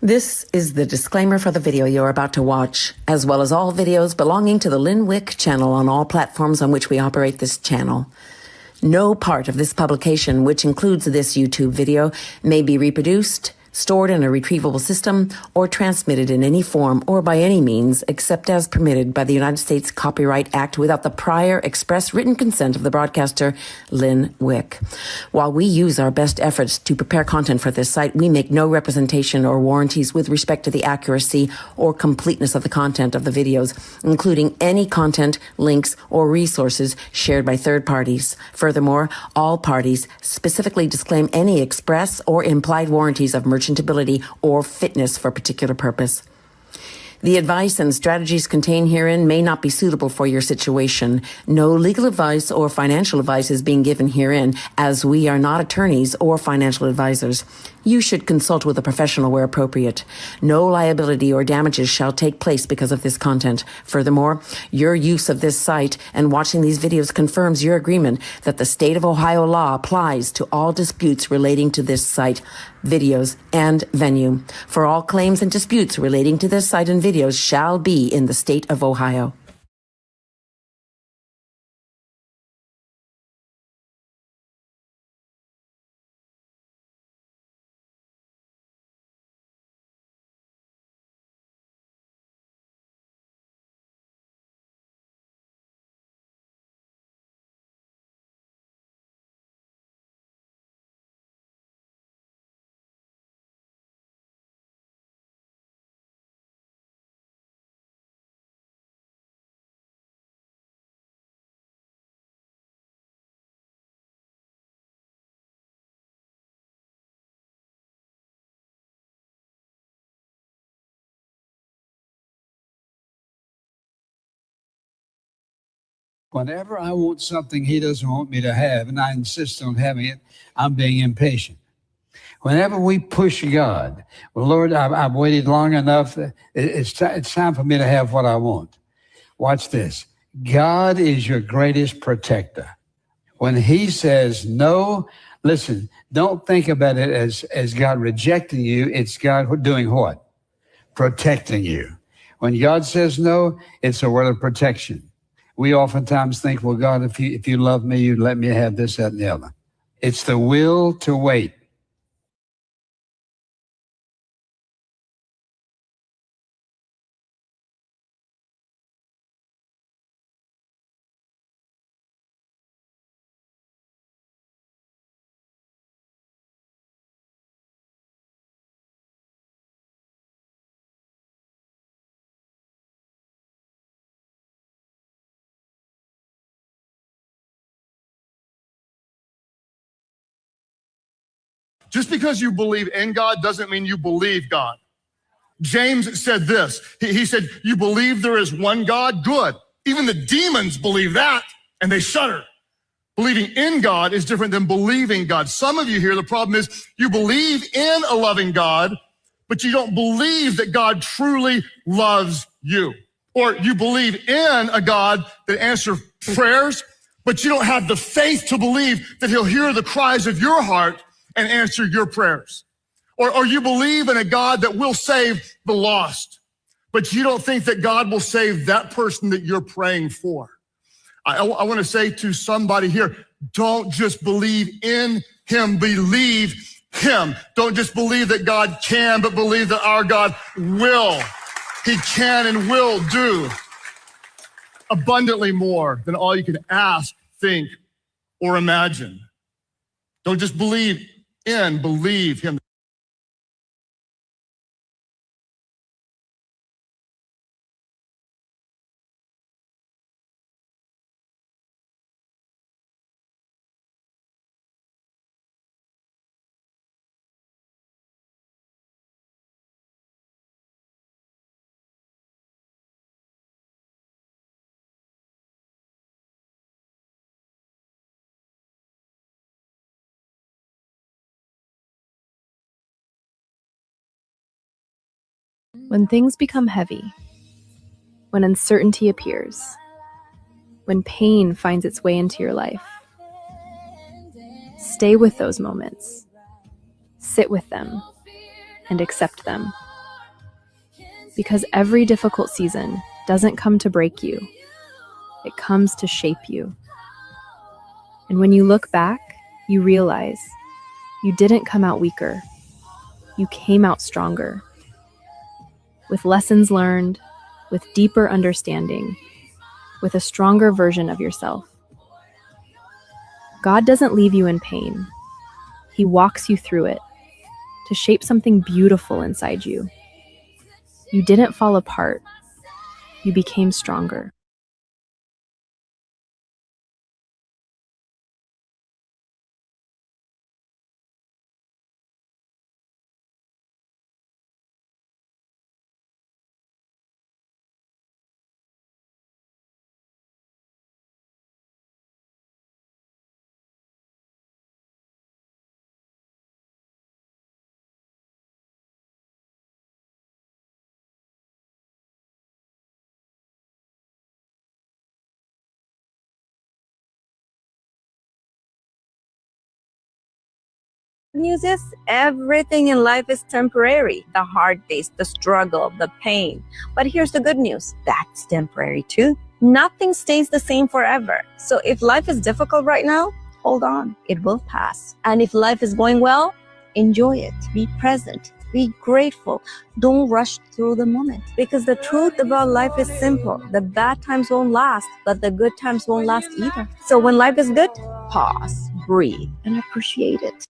This is the disclaimer for the video you're about to watch, as well as all videos belonging to the Lynn Wick channel on all platforms on which we operate this channel. No part of this publication, which includes this YouTube video, may be reproduced, stored in a retrievable system, or transmitted in any form or by any means except as permitted by the United States Copyright Act without the prior express written consent of the broadcaster, Lynn Wick. While we use our best efforts to prepare content for this site, we make no representation or warranties with respect to the accuracy or completeness of the content of the videos, including any content, links, or resources shared by third parties. Furthermore, all parties specifically disclaim any express or implied warranties of merchantability or fitness for a particular purpose. The advice and strategies contained herein may not be suitable for your situation. No legal advice or financial advice is being given herein, as we are not attorneys or financial advisors. You should consult with a professional where appropriate. No liability or damages shall take place because of this content. Furthermore, your use of this site and watching these videos confirms your agreement that the state of Ohio law applies to all disputes relating to this site, videos, and venue. For all claims and disputes relating to this site and videos shall be in the state of Ohio. Whenever I want something he doesn't want me to have, and I insist on having it, I'm being impatient. Whenever we push God, well, Lord, I've waited long enough. It's time for me to have what I want. Watch this. God is your greatest protector. When he says no, listen, don't think about it as God rejecting you. It's God doing what? Protecting you. When God says no, it's a word of protection. We oftentimes think, well, God, if you love me, you'd let me have this, that, and the other. It's the will to wait. Just because you believe in God doesn't mean you believe God. James said this. He said, you believe there is one God? Good. Even the demons believe that, and they shudder. Believing in God is different than believing God. Some of you here, the problem is you believe in a loving God, but you don't believe that God truly loves you. Or you believe in a God that answers prayers, but you don't have the faith to believe that he'll hear the cries of your heart and answer your prayers. Or you believe in a God that will save the lost, but you don't think that God will save that person that you're praying for. I want to say to somebody here, don't just believe in him, believe him. Don't just believe that God can, but believe that our God will. He can and will do abundantly more than all you can ask, think, or imagine. Don't just believe in, believe him. When things become heavy, when uncertainty appears, when pain finds its way into your life, stay with those moments, sit with them, and accept them. Because every difficult season doesn't come to break you. It comes to shape you. And when you look back, you realize you didn't come out weaker. You came out stronger. With lessons learned, with deeper understanding, with a stronger version of yourself. God doesn't leave you in pain. He walks you through it to shape something beautiful inside you. You didn't fall apart. You became stronger. News is everything in life is temporary. The hard days, the struggle, the pain. But here's the good news. That's temporary too. Nothing stays the same forever. So if life is difficult right now, hold on. It will pass. And if life is going well, enjoy it. Be present. Be grateful. Don't rush through the moment. Because the truth about life is simple. The bad times won't last, but the good times won't last either. So when life is good, pause, breathe, and appreciate it.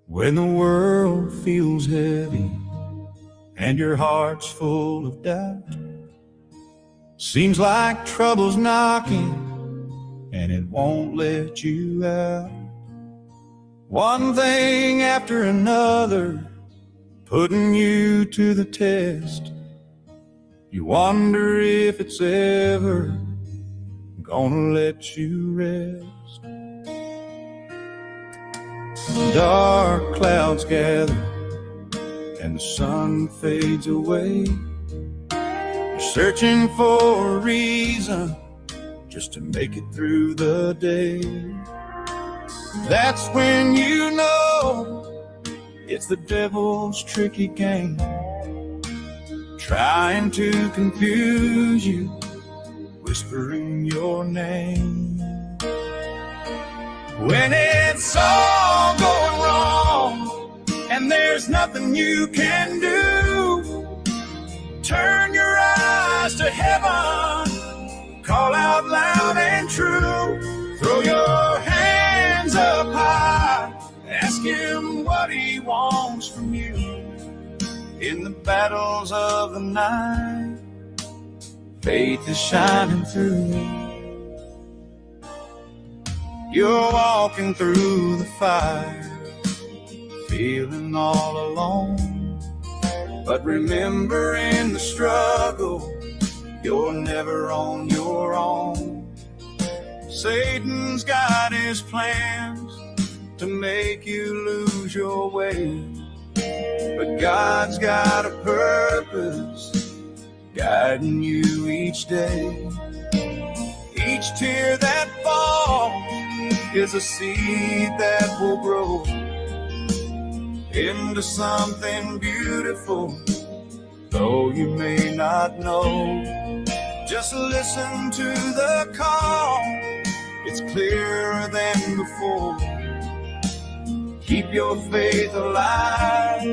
When the world feels heavy and your heart's full of doubt, seems like trouble's knocking and it won't let you out. One thing after another, putting you to the test. You wonder if it's ever gonna let you rest. Dark clouds gather and the sun fades away. You're searching for a reason just to make it through the day. That's when you know it's the devil's tricky game, trying to confuse you, whispering your name. When it's all going wrong and there's nothing you can do, turn your eyes to heaven, call out loud and true. Throw your hands up high, ask him what he wants from you. In the battles of the night, faith is shining through. You're walking through the fire, feeling all alone. But remember, in the struggle, you're never on your own. Satan's got his plans to make you lose your way, but God's got a purpose guiding you each day. Each tear that falls is a seed that will grow into something beautiful, though you may not know. Just listen to the call, it's clearer than before. Keep your faith alive,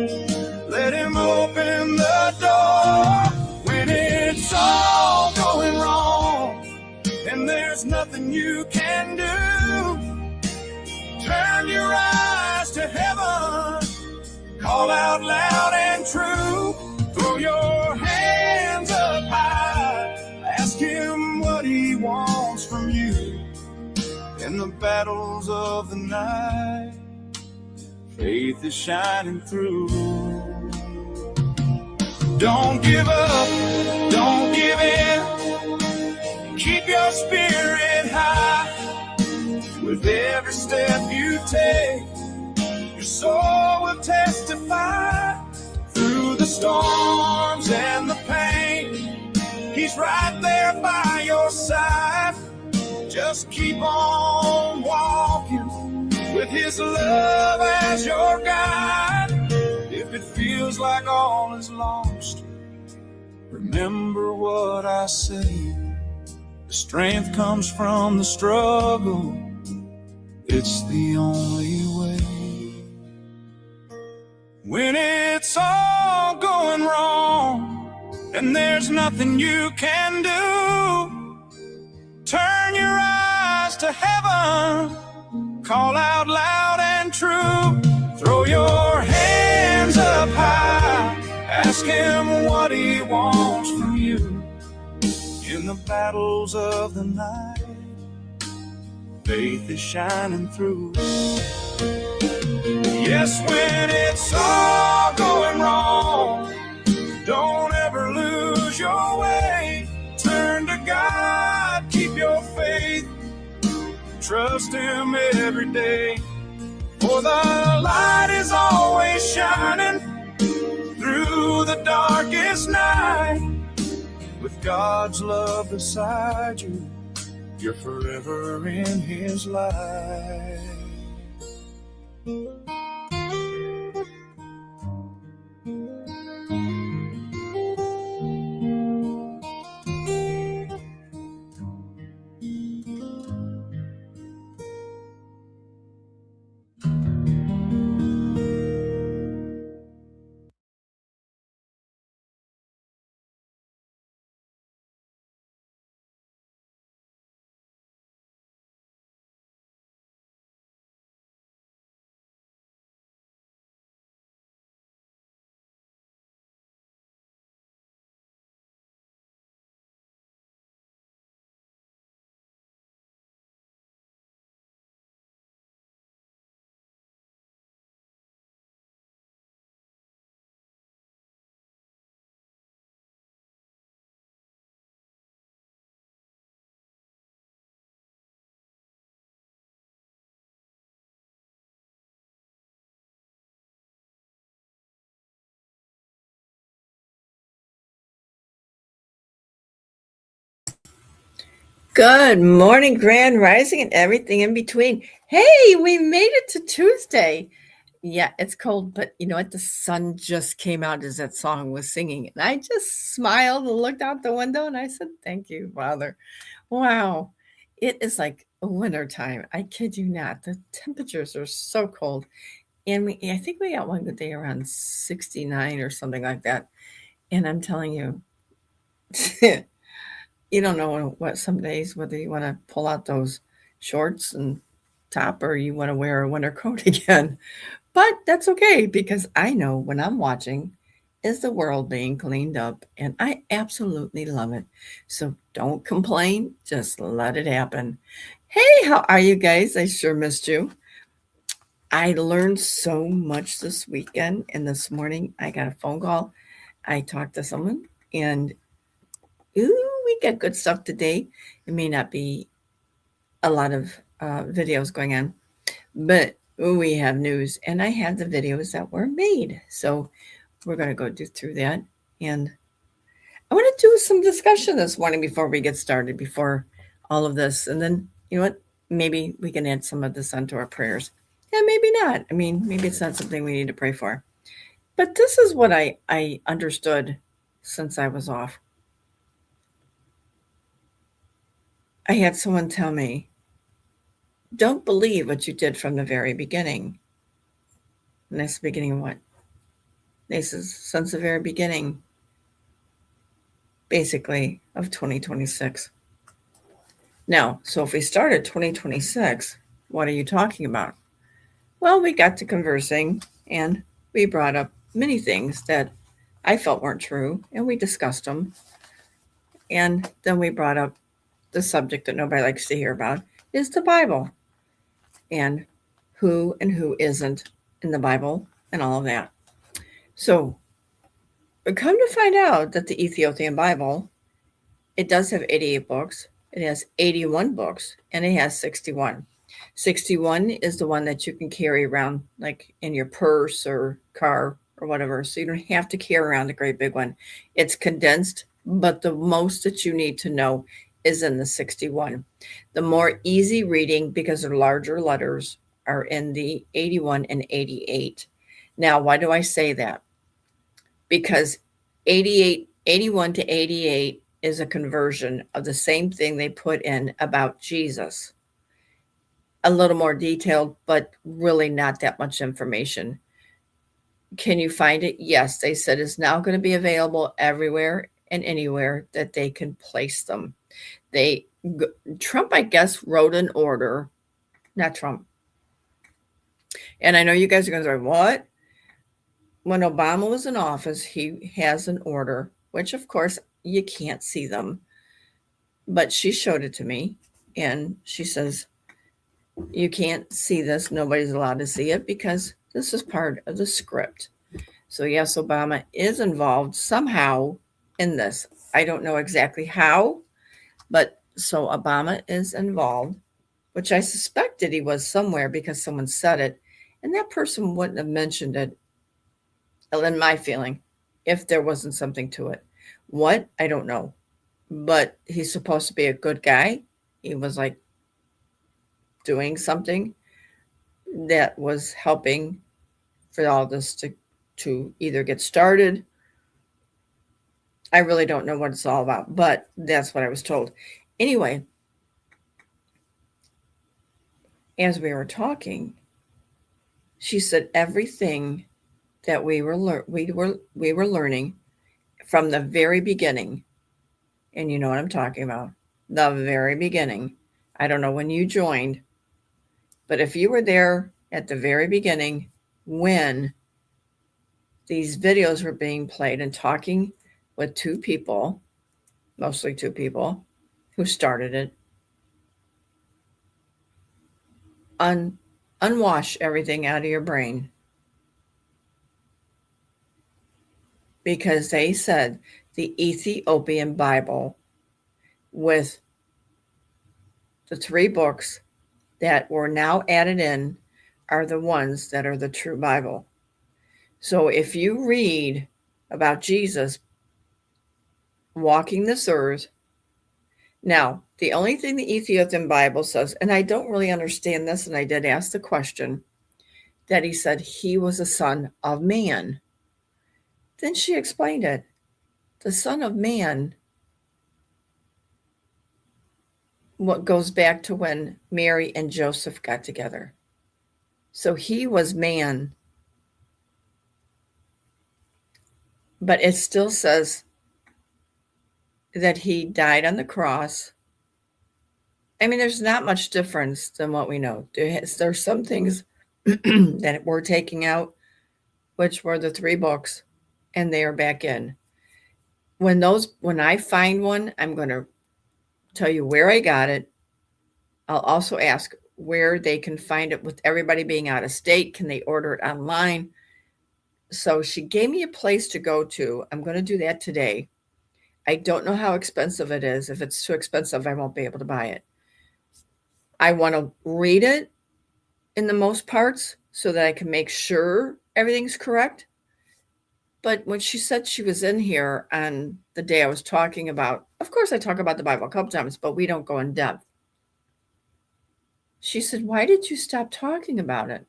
let him open the door. When it's all going wrong and there's nothing you can do, turn your eyes to heaven, call out loud and true. Throw your hands up high, ask him night. Faith is shining through. Don't give up, don't give in. Keep your spirit high. With every step you take, your soul will testify. Through the storms and the pain, He's right there by your side. Just keep on walking with His love as your guide. If it feels like all is lost, remember what I say. The strength comes from the struggle. It's the only way. When it's all going wrong and there's nothing you can do, turn your eyes to heaven, call out loud and true. Throw your hands up high, ask Him what He wants from you. In the battles of the night, faith is shining through. Yes, when it's all going wrong, don't ever lose your way. Turn to God, keep your faith, trust Him every day. For the light is always shining through the darkest night. With God's love beside you, you're forever in His light. Good morning, Grand Rising, and everything in between. Hey, we made it to Tuesday. Yeah, it's cold, but you know what? The sun just came out as that song was singing. And I just smiled and looked out the window and I said, thank you, Father. Wow. It is like winter time. I kid you not. The temperatures are so cold. And I think we got one good day around 69 or something like that. And I'm telling you, you don't know what some days, whether you want to pull out those shorts and top or you want to wear a winter coat again. But that's okay because I know when I'm watching is the world being cleaned up and I absolutely love it. So don't complain, just let it happen. Hey, how are you guys? I sure missed you. I learned so much this weekend and this morning I got a phone call. I talked to someone and we got good stuff today. It may not be a lot of videos going on, but we have news and I have the videos that were made. So we're going to go through that. And I want to do some discussion this morning before we get started, before all of this. And then, you know what? Maybe we can add some of this onto our prayers. Yeah, maybe not. I mean, maybe it's not something we need to pray for. But this is what I understood since I was off. I had someone tell me, don't believe what you did from the very beginning. And that's the beginning of what? They says, since the very beginning, basically, of 2026. Now, so if we started 2026, what are you talking about? Well, we got to conversing and we brought up many things that I felt weren't true and we discussed them. And then we brought up the subject that nobody likes to hear about is the Bible. And who and who isn't in the Bible and all of that. So come to find out that the Ethiopian Bible, it does have 88 books. It has 81 books, and it has 61. 61 is the one that you can carry around like in your purse or car or whatever. So you don't have to carry around the great big one. It's condensed, but the most that you need to know is in the 61. The more easy reading, because the larger letters, are in the 81 and 88. Now, why do I say that? Because 81 to 88 is a conversion of the same thing they put in about Jesus. A little more detailed, but really not that much information. Can you find it? Yes, they said it's now going to be available everywhere and anywhere that they can place them. Trump, I guess, wrote an order, not Trump. And I know you guys are going to say, what? When Obama was in office, he has an order, which of course you can't see them, but she showed it to me and she says, you can't see this. Nobody's allowed to see it because this is part of the script. So yes, Obama is involved somehow in this. I don't know exactly how, but so Obama is involved, which I suspected he was somewhere because someone said it. And that person wouldn't have mentioned it, in my feeling, if there wasn't something to it. What? I don't know. But he's supposed to be a good guy. He was like doing something that was helping for all this to either get started. I really don't know what it's all about, but that's what I was told. Anyway, as we were talking, she said everything that we were learning from the very beginning, and you know what I'm talking about, the very beginning. I don't know when you joined, but if you were there at the very beginning when these videos were being played and talking with two people, mostly two people who started it, unwash everything out of your brain. Because they said the Ethiopian Bible with the 3 books that were now added in are the ones that are the true Bible. So if you read about Jesus walking this earth, now the only thing the Ethiopian Bible says, and I don't really understand this, and I did ask the question, that he said he was a son of man. Then she explained it. The Son of Man, what goes back to when Mary and Joseph got together. So he was man. But it still says that he died on the cross. I mean, there's not much difference than what we know. There's some things that we're taking out, which were the 3 books, and they are back in. When I find one, I'm going to tell you where I got it. I'll also ask where they can find it with everybody being out of state. Can they order it online? So she gave me a place to go to. I'm going to do that today. I don't know how expensive it is. If it's too expensive, I won't be able to buy it. I want to read it in the most parts so that I can make sure everything's correct. But when she said she was in here on the day I was talking about, of course I talk about the Bible a couple times, but we don't go in depth. She said, why did you stop talking about it?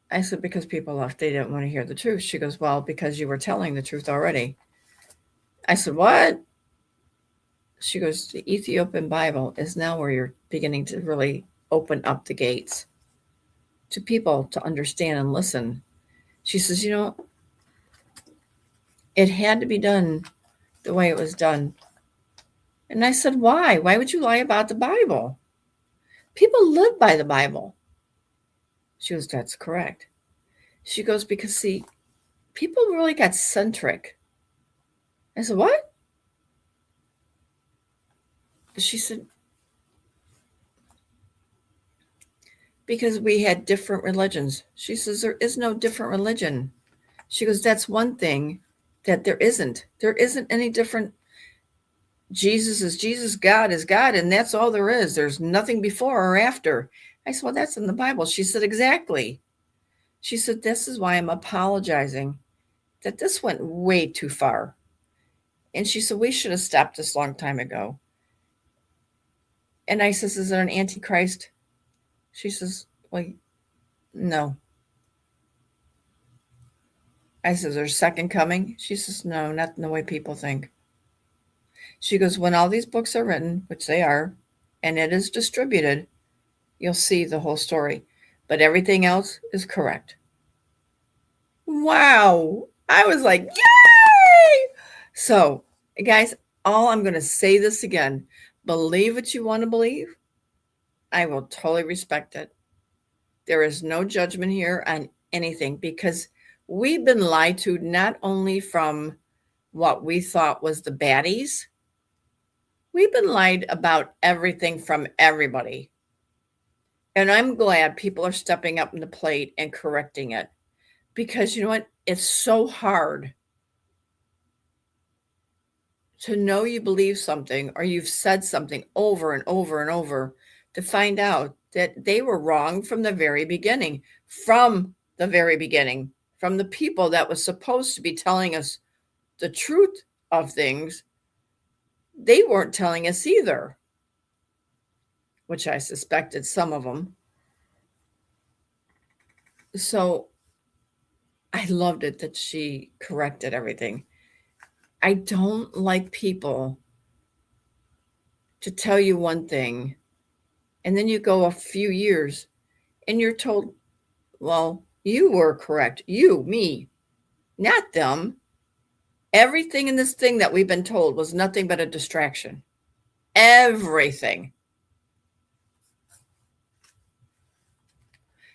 I said, because people left. They didn't want to hear the truth. She goes, well, because you were telling the truth already. I said, what? She goes, the Ethiopian Bible is now where you're beginning to really open up the gates to people to understand and listen. She says, it had to be done the way it was done. And I said, why? Why would you lie about the Bible? People live by the Bible. She goes, that's correct. She goes, because see, people really got centric. I said, what? She said, because we had different religions. She says, there is no different religion. She goes, that's one thing that there isn't. There isn't any different. Jesus is Jesus, God is God, and that's all there is. There's nothing before or after. I said, well, that's in the Bible. She said, exactly. She said, this is why I'm apologizing, that this went way too far. And she said, we should have stopped this a long time ago. And I says, is it an antichrist? She says, well, no. I says, there's second coming? She says, no, not in the way people think. She goes, when all these books are written, which they are, and it is distributed, you'll see the whole story. But everything else is correct. Wow. I was like, yay! So, guys, I'm going to say this again. Believe what you want to believe. I will totally respect it. There is no judgment here on anything because we've been lied to not only from what we thought was the baddies. We've been lied about everything from everybody. And I'm glad people are stepping up in the plate and correcting it. Because you know what? It's so hard to know you believe something or you've said something over and over and over to find out that they were wrong from the very beginning. From the very beginning. From the people that was supposed to be telling us the truth of things, they weren't telling us either, which I suspected some of them. So I loved it that she corrected everything. I don't like people to tell you one thing, and then you go a few years and you're told, well, you were correct. You, me, not them. Everything in this thing that we've been told was nothing but a distraction. Everything.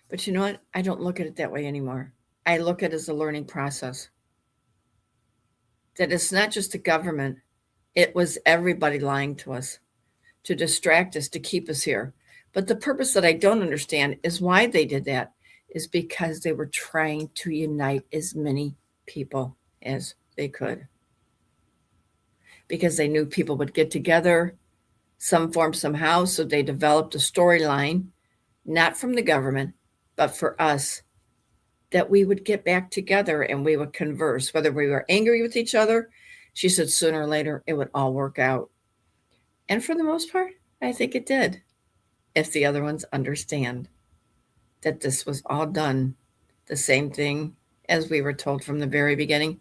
But you know what? I don't look at it that way anymore. I look at it as a learning process. That it's not just the government. It was everybody lying to us to distract us, to keep us here. But the purpose that I don't understand is why they did that is because they were trying to unite as many people as they could. Because they knew people would get together, some form, somehow. So they developed a storyline, not from the government, but for us, that we would get back together and we would converse, whether we were angry with each other. She said sooner or later, it would all work out. And for the most part, I think it did. If the other ones understand that this was all done, the same thing as we were told from the very beginning.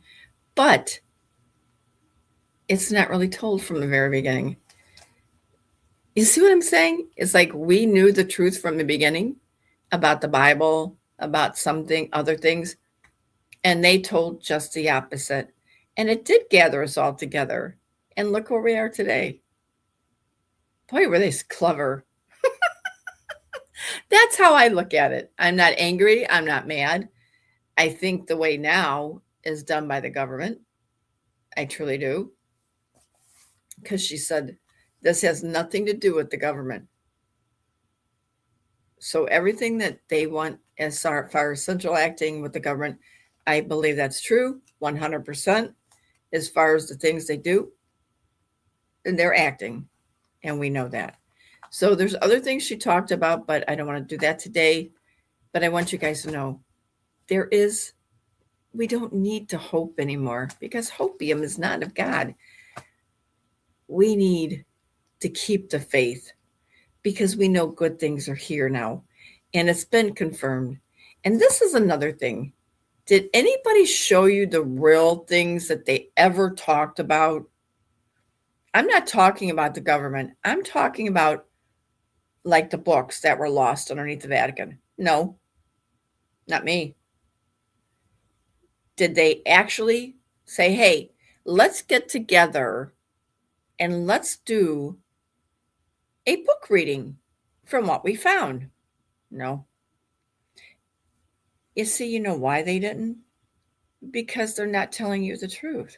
But it's not really told from the very beginning. You see what I'm saying? It's like we knew the truth from the beginning about the Bible, about something, other things, and they told just the opposite. And it did gather us all together. And look where we are today. Boy, were they clever. That's how I look at it. I'm not angry. I'm not mad. I think the way now is done by the government. I truly do. Because she said, this has nothing to do with the government. So everything that they want as far as central acting with the government, I believe that's true, 100%, as far as the things they do. And they're acting, and we know that. So there's other things she talked about, but I don't want to do that today. But I want you guys to know we don't need to hope anymore because hopium is not of God. We need to keep the faith because we know good things are here now and it's been confirmed. And this is another thing. Did anybody show you the real things that they ever talked about? I'm not talking about the government. I'm talking about like the books that were lost underneath the Vatican. No, not me. Did they actually say, hey, let's get together and let's do a book reading from what we found? No. You see, you know why they didn't? Because they're not telling you the truth.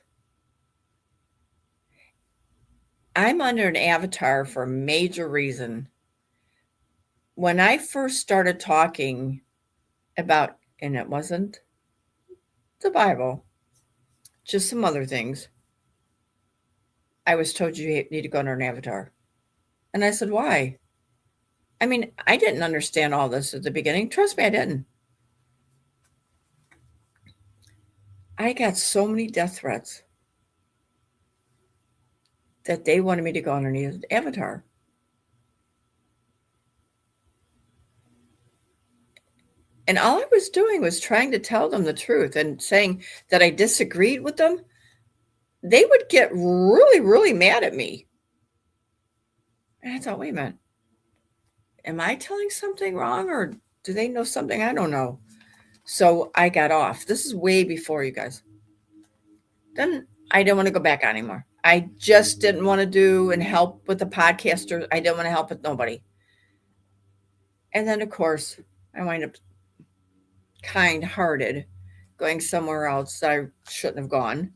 I'm under an avatar for a major reason. when I first started talking about, and it wasn't the Bible, just some other things, I was told you need to go under an avatar. And I said, why? I mean, I didn't understand all this at the beginning. Trust me, I didn't. I got so many death threats that they wanted me to go underneath an avatar. And all I was doing was trying to tell them the truth and saying that I disagreed with them. They would get really, really mad at me. And I thought, wait a minute. Am I telling something wrong, or do they know something I don't know? So I got off. This is way before you guys. Then I didn't want to go back on anymore. I just didn't want to do and help with the podcasters. I didn't want to help with nobody. And then, of course, I wind up kind-hearted going somewhere else that I shouldn't have gone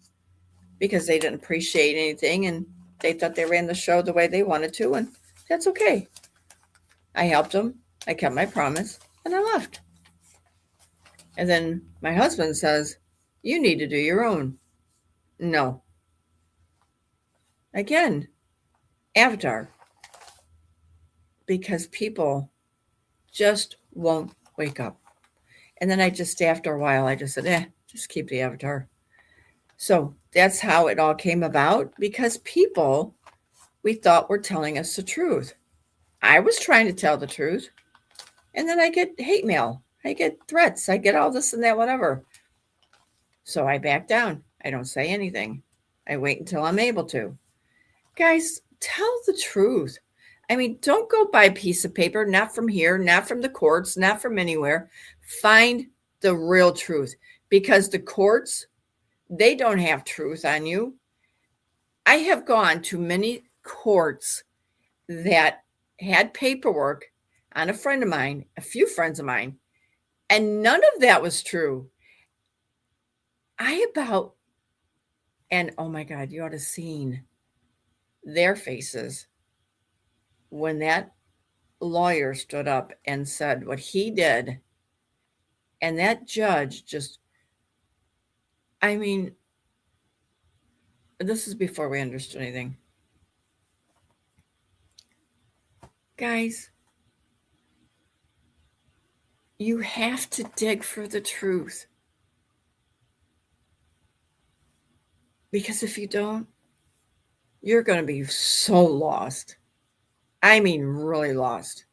because they didn't appreciate anything and they thought they ran the show the way they wanted to, and that's okay. I helped them. I kept my promise, and I left. And then my husband says, you need to do your own. No. Again, avatar. Because people just won't wake up. And then after a while, I just said, just keep the avatar. So that's how it all came about, because people, we thought, were telling us the truth. I was trying to tell the truth. And then I get hate mail. I get threats. I get all this and that, whatever. So I back down. I don't say anything. I wait until I'm able to. Guys, tell the truth. I mean, don't go buy a piece of paper, not from here, not from the courts, not from anywhere. Find the real truth, because the courts, they don't have truth on you. I have gone to many courts that had paperwork on a friend of mine, a few friends of mine, and none of that was true. And oh my God, you ought to have seen their faces when that lawyer stood up and said what he did. And that judge just, I mean, this is before we understood anything. Guys, you have to dig for the truth. Because if you don't, you're going to be so lost. I mean, really lost.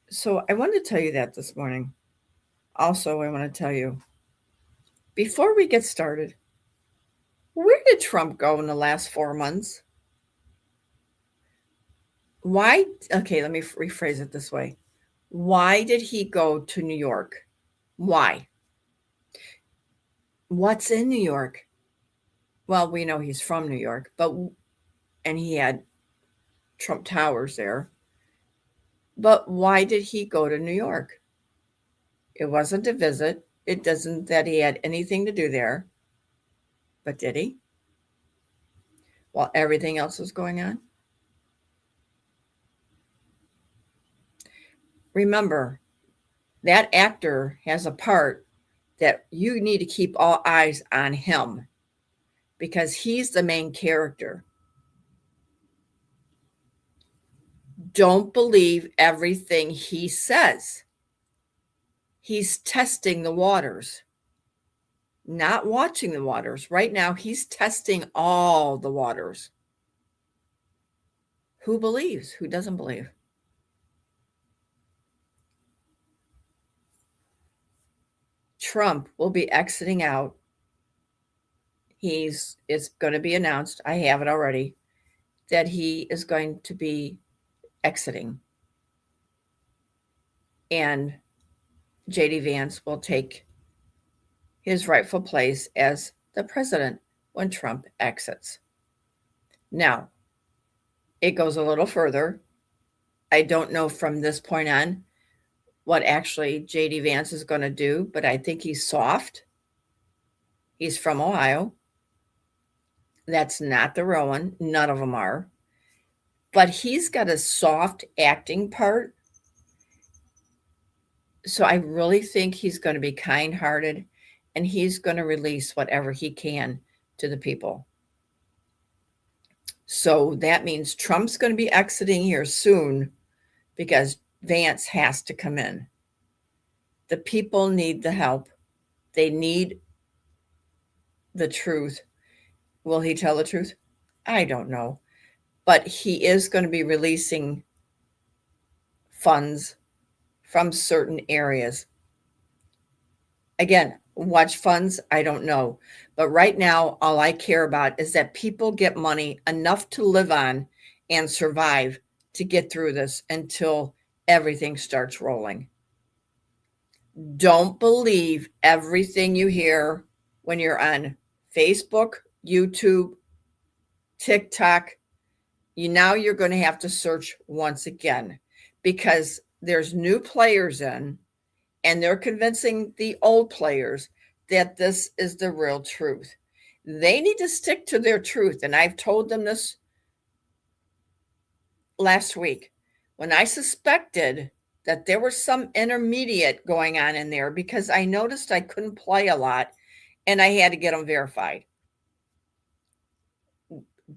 So I wanted to tell you that this morning. Also, I want to tell you, before we get started, where did Trump go in the last 4 months? Why? Okay, let me rephrase it this way. Why did he go to New York? Why? What's in New York? Well, we know he's from New York, and he had Trump Towers there. But why did he go to New York? It wasn't a visit. It doesn't that he had anything to do there. But did he? While everything else was going on? Remember, that actor has a part that you need to keep all eyes on him, because he's the main character. Don't believe everything he says. He's testing the waters, not watching the waters. Right now, he's testing all the waters. Who believes? Who doesn't believe? Trump will be exiting out. It's going to be announced, I have it already, that he is going to be exiting. And J.D. Vance will take his rightful place as the president when Trump exits. Now, it goes a little further. I don't know from this point on what actually J.D. Vance is going to do, but I think he's soft. He's from Ohio. That's not the real one. None of them are. But he's got a soft acting part So I really think he's going to be kind-hearted, and he's going to release whatever he can to the people. So that means Trump's going to be exiting here soon because Vance has to come in. The people need the help. They need the truth. Will he tell the truth? I don't know. But he is going to be releasing funds from certain areas. Again, watch funds, I don't know. But right now, all I care about is that people get money enough to live on and survive to get through this until everything starts rolling. Don't believe everything you hear when you're on Facebook, YouTube, TikTok. You're going to have to search once again because there's new players in, and they're convincing the old players that this is the real truth. They need to stick to their truth. And I've told them this last week when I suspected that there was some intermediate going on in there because I noticed I couldn't play a lot and I had to get them verified.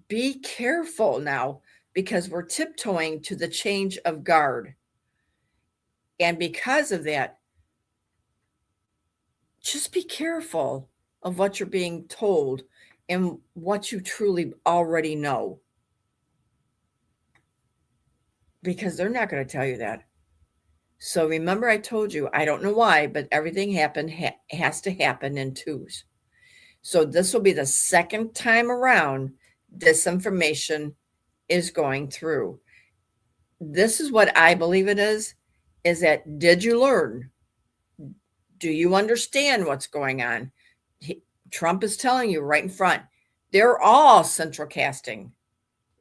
Be careful now because we're tiptoeing to the change of guard. And because of that, just be careful of what you're being told and what you truly already know. Because they're not going to tell you that. So remember, I told you, I don't know why, but everything has to happen in twos. So this will be the second time around this information is going through. This is what I believe it is that did you learn? Do you understand what's going on? Trump is telling you right in front, they're all central casting.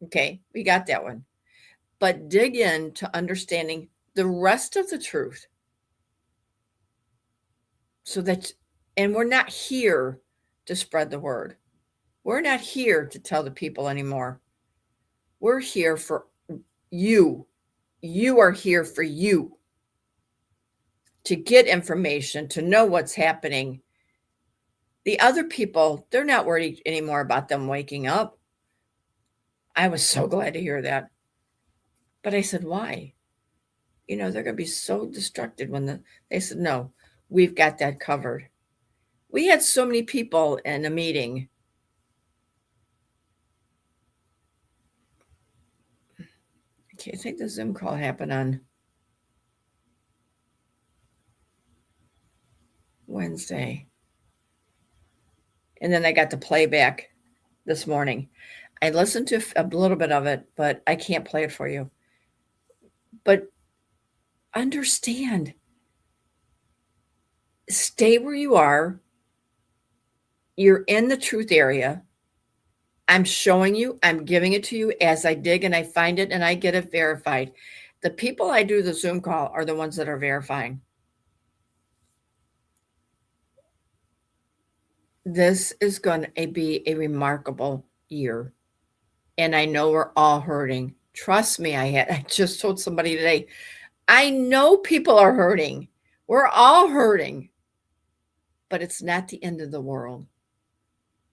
Okay, we got that one. But dig into understanding the rest of the truth. So that, and we're not here to spread the word. We're not here to tell the people anymore. We're here for you. You are here for you. To get information, to know what's happening. The other people, they're not worried anymore about them waking up. I was so glad to hear that. But I said, why? They're going to be so distracted when they said, no, we've got that covered. We had so many people in a meeting. Okay, I think the Zoom call happened on Wednesday. And then I got the playback this morning. I listened to a little bit of it, but I can't play it for you. But understand, stay where you are. You're in the truth area. I'm showing you, I'm giving it to you as I dig and I find it and I get it verified. The people I do the Zoom call are the ones that are verifying. This is going to be a remarkable year. And I know we're all hurting. Trust me, I just told somebody today, I know people are hurting. We're all hurting. But it's not the end of the world.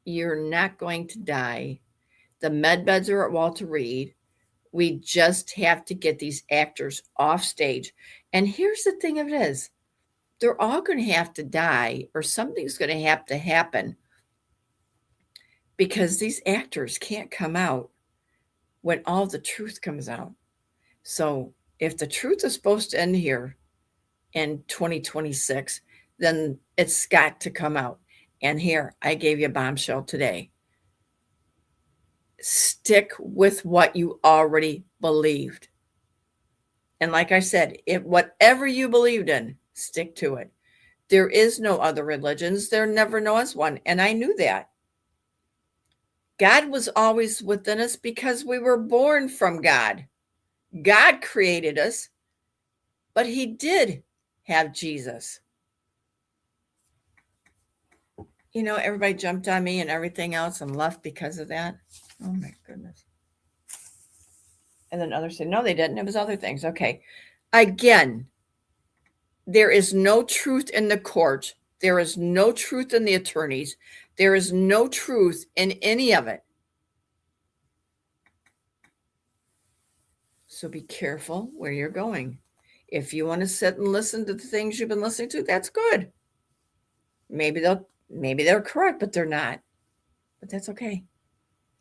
You're not going to die. The med beds are at Walter Reed. We just have to get these actors off stage. And here's the thing of it is, they're all going to have to die or something's going to have to happen because these actors can't come out when all the truth comes out. So if the truth is supposed to end here in 2026, then it's got to come out. And here, I gave you a bombshell today. Stick with what you already believed. And like I said, whatever you believed in, stick to it. There is no other religions. There never was one. And I knew that. God was always within us because we were born from God. God created us, but he did have Jesus. Everybody jumped on me and everything else and left because of that. Oh my goodness. And then others said, no, they didn't. It was other things. Okay. Again, There is no truth in the court. There is no truth in the attorneys. There is no truth in any of it. So be careful where you're going. If you want to sit and listen to the things you've been listening to, that's good. Maybe they're correct, but they're not. But that's okay.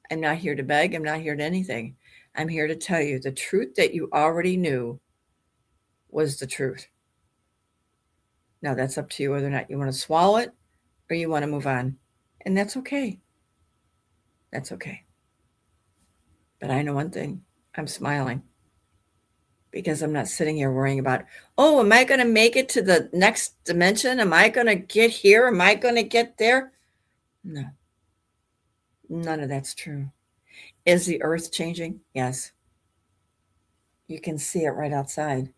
I'm not here to beg. I'm not here to anything. I'm here to tell you the truth that you already knew was the truth. Now that's up to you whether or not you want to swallow it or you want to move on. And that's okay. That's okay. But I know one thing. I'm smiling. Because I'm not sitting here worrying about, oh, am I going to make it to the next dimension? Am I going to get here? Am I going to get there? No. None of that's true. Is the earth changing? Yes. You can see it right outside.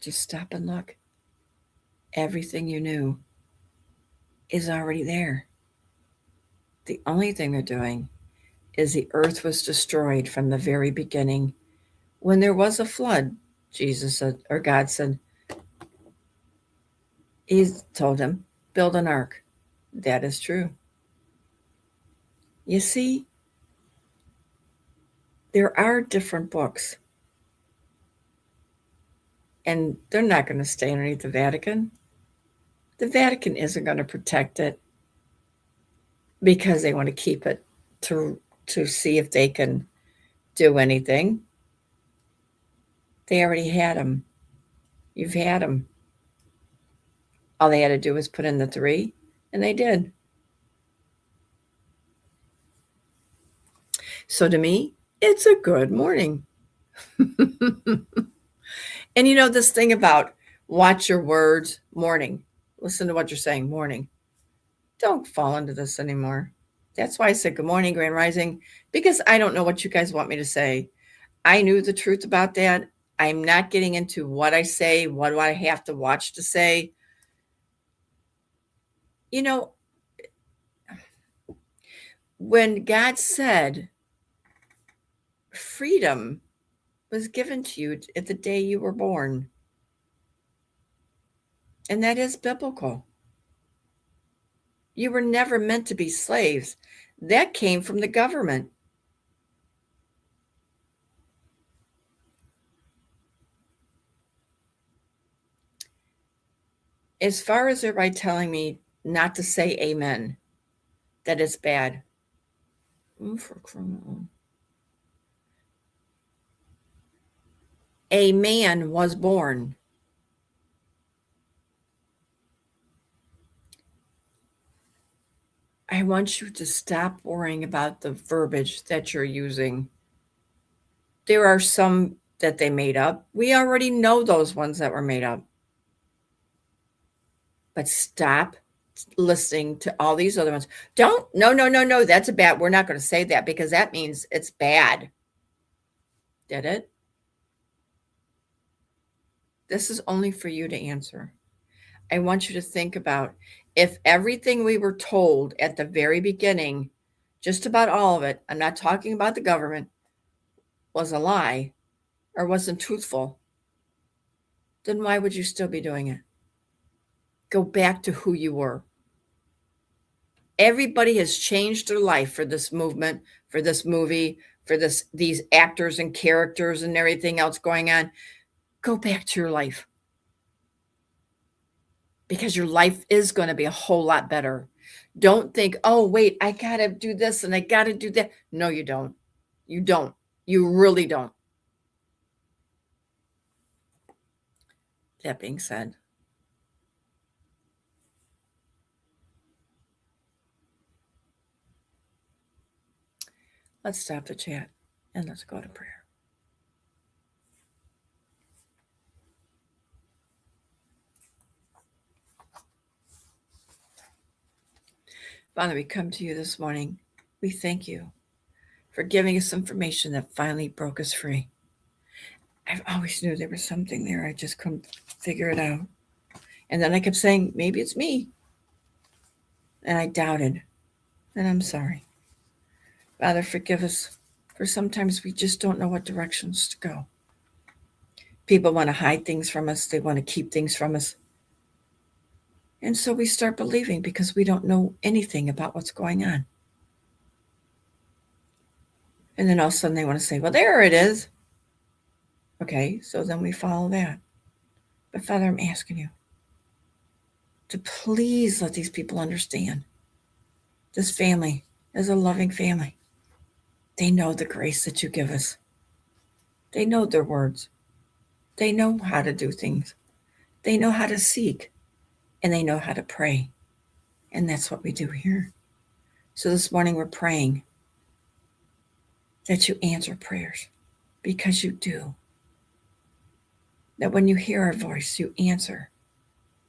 Just stop and look. Everything you knew is already there. The only thing they're doing is the earth was destroyed from the very beginning. When there was a flood, Jesus said, or God said, he told him, build an ark. That is true. You see, there are different books. And they're not going to stay underneath the Vatican. The Vatican isn't going to protect it because they want to keep it to see if they can do anything. They already had them. You've had them. All they had to do was put in the 3, and they did. So to me, it's a good morning. And you know this thing about watch your words, morning. Listen to what you're saying, morning. Don't fall into this anymore. That's why I said good morning, Grand Rising, because I don't know what you guys want me to say. I knew the truth about that. I'm not getting into what I say. What do I have to watch to say? You know, when God said freedom was given to you at the day you were born, and that is biblical. You were never meant to be slaves. That came from the government. As far as everybody telling me not to say amen, that is bad. A man was born. I want you to stop worrying about the verbiage that you're using. There are some that they made up. We already know those ones that were made up. But stop listening to all these other ones. No, that's a bad. We're not going to say that because that means it's bad. Did it? This is only for you to answer. I want you to think about if everything we were told at the very beginning, just about all of it, I'm not talking about the government, was a lie or wasn't truthful, then why would you still be doing it? Go back to who you were. Everybody has changed their life for this movement, for this movie, for these actors and characters and everything else going on. Go back to your life. Because your life is going to be a whole lot better. Don't think, oh, wait, I got to do this and I got to do that. No, you don't. You don't. You really don't. That being said, let's stop the chat and let's go to prayer. Father, we come to you this morning. We thank you for giving us information that finally broke us free. I always knew there was something there. I just couldn't figure it out. And then I kept saying, maybe it's me. And I doubted. And I'm sorry. Father, forgive us for sometimes we just don't know what directions to go. People want to hide things from us. They want to keep things from us. And so we start believing because we don't know anything about what's going on. And then all of a sudden they want to say, well, there it is. Okay, so then we follow that. But Father, I'm asking you to please let these people understand this family is a loving family. They know the grace that you give us. They know their words. They know how to do things. They know how to seek, and they know how to pray. And that's what we do here. So this morning we're praying that you answer prayers, because you do. That when you hear our voice, you answer.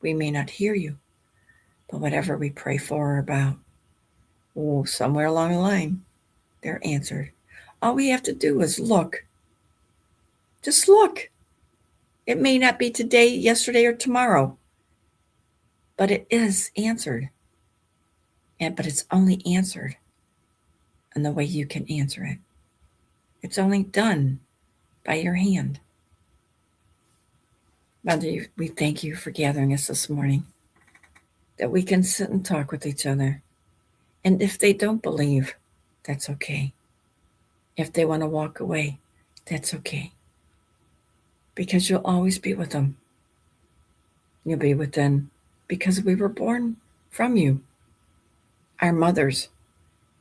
We may not hear you, but whatever we pray for or about, somewhere along the line, they're answered. All we have to do is look. Just look. It may not be today, yesterday, or tomorrow, but it is answered. But it's only answered in the way you can answer it. It's only done by your hand. Father, we thank you for gathering us this morning, that we can sit and talk with each other. And if they don't believe, that's okay. If they want to walk away, that's okay. Because you'll always be with them. You'll be with them because we were born from you. Our mothers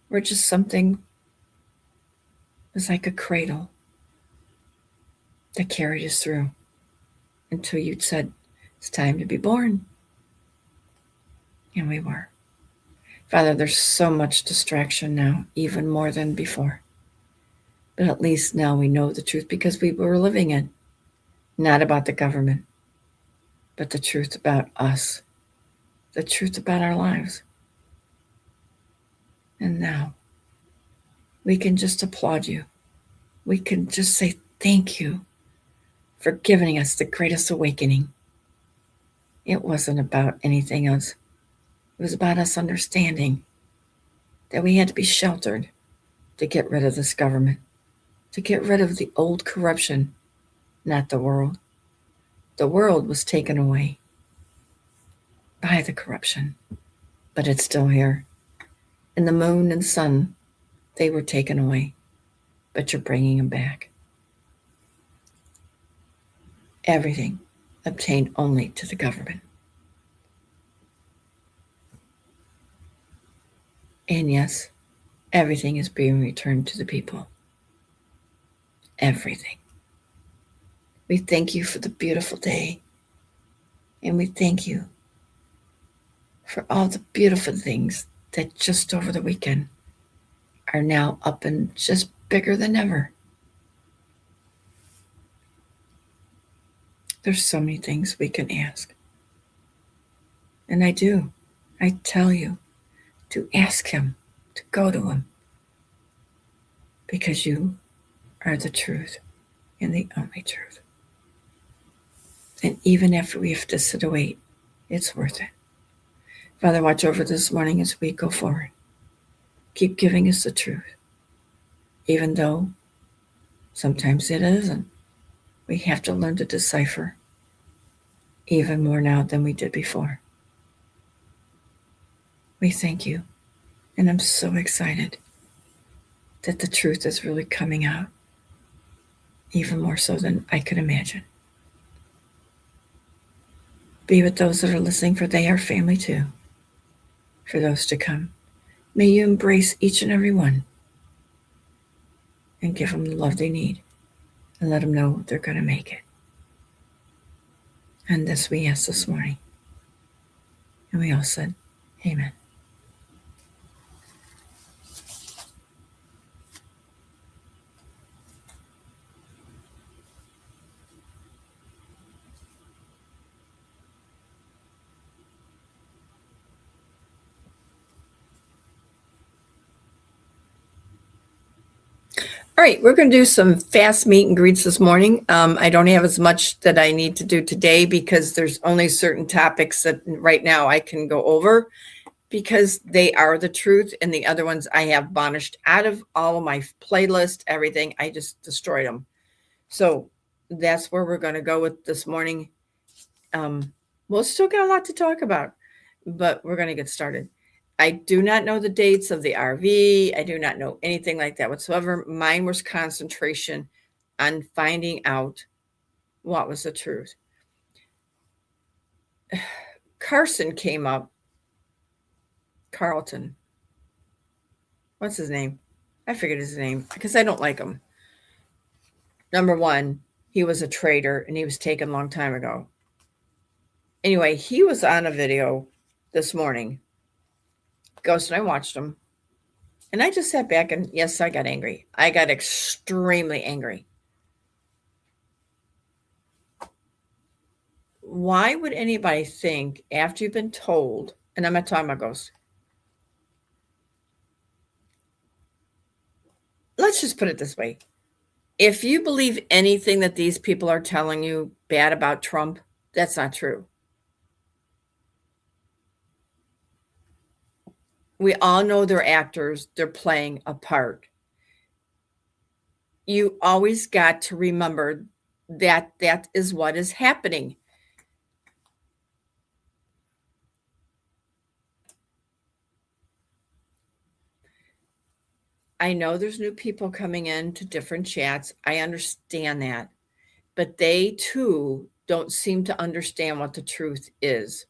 were just something, it was like a cradle that carried us through until you said, it's time to be born. And we were. Father, there's so much distraction now, even more than before. But at least now we know the truth because we were living it. Not about the government, but the truth about us, the truth about our lives. And now we can just applaud you. We can just say thank you for giving us the greatest awakening. It wasn't about anything else. It was about us understanding that we had to be sheltered to get rid of this government, to get rid of the old corruption, not the world. The world was taken away by the corruption, but it's still here. And the moon and sun, they were taken away, but you're bringing them back. Everything obtained only to the government. And yes, everything is being returned to the people. Everything. We thank you for the beautiful day. And we thank you for all the beautiful things that just over the weekend are now up and just bigger than ever. There's so many things we can ask. And I do. I tell you to ask him, to go to him, because you are the truth and the only truth. And even after we have to sit and wait, it's worth it. Father, watch over this morning as we go forward. Keep giving us the truth, even though sometimes it isn't. We have to learn to decipher even more now than we did before. We thank you, and I'm so excited that the truth is really coming out, even more so than I could imagine. Be with those that are listening, for they are family too. For those to come, may you embrace each and every one and give them the love they need and let them know they're going to make it. And this we ask this morning. And we all said, amen. All right, we're going to do some fast meet and greets this morning. I don't have as much that I need to do today because there's only certain topics that right now I can go over because they are the truth, and the other ones I have banished out of all of my playlist, everything. I just destroyed them. So that's where we're going to go with this morning. We'll still got a lot to talk about, but we're going to get started. I do not know the dates of the RV. I do not know anything like that whatsoever. Mine was concentration on finding out what was the truth. Carson came up. Carlton. What's his name? I figured his name because I don't like him. Number one, he was a traitor and he was taken a long time ago. Anyway, he was on a video this morning. Ghost and I watched him. And I just sat back and yes, I got angry. I got extremely angry. Why would anybody think after you've been told, and I'm not talking about ghosts. Let's just put it this way. If you believe anything that these people are telling you bad about Trump, that's not true. We all know they're actors. They're playing a part. You always got to remember that that is what is happening. I know there's new people coming in to different chats. I understand that. But they too don't seem to understand what the truth is.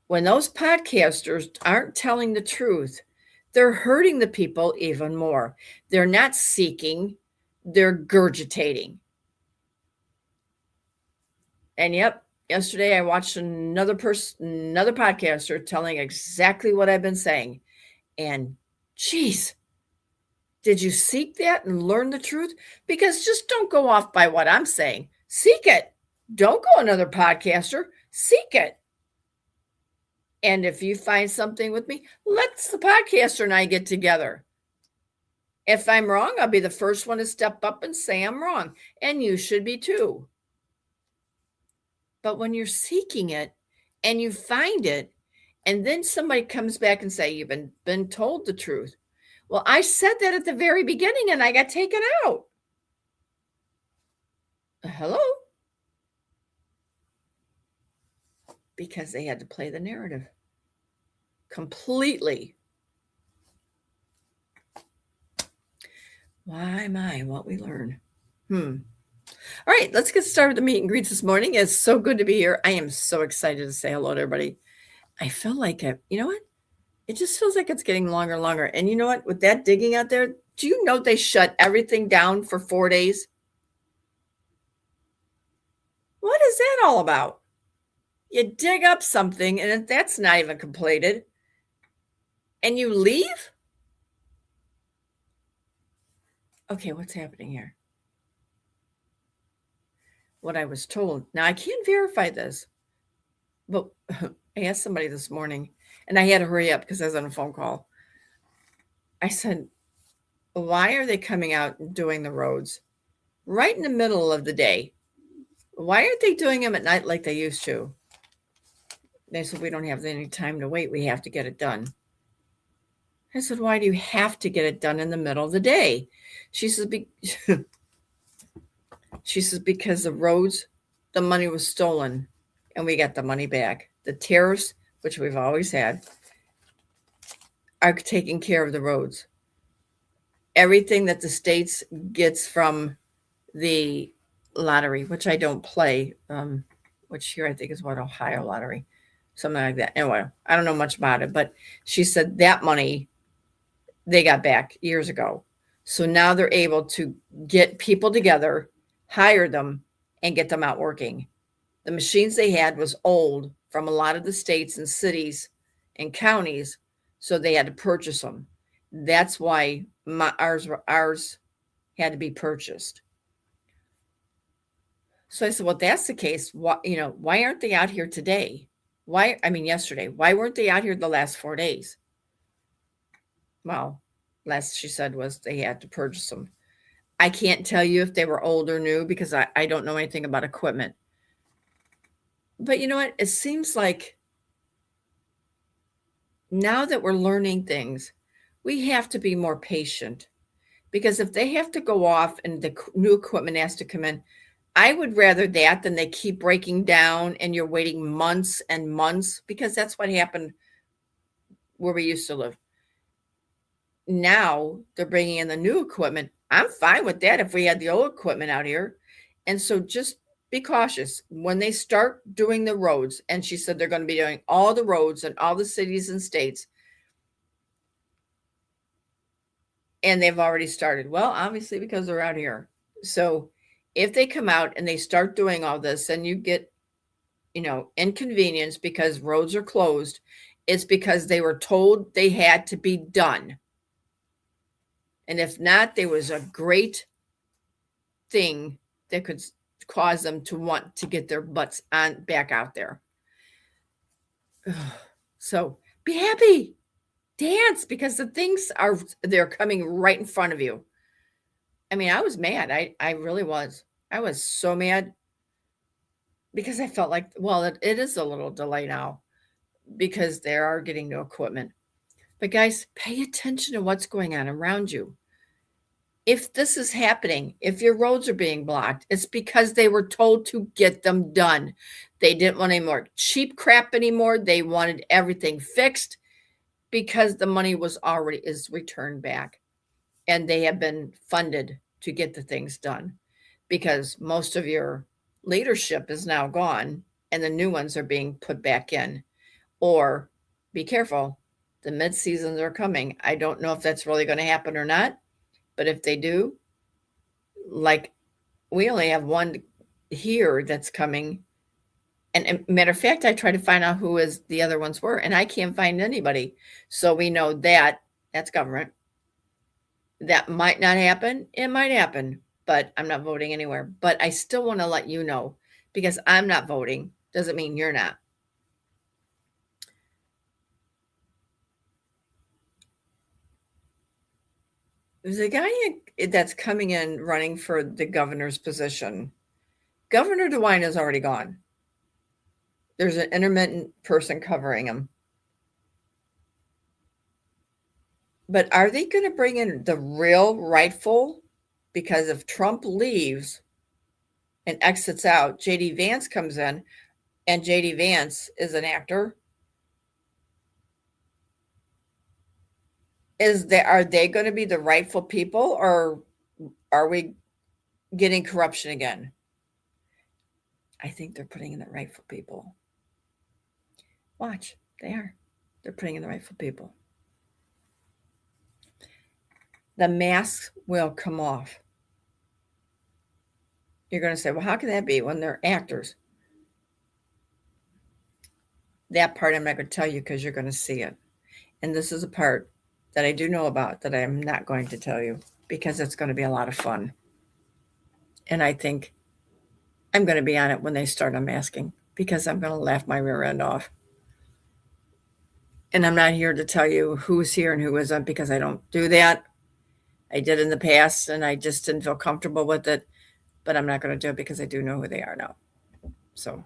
When those podcasters aren't telling the truth, they're hurting the people even more. They're not seeking, they're gurgitating. And yep, yesterday I watched another podcaster telling exactly what I've been saying. And geez, did you seek that and learn the truth? Because just don't go off by what I'm saying. Seek it. Don't go another podcaster. Seek it. And if you find something with me, let's the podcaster and I get together. If I'm wrong, I'll be the first one to step up and say I'm wrong. And you should be too. But when you're seeking it and you find it, and then somebody comes back and say, you've been told the truth. Well, I said that at the very beginning and I got taken out. Hello? Because they had to play the narrative completely. Why, my, what we learn. All right, let's get started with the meet and greets this morning. It's so good to be here. I am so excited to say hello to everybody. I feel like you know what? It just feels like it's getting longer and longer. And you know what? With that digging out there, do you know they shut everything down for 4 days? What is that all about? You dig up something and that's not even completed. And you leave? Okay, what's happening here? What I was told. Now, I can't verify this. But I asked somebody this morning. And I had to hurry up because I was on a phone call. I said, why are they coming out and doing the roads right in the middle of the day? Why aren't they doing them at night like they used to? They said, we don't have any time to wait. We have to get it done. I said, why do you have to get it done in the middle of the day? She says, because the roads, the money was stolen and we got the money back. The tariffs, which we've always had, are taking care of the roads. Everything that the states gets from the lottery, which I don't play, which here I think is what, Ohio lottery, something like that. Anyway, I don't know much about it, but she said that money they got back years ago. So now they're able to get people together, hire them, and get them out working. The machines they had was old from a lot of the states and cities and counties, so they had to purchase them. That's why ours had to be purchased. So I said, well, that's the case. Why aren't they out here today? Yesterday. Why weren't they out here the last 4 days? Well, last she said was they had to purchase them. I can't tell you if they were old or new because I don't know anything about equipment. But you know what? It seems like now that we're learning things, we have to be more patient. Because if they have to go off and the new equipment has to come in, I would rather that than they keep breaking down and you're waiting months and months, because that's what happened where we used to live. Now they're bringing in the new equipment. I'm fine with that if we had the old equipment out here. And so just be cautious when they start doing the roads. And she said they're going to be doing all the roads in all the cities and states. And they've already started. Well, obviously, because they're out here. So if they come out and they start doing all this and you get, inconvenience because roads are closed, it's because they were told they had to be done. And if not, there was a great thing that could cause them to want to get their butts on back out there. So be happy, dance, because the things they're coming right in front of you. I mean, I was mad. I really was. I was so mad because I felt like, well, it is a little delay now because they are getting new equipment. But guys, pay attention to what's going on around you. If this is happening, if your roads are being blocked, it's because they were told to get them done. They didn't want any more cheap crap anymore. They wanted everything fixed because the money is returned back. And they have been funded to get the things done because most of your leadership is now gone and the new ones are being put back in. Or be careful, the mid-seasons are coming. I don't know if that's really going to happen or not. But if they do, like we only have one here that's coming. And matter of fact, I tried to find out who the other ones were, and I can't find anybody. So we know that's government. That might not happen. It might happen, but I'm not voting anywhere. But I still want to let you know, because I'm not voting doesn't mean you're not. There's a guy that's coming in running for the governor's position. Governor DeWine is already gone. There's an intermittent person covering him. But are they going to bring in the real rightful? Because if Trump leaves and exits out, J.D. Vance comes in, and J.D. Vance is an actor. Are they going to be the rightful people, or are we getting corruption again? I think they're putting in the rightful people. Watch, they are. They're putting in the rightful people. The masks will come off. You're going to say, well, how can that be when they're actors? That part I'm not going to tell you because you're going to see it. And this is a part that I do know about that I am not going to tell you because it's going to be a lot of fun. And I think I'm going to be on it when they start unmasking because I'm going to laugh my rear end off. And I'm not here to tell you who's here and who isn't because I don't do that. I did in the past and I just didn't feel comfortable with it. But I'm not going to do it because I do know who they are now. So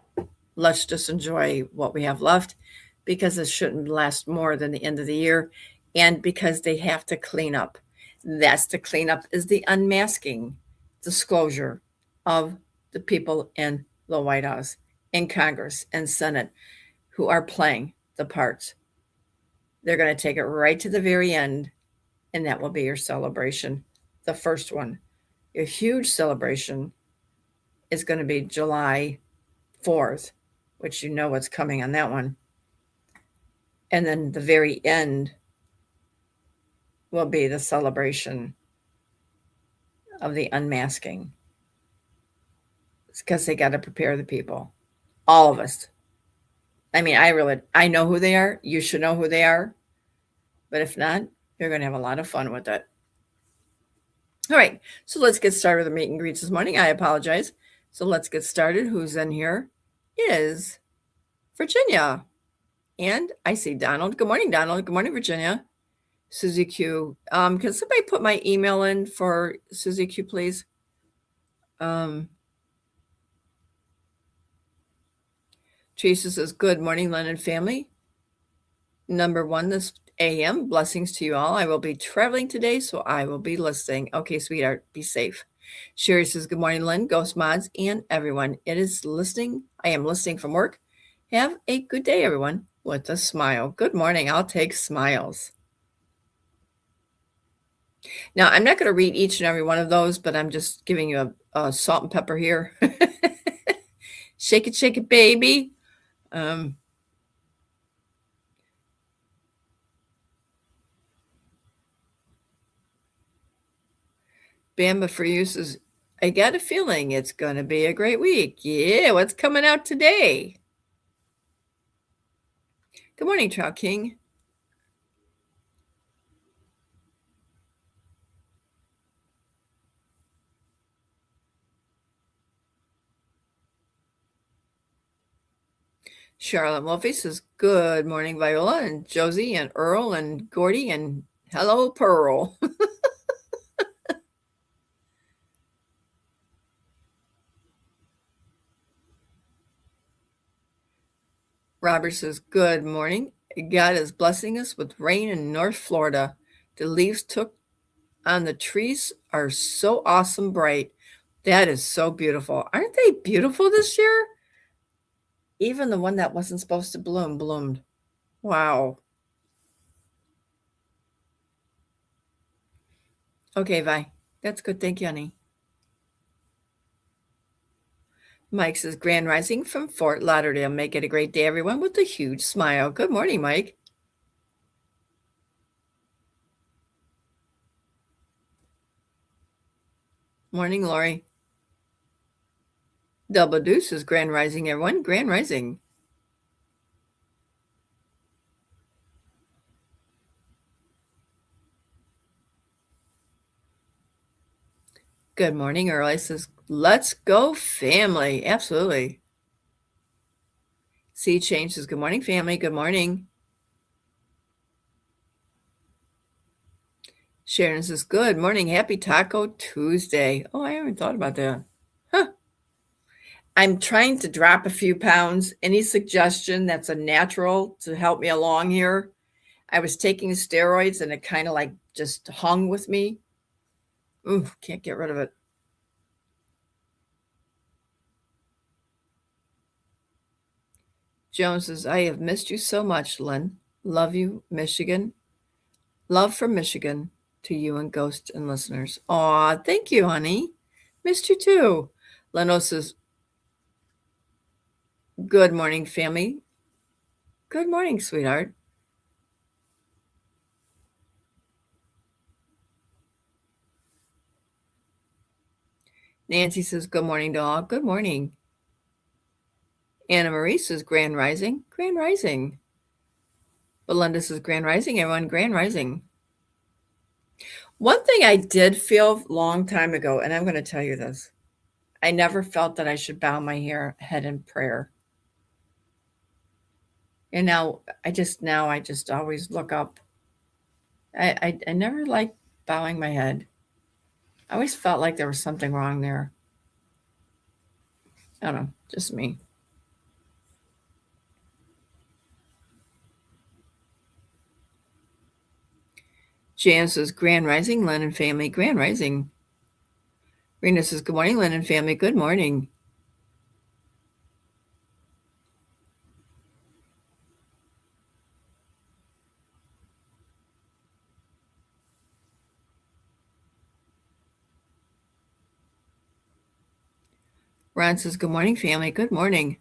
let's just enjoy what we have left because it shouldn't last more than the end of the year. And because they have to clean up. That's the cleanup, is the unmasking disclosure of the people in the White House, in Congress, and Senate who are playing the parts. They're going to take it right to the very end, and that will be your celebration. The first one. Your huge celebration is going to be July 4th, which you know what's coming on that one. And then the very end will be the celebration of the unmasking. It's because they got to prepare the people. All of us. I mean, I know who they are. You should know who they are. But if not, you're going to have a lot of fun with it. All right. So let's get started with the meet and greets this morning. I apologize. So let's get started. Who's in here is Virginia. And I see Donald. Good morning, Donald. Good morning, Virginia. Susie Q. Can somebody put my email in for Susie Q, please? Teresa says, good morning, Len and family. Number 1 this AM. Blessings to you all. I will be traveling today, so I will be listening. Okay, sweetheart, be safe. Sherry says, good morning, Lynn, Ghost Mods, and everyone. It is listening. I am listening from work. Have a good day, everyone, with a smile. Good morning. I'll take smiles. Now, I'm not going to read each and every one of those, but I'm just giving you a salt and pepper here. Shake it, baby. Bamba for you says, I got a feeling it's going to be a great week. Yeah, what's coming out today? Good morning, Trout King. Charlotte Wolfie says, good morning, Viola and Josie and Earl and Gordy and hello, Pearl. Robert says, good morning. God is blessing us with rain in North Florida. The leaves took on the trees are so awesome bright. That is so beautiful. Aren't they beautiful this year? Even the one that wasn't supposed to bloom bloomed. Wow. Okay, Vi. That's good. Thank you, honey. Mike says, Grand Rising from Fort Lauderdale. Make it a great day, everyone, with a huge smile. Good morning, Mike. Morning, Lori. Double Deuce is Grand Rising, everyone. Grand Rising. Good morning, Earl. Says, let's go, family. Absolutely. Sea Change says, good morning, family. Good morning. Sharon says, good morning. Happy Taco Tuesday. Oh, I haven't thought about that. Huh. I'm trying to drop a few pounds. Any suggestion that's a natural to help me along here? I was taking steroids and it kind of like just hung with me. Ooh, can't get rid of it. Jones says, I have missed you so much, Lynn. Love you, Michigan. Love from Michigan to you and Ghost and listeners. Aw, thank you, honey. Missed you too. Leno says, good morning, family. Good morning, sweetheart. Nancy says, good morning to all. Good morning. Anna Marie says, Grand Rising. Grand Rising. Belinda says, Grand Rising, everyone. Grand Rising. One thing I did feel a long time ago, and I'm going to tell you this. I never felt that I should bow my head in prayer. And now I just always look up. I never liked bowing my head. I always felt like there was something wrong there. I don't know, just me. Jan says, Grand Rising, Lynn and family. Grand Rising. Rena says, good morning, Lynn and family. Good morning. Ron says, good morning, family. Good morning.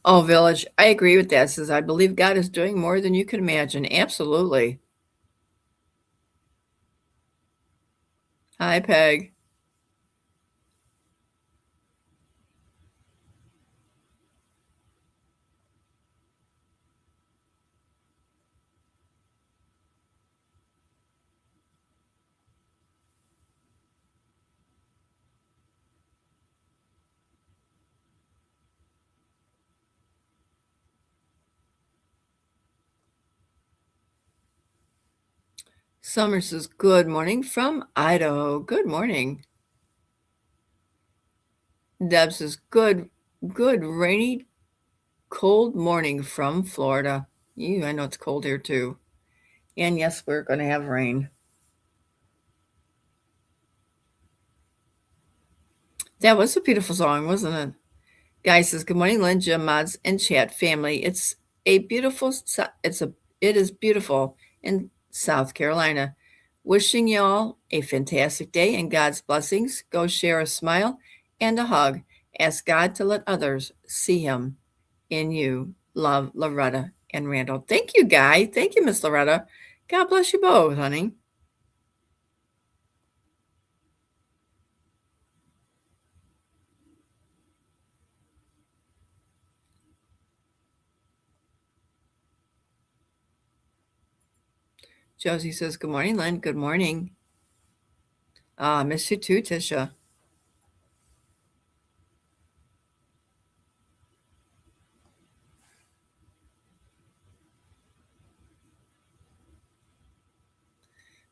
Oh, Village, I agree with that. Says, I believe God is doing more than you can imagine. Absolutely. Hi, Peg. Summer says, good morning from Idaho. Good morning. Deb says, good, rainy, cold morning from Florida. I know it's cold here too. And yes, we're going to have rain. That was a beautiful song, wasn't it? Guy says, good morning, Lynn, Jim, mods, and chat family. It is beautiful in South Carolina. Wishing y'all a fantastic day and God's blessings. Go share a smile and a hug. Ask God to let others see him in you. Love, Loretta and Randall. Thank you, Guy. Thank you, Miss Loretta. God bless you both, honey. Josie says, good morning, Lynn. Good morning. Miss you too, Tisha.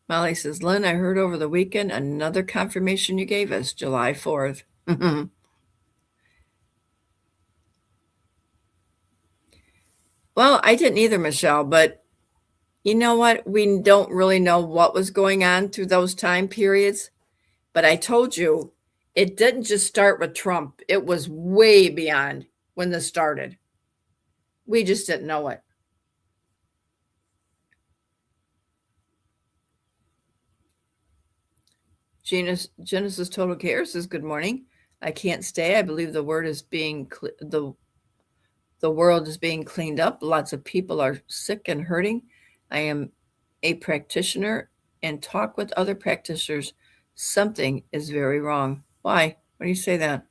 Molly says, Lynn, I heard over the weekend another confirmation you gave us, July 4th. Well, I didn't either, Michelle, but you know what? We don't really know what was going on through those time periods. But I told you, it didn't just start with Trump. It was way beyond when this started. We just didn't know it. Genesis Total Care says, good morning. I can't stay. I believe the word is being the world is being cleaned up. Lots of people are sick and hurting. I am a practitioner and talk with other practitioners. Something is very wrong. Why? Why do you say that?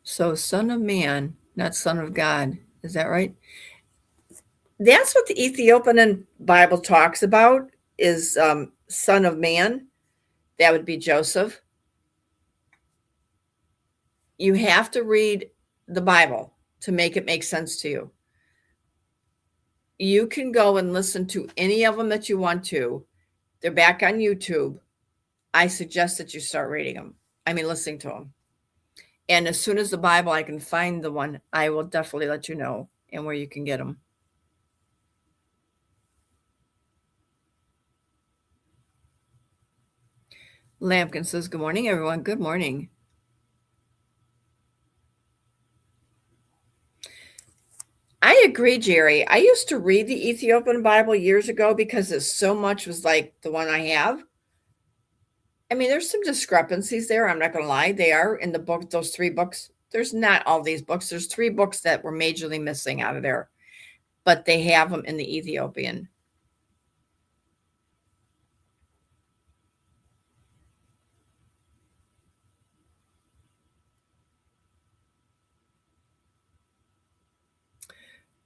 So, son of man, not son of God. Is that right? That's what the Ethiopian Bible talks about, is son of man. That would be Joseph. You have to read the Bible to make it make sense to you. You can go and listen to any of them that you want to. They're back on YouTube. I suggest that you start reading them. Listening to them. And as soon as the Bible, I can find the one, I will definitely let you know and where you can get them. Lampkin says, good morning, everyone. Good morning. I agree, Jerry. I used to read the Ethiopian Bible years ago because it so much was like the one I have. There's some discrepancies there. I'm not going to lie. They are in the book, those 3 books. There's not all these books. There's 3 books that were majorly missing out of there, but they have them in the Ethiopian.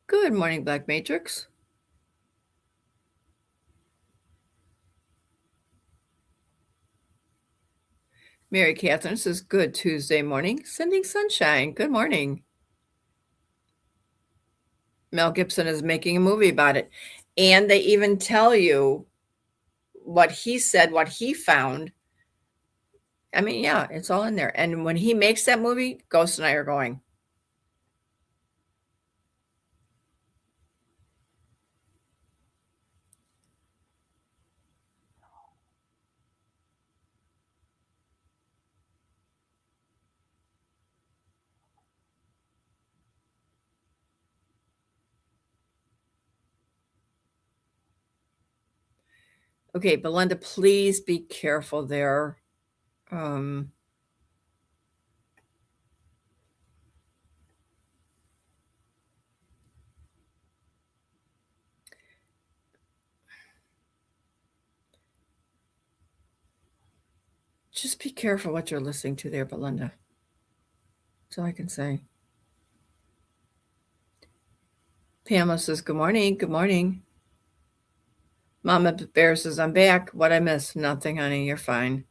Good morning, Black Matrix. Mary Catherine says, good Tuesday morning. Sending sunshine. Good morning. Mel Gibson is making a movie about it. And they even tell you what he said, what he found. Yeah, it's all in there. And when he makes that movie, Ghost and I are going. Okay, Belinda, please be careful there. Just be careful what you're listening to there, Belinda. That's all I can say. Pamela says, good morning. Good morning. Mama Bear says, I'm back. What I missed? Nothing, honey. You're fine.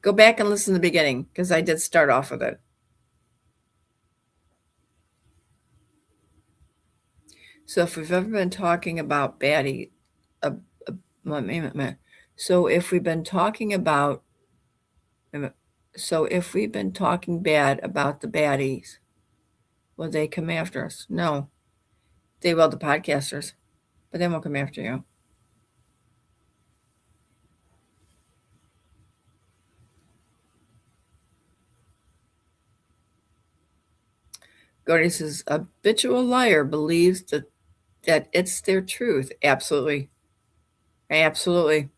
Go back and listen to the beginning because I did start off with it. So if we've ever been talking about baddie, so if we've been talking about, so if we've been talking bad about the baddies, will they come after us? No, they will, the podcasters, but they won't come after you. Gordy says, a habitual liar believes that it's their truth. Absolutely. Absolutely.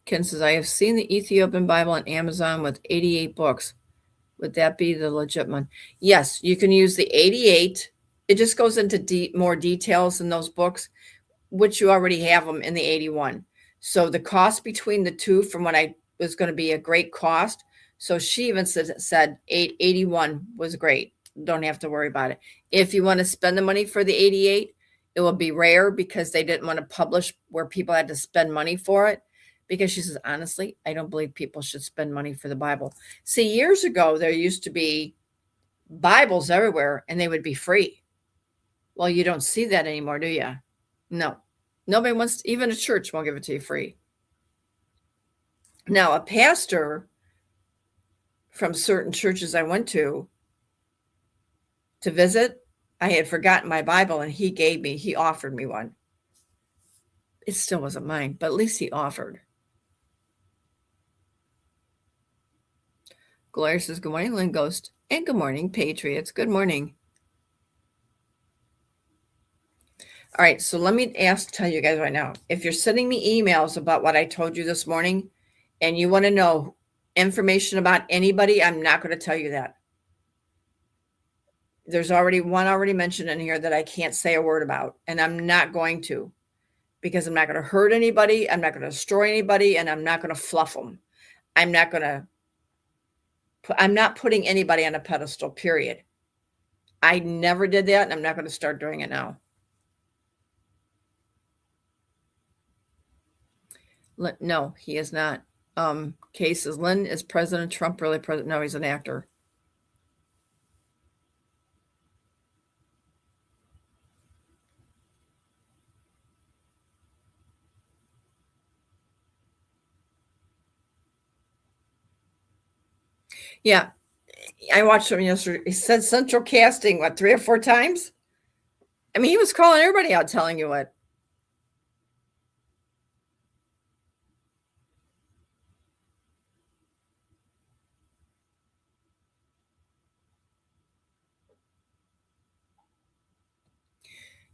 Ken says, I have seen the Ethiopian Bible on Amazon with 88 books. Would that be the legit one? Yes, you can use the 88. It just goes into more details in those books, which you already have them in the 81. So the cost between the two from what I was going to be a great cost. So she even said 81 was great. Don't have to worry about it. If you want to spend the money for the 88, it will be rare because they didn't want to publish where people had to spend money for it. Because she says, honestly, I don't believe people should spend money for the Bible. See, years ago, there used to be Bibles everywhere and they would be free. Well, you don't see that anymore, do you? No. Nobody wants, even a church won't give it to you free. Now, a pastor from certain churches I went to visit, I had forgotten my Bible and he offered me one. It still wasn't mine, but at least he offered. Gloria says, good morning, Lynn Ghost. And good morning, Patriots. Good morning. All right, so let me tell you guys right now. If you're sending me emails about what I told you this morning and you want to know information about anybody, I'm not going to tell you that. There's already mentioned in here that I can't say a word about, and I'm not going to because I'm not going to hurt anybody. I'm not going to destroy anybody, and I'm not going to fluff them. I'm not putting anybody on a pedestal, period. I never did that, and I'm not going to start doing it now. No, he is not. Kay says, Lynn, is President Trump really president? No, he's an actor. Yeah, I watched him yesterday. He said central casting, 3 or 4 times? I mean, he was calling everybody out, telling you what.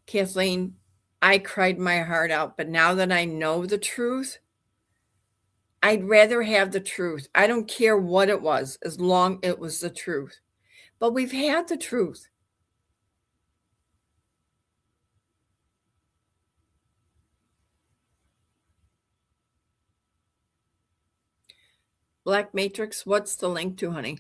Kathleen, I cried my heart out, but now that I know the truth, I'd rather have the truth. I don't care what it was, as long as it was the truth. But we've had the truth. Black Matrix, what's the link to, honey?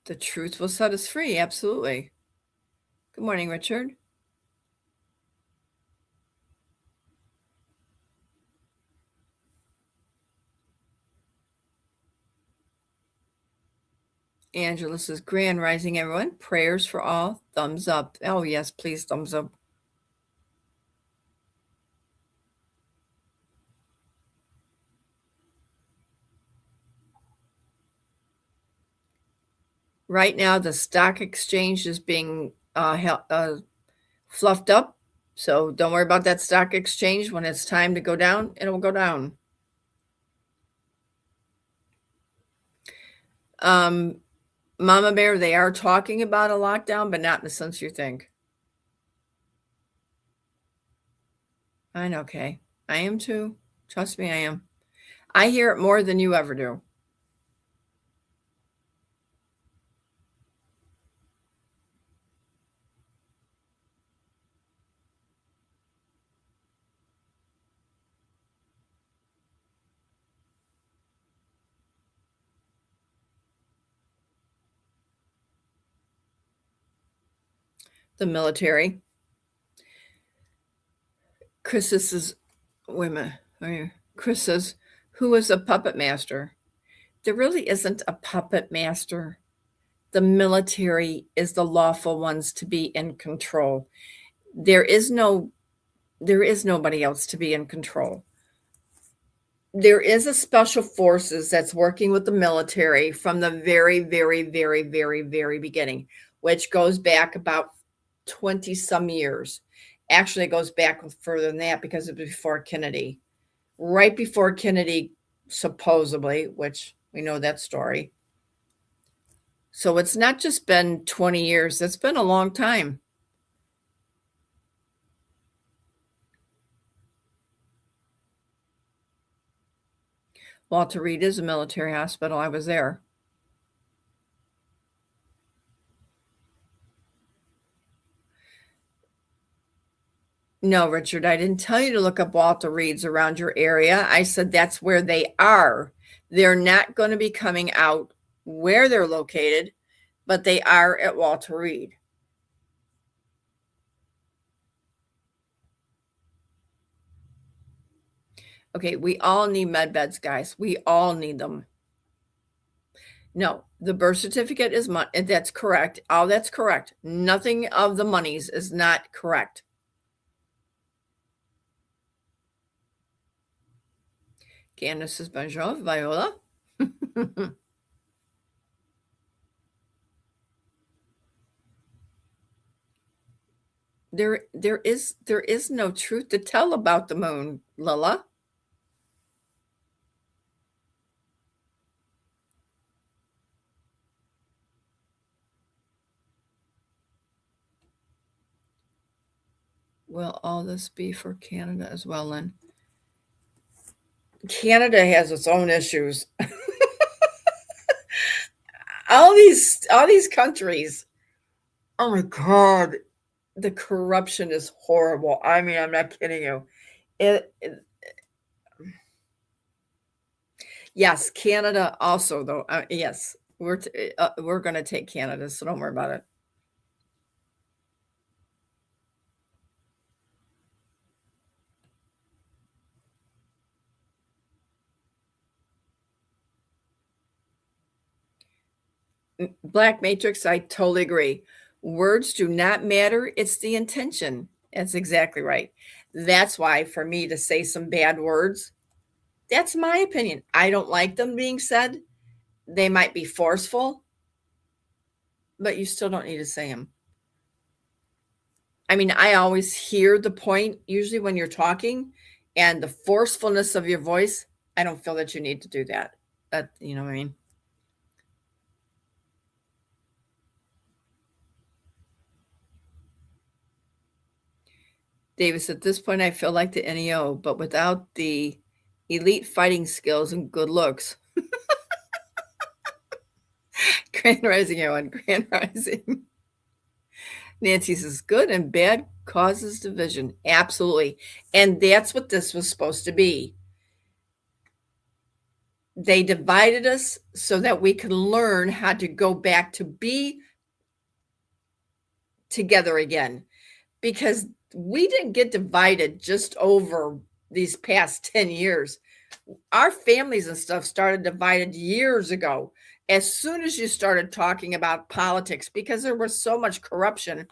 The truth will set us free. Absolutely. Good morning, Richard. Angela says, grand rising, everyone. Prayers for all. Thumbs up. Oh, yes, please, thumbs up. Right now, the stock exchange is being fluffed up. So don't worry about that stock exchange. When it's time to go down, it will go down. Mama Bear, they are talking about a lockdown, but not in the sense you think. I know, Kay. I am too. Trust me, I am. I hear it more than you ever do. The military. Chris says, wait a minute. Chris says, who is a puppet master? There really isn't a puppet master. The military is the lawful ones to be in control. There is nobody else to be in control. There is a special forces that's working with the military from the very, very, very, very, very beginning, which goes back about 20 some years. Actually, it goes back further than that because it was before Kennedy. Right before Kennedy, supposedly, which we know that story. So it's not just been 20 years. It's been a long time. Walter Reed is a military hospital. I was there. No, Richard, I didn't tell you to look up Walter Reed's around your area. I said that's where they are. They're not going to be coming out where they're located, but they are at Walter Reed. Okay, we all need med beds, guys. We all need them. No, the birth certificate is money. That's correct. All that's correct. Nothing of the monies is not correct. Candace says, bonjour, Viola. There is no truth to tell about the moon, Lila. Will all this be for Canada as well, Lynn? Canada has its own issues. all these countries. Oh my God. The corruption is horrible. I mean, I'm not kidding you. Yes, Canada also, though. Yes, we're going to take Canada, so don't worry about it. Black Matrix, I totally agree. Words do not matter. It's the intention. That's exactly right. That's why for me to say some bad words, that's my opinion. I don't like them being said. They might be forceful, but you still don't need to say them. I mean, I always hear the point, usually when you're talking, and the forcefulness of your voice, I don't feel that you need to do that. You know what I mean? Davis, at this point, I feel like the NEO, but without the elite fighting skills and good looks. Grand Rising, everyone. Grand Rising. Nancy says, good and bad causes division. Absolutely. And that's what this was supposed to be. They divided us so that we could learn how to go back to be together again. Because we didn't get divided just over these past 10 years. Our families and stuff started divided years ago. As soon as you started talking about politics, because there was so much corruption,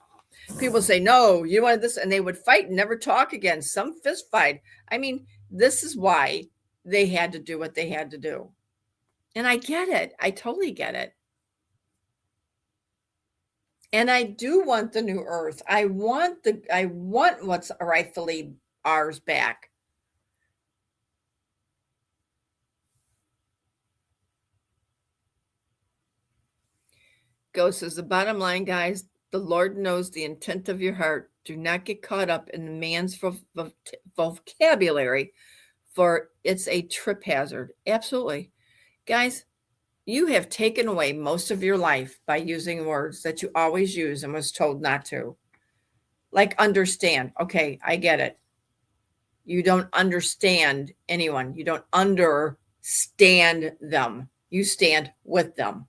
people say, no, you want this, and they would fight and never talk again. Some fist fight. I mean, this is why they had to do what they had to do. And I get it. I totally get it. And I do want the new earth. I want what's rightfully ours back. Ghost says, the bottom line, guys, the Lord knows the intent of your heart. Do not get caught up in the man's vocabulary, for it's a trip hazard. Absolutely. Guys, you have taken away most of your life by using words that you always use and was told not to. Like understand. Okay, I get it. You don't understand anyone. You don't understand them. You stand with them.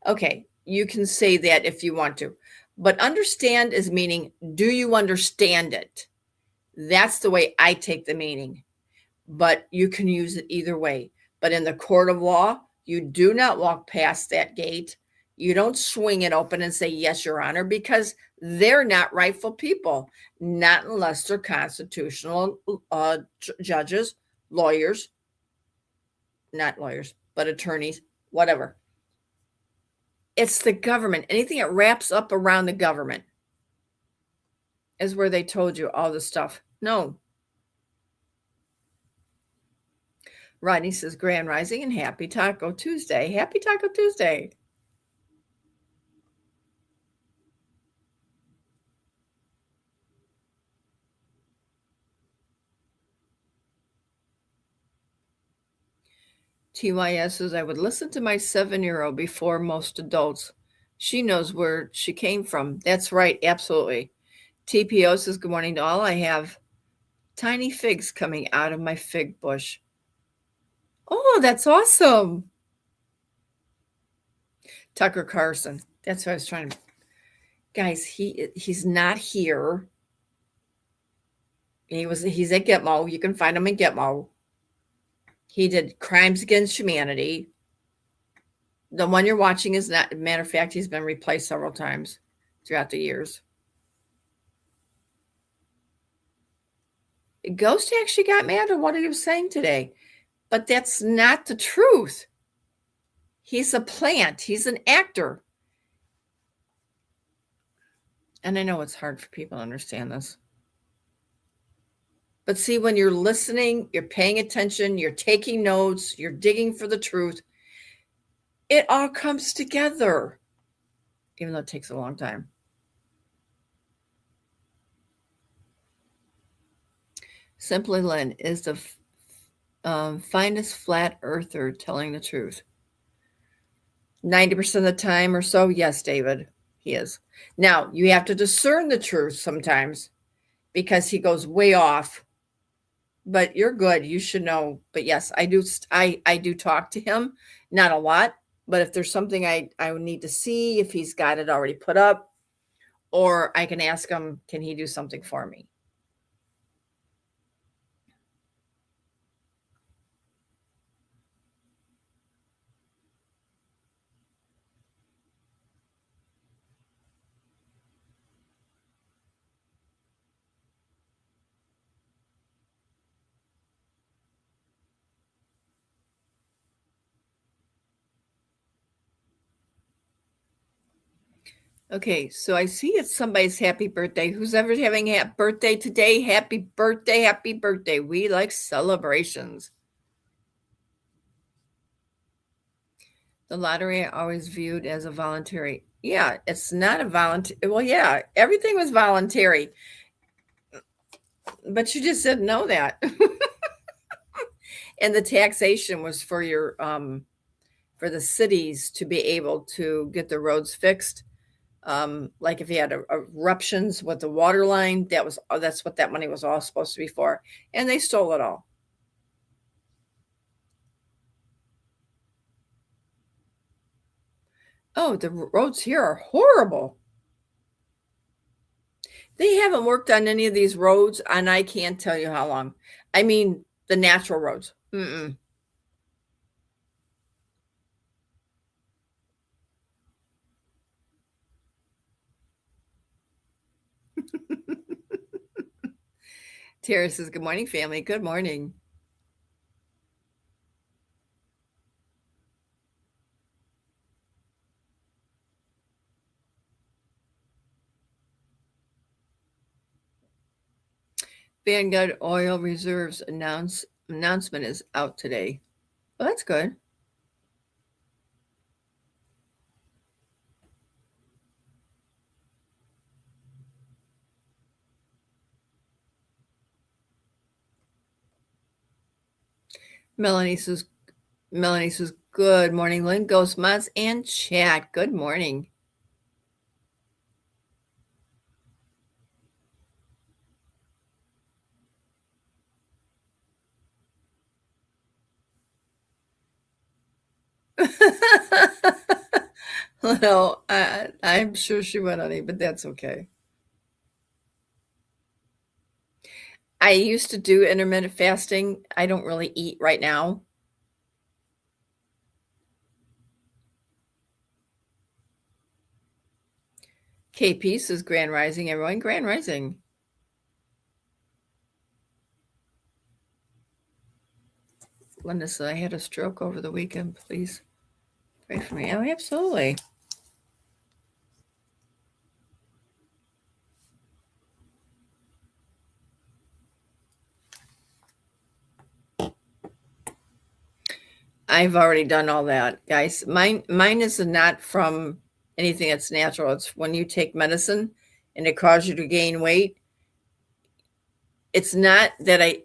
Okay, you can say that if you want to. But understand is meaning, do you understand it? That's the way I take the meaning. But you can use it either way. But in the court of law, You do not walk past that gate. You don't swing it open and say, yes, Your Honor, because they're not rightful people, not unless they're constitutional judges, lawyers, not lawyers, but attorneys, whatever. It's the government. Anything that wraps up around the government is where they told you all this stuff. No. Rodney says, Grand Rising and Happy Taco Tuesday. Happy Taco Tuesday. TYS says, I would listen to my 7-year-old before most adults. She knows where she came from. That's right. Absolutely. TPO says, good morning to all. I have tiny figs coming out of my fig bush. Oh, that's awesome. Tucker Carlson. That's what I was trying to. Guys, he's not here. He's at Gitmo. You can find him in Gitmo. He did Crimes Against Humanity. The one you're watching is not. Matter of fact, he's been replaced several times throughout the years. Ghost actually got mad at what he was saying today, but that's not the truth. He's a plant. He's an actor. And I know it's hard for people to understand this. But see, when you're listening, you're paying attention, you're taking notes, you're digging for the truth, it all comes together, even though it takes a long time. Simply Lynn is the finest flat earther telling the truth. 90% of the time or so, yes, David, he is. Now, you have to discern the truth sometimes because he goes way off. But you're good. You should know. But yes, I do talk to him. Not a lot. But if there's something I would need to see, if he's got it already put up, or I can ask him, can he do something for me? Okay, so I see it's somebody's happy birthday. Who's ever having a birthday today? Happy birthday, happy birthday. We like celebrations. The lottery I always viewed as a voluntary. Yeah, it's not a voluntary. Well, yeah, everything was voluntary. But you just didn't know that. And the taxation was for your for the cities to be able to get the roads fixed. Like if you had eruptions with the water line, that's what that money was all supposed to be for. And they stole it all. Oh, the roads here are horrible. They haven't worked on any of these roads, and I can't tell you how long. I mean, the natural roads. Tara says, good morning, family. Good morning. Vanguard Oil Reserves announcement is out today. Well, that's good. Melanie says, good morning, Lynn, Ghost Mods, and chat. Good morning. Well, I'm sure she went, honey, but that's okay. I used to do intermittent fasting. I don't really eat right now. KP says Grand Rising, everyone. Grand Rising. Linda said, I had a stroke over the weekend. Please pray for me. Oh, absolutely. I've already done all that, guys. Mine is not from anything that's natural. It's when you take medicine and it causes you to gain weight. It's not that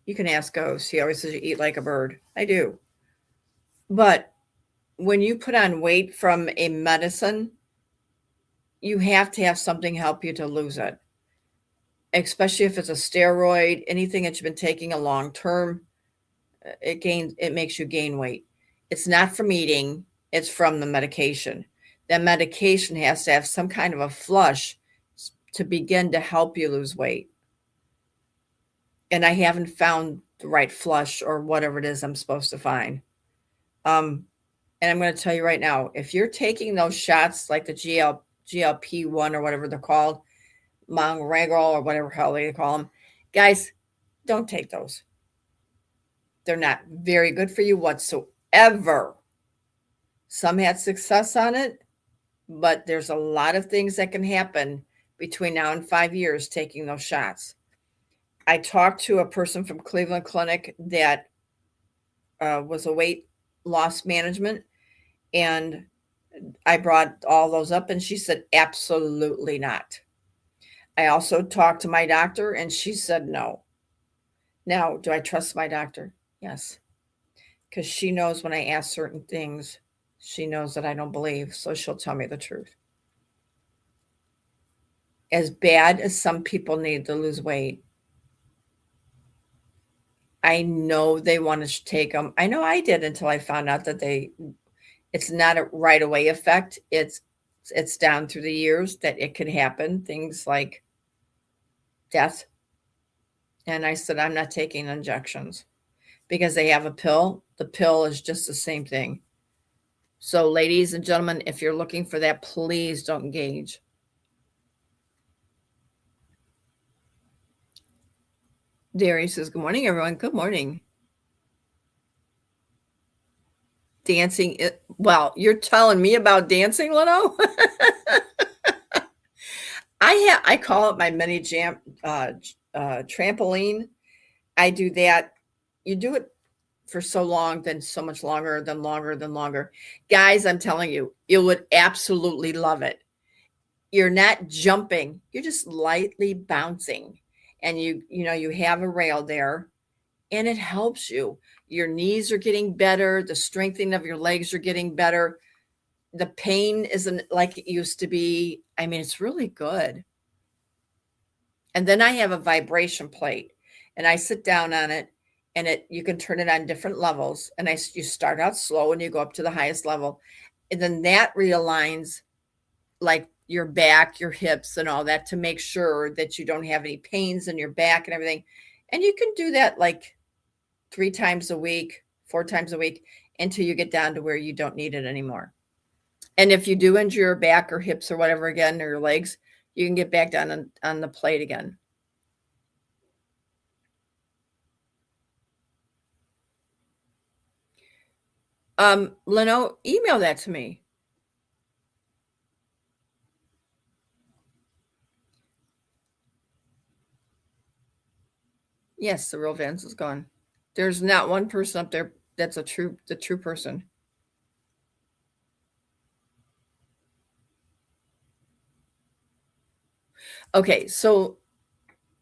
you can ask Ghost. He always says you eat like a bird. I do. But when you put on weight from a medicine, you have to have something help you to lose it. Especially if it's a steroid, anything that you've been taking a long term, it makes you gain weight. It's not from eating, it's from the medication. That medication has to have some kind of a flush to begin to help you lose weight. And I haven't found the right flush or whatever it is I'm supposed to find. And I'm going to tell you right now, if you're taking those shots like the GLP-1 or whatever they're called, Monregol or whatever hell they call them, guys, don't take those. They're not very good for you whatsoever. Some had success on it, but there's a lot of things that can happen between now and 5 years taking those shots. I talked to a person from Cleveland Clinic that was a weight loss management, and I brought all those up, and she said, absolutely not. I also talked to my doctor, and she said no. Now, do I trust my doctor? Yes. Because she knows when I ask certain things, she knows that I don't believe, so she'll tell me the truth. As bad as some people need to lose weight, I know they want to take them. I know I did until I found out that it's not a right away effect. It's down through the years that it could happen. Things like death. And I said, I'm not taking injections because they have a pill. The pill is just the same thing. So ladies and gentlemen, if you're looking for that, please don't engage. Darius says, good morning, everyone. Good morning. Dancing. Well, you're telling me about dancing, Leno? I call it my mini jam trampoline. I do that. You do it for so long, then so much longer, then longer. Guys, I'm telling you, you would absolutely love it. You're not jumping. You're just lightly bouncing. And you have a rail there, and it helps you. Your knees are getting better. The strengthening of your legs are getting better. The pain isn't like it used to be. I mean, it's really good. And then I have a vibration plate, and I sit down on it, and you can turn it on different levels. And you start out slow, and you go up to the highest level. And then that realigns like your back, your hips, and all that to make sure that you don't have any pains in your back and everything. And you can do that like 3 times a week, 4 times a week until you get down to where you don't need it anymore. And if you do injure your back or hips or whatever again, or your legs, you can get back down on the plate again. Leno, email that to me. Yes, the real Vance is gone. There's not one person up there that's the true person. Okay, so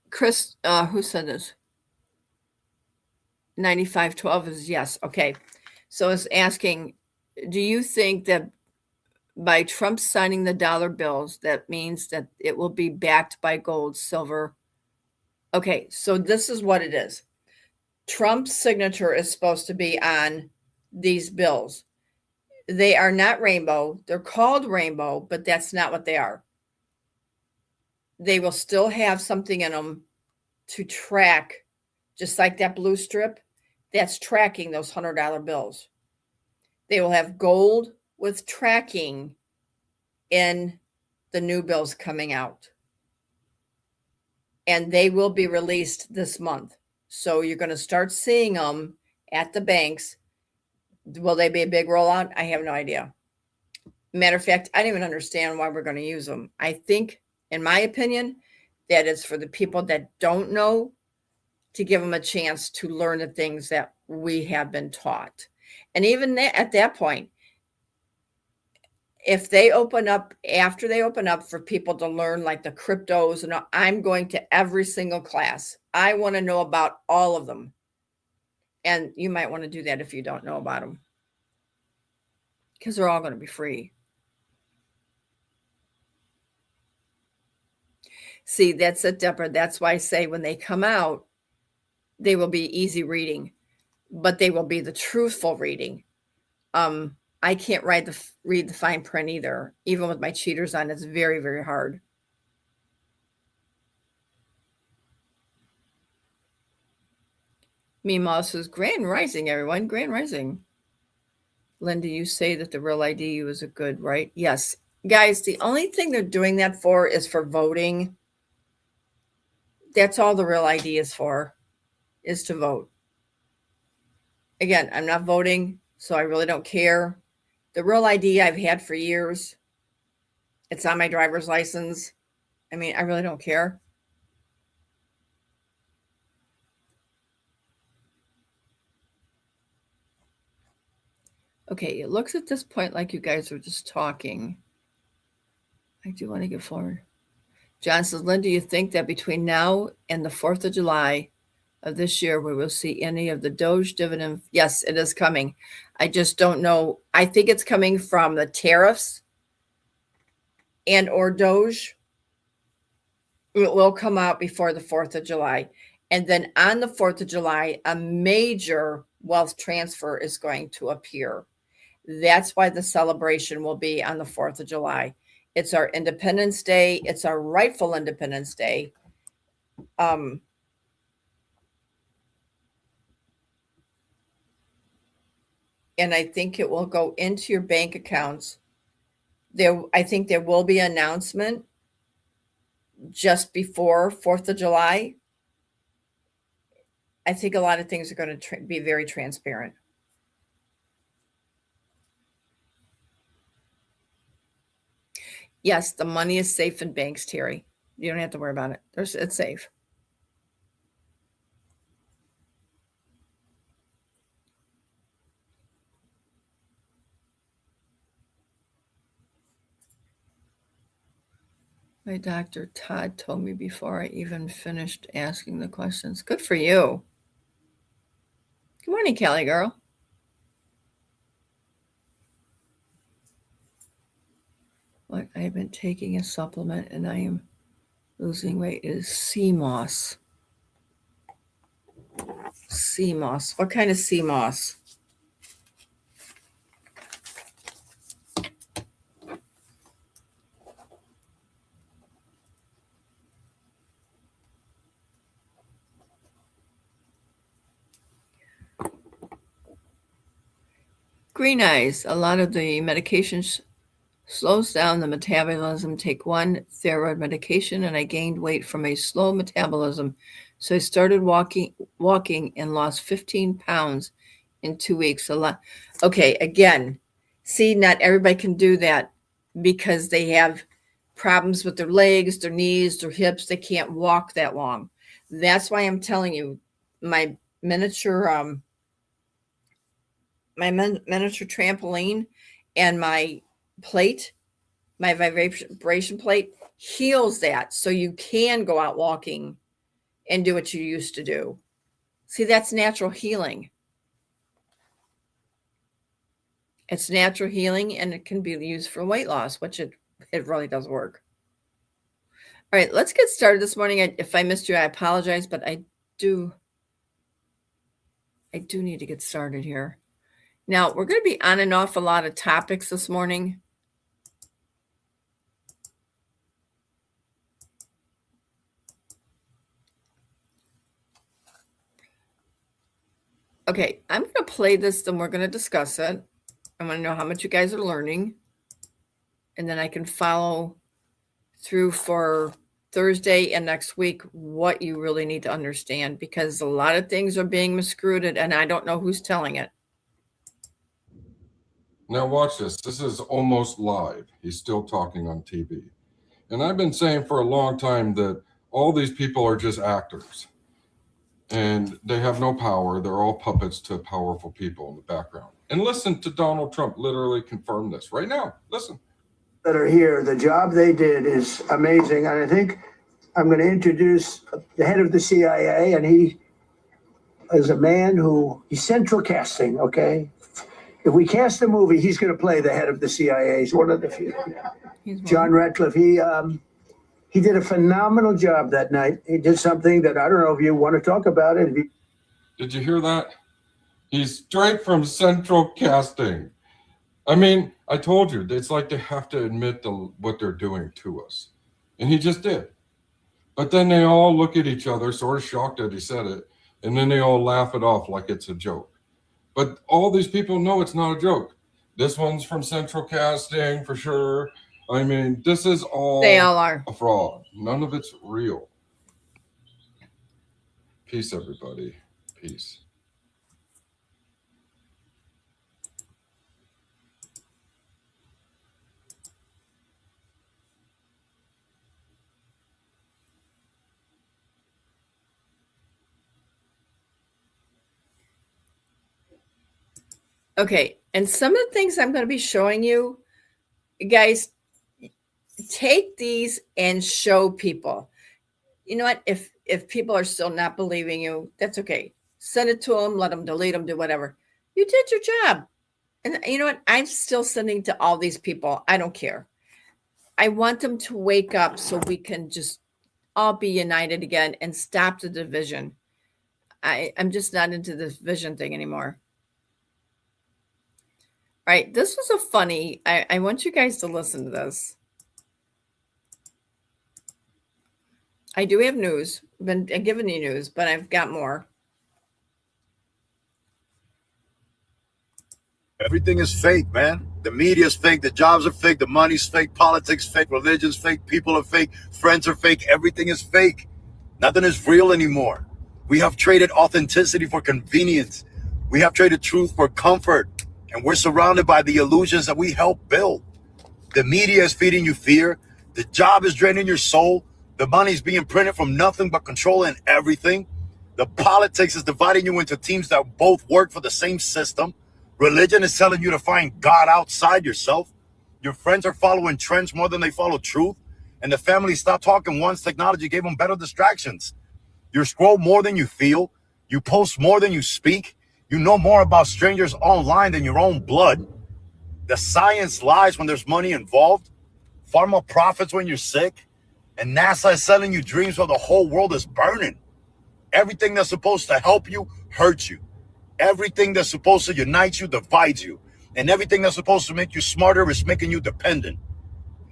Chris, who said this? 9512 is yes. Okay, so it's asking, do you think that by Trump signing the dollar bills, that means that it will be backed by gold, silver? Okay, so this is what it is. Trump's signature is supposed to be on these bills. They are not rainbow. They're called rainbow, but that's not what they are. They will still have something in them to track, just like that blue strip, that's tracking those $100 bills. They will have gold with tracking in the new bills coming out. And they will be released this month. So you're going to start seeing them at the banks. Will they be a big rollout? I have no idea. Matter of fact, I don't even understand why we're going to use them. I think, in my opinion, that it's for the people that don't know, to give them a chance to learn the things that we have been taught. And even at that point, if they open up, after they open up for people to learn like the cryptos, and I'm going to every single class. I want to know about all of them. And you might want to do that if you don't know about them, because they're all going to be free. See, that's it, Deborah. That's why I say when they come out, they will be easy reading, but they will be the truthful reading. I can't read the fine print either. Even with my cheaters on, it's very, very hard. Meemaw says, Grand Rising, everyone. Grand Rising. Linda, you say that the Real ID was a good, right? Yes. Guys, the only thing they're doing that for is for voting. That's all the Real ID is for, is to vote. Again, I'm not voting, so I really don't care. The Real ID I've had for years. It's on my driver's license. I mean, I really don't care. Okay, it looks at this point like you guys are just talking. I do want to get forward. John says, Linda, do you think that between now and the 4th of July of this year, we will see any of the Doge dividend? Yes, it is coming. I just don't know. I think it's coming from the tariffs and or Doge. It will come out before the 4th of July. And then on the 4th of July, a major wealth transfer is going to appear. That's why the celebration will be on the 4th of July. It's our Independence Day. It's our rightful Independence Day. And I think it will go into your bank accounts. I think there will be an announcement just before 4th of July. I think a lot of things are going to be very transparent. Yes, the money is safe in banks, Terry. You don't have to worry about it. It's safe. My doctor, Todd, told me before I even finished asking the questions. Good for you. Good morning, Callie girl. What I've been taking a supplement and I am losing weight is sea moss. Sea moss. What kind of sea moss? Green eyes. A lot of the medications slows down the metabolism. Take one thyroid medication and I gained weight from a slow metabolism. So I started walking and lost 15 pounds in 2 weeks. A lot. Okay, again, see, not everybody can do that because they have problems with their legs, their knees, their hips. They can't walk that long. That's why I'm telling you, my miniature trampoline and my plate, my vibration plate heals that. So you can go out walking and do what you used to do. See, that's natural healing. It's natural healing and it can be used for weight loss, which it really does work. All right, let's get started this morning. If I missed you, I apologize, but I do need to get started here. Now, we're going to be on and off a lot of topics this morning. Okay, I'm going to play this, then we're going to discuss it. I want to know how much you guys are learning. And then I can follow through for Thursday and next week what you really need to understand, because a lot of things are being miscruited and I don't know who's telling it. Now watch this. This is almost live. He's still talking on TV. And I've been saying for a long time that all these people are just actors. And they have no power. They're all puppets to powerful people in the background. And listen to Donald Trump literally confirm this right now. Listen. That are here, the job they did is amazing. And I think I'm going to introduce the head of the CIA, and he is a man who, he's central casting, okay? If we cast a movie, he's going to play the head of the CIA. He's one of the few. John Ratcliffe, he did a phenomenal job that night. He did something that I don't know if you want to talk about it. Did you hear that? He's straight from central casting. I mean, I told you, it's like they have to admit what they're doing to us. And he just did. But then they all look at each other, sort of shocked that he said it, and then they all laugh it off like it's a joke. But all these people know it's not a joke. This one's from central casting for sure. I mean, this is all They all are a fraud. None of it's real. Peace, everybody. Peace. Okay, and some of the things I'm going to be showing you, guys, take these and show people. You know what? If people are still not believing you, that's okay. Send it to them, let them delete them, do whatever. You did your job. And you know what? I'm still sending to all these people. I don't care. I want them to wake up so we can just all be united again and stop the division. I'm just not into this division thing anymore. All right, this was a funny, I want you guys to listen to this. I do have news. I've been giving you news, but I've got more. Everything is fake, man. The media is fake. The jobs are fake. The money's fake. Politics fake. Religion's fake. People are fake. Friends are fake. Everything is fake. Nothing is real anymore. We have traded authenticity for convenience. We have traded truth for comfort. And we're surrounded by the illusions that we helped build. The media is feeding you fear. The job is draining your soul. The money's being printed from nothing but controlling everything. The politics is dividing you into teams that both work for the same system. Religion is telling you to find God outside yourself. Your friends are following trends more than they follow truth. And the family stopped talking once technology gave them better distractions. You scroll more than you feel. You post more than you speak. You know more about strangers online than your own blood. The science lies when there's money involved. Pharma profits when you're sick. And NASA is selling you dreams while the whole world is burning. Everything that's supposed to help you hurts you. Everything that's supposed to unite you divides you. And everything that's supposed to make you smarter is making you dependent.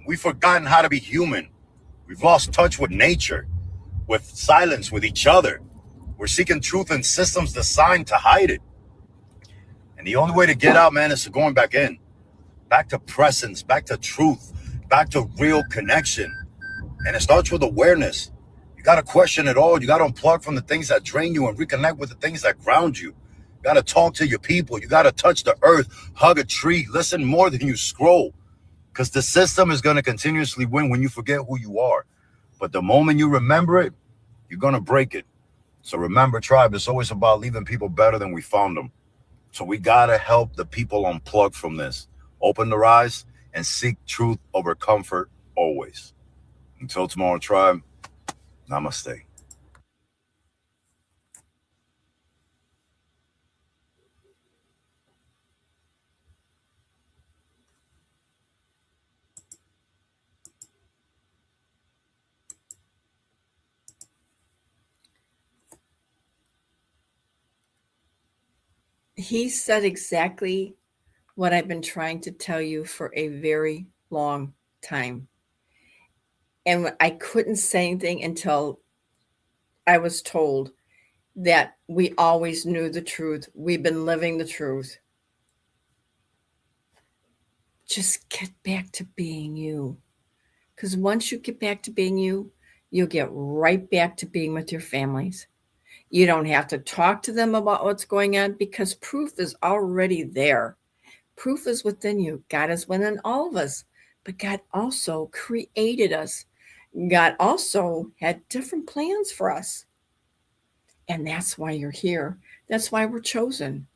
We've forgotten how to be human. We've lost touch with nature, with silence, with each other. We're seeking truth in systems designed to hide it. And the only way to get out, man, is to going back in. Back to presence, back to truth, back to real connection. And it starts with awareness. You got to question it all. You got to unplug from the things that drain you and reconnect with the things that ground you. You got to talk to your people. You got to touch the earth, hug a tree, listen more than you scroll. Because the system is going to continuously win when you forget who you are. But the moment you remember it, you're going to break it. So remember, tribe, it's always about leaving people better than we found them. So we got to help the people unplug from this. Open their eyes and seek truth over comfort always. Until tomorrow, tribe, namaste. He said exactly what I've been trying to tell you for a very long time. And I couldn't say anything until I was told that we always knew the truth. We've been living the truth. Just get back to being you. Because once you get back to being you, you'll get right back to being with your families. You don't have to talk to them about what's going on because proof is already there. Proof is within you. God is within all of us, but God also created us. God also had different plans for us. And that's why you're here. That's why we're chosen.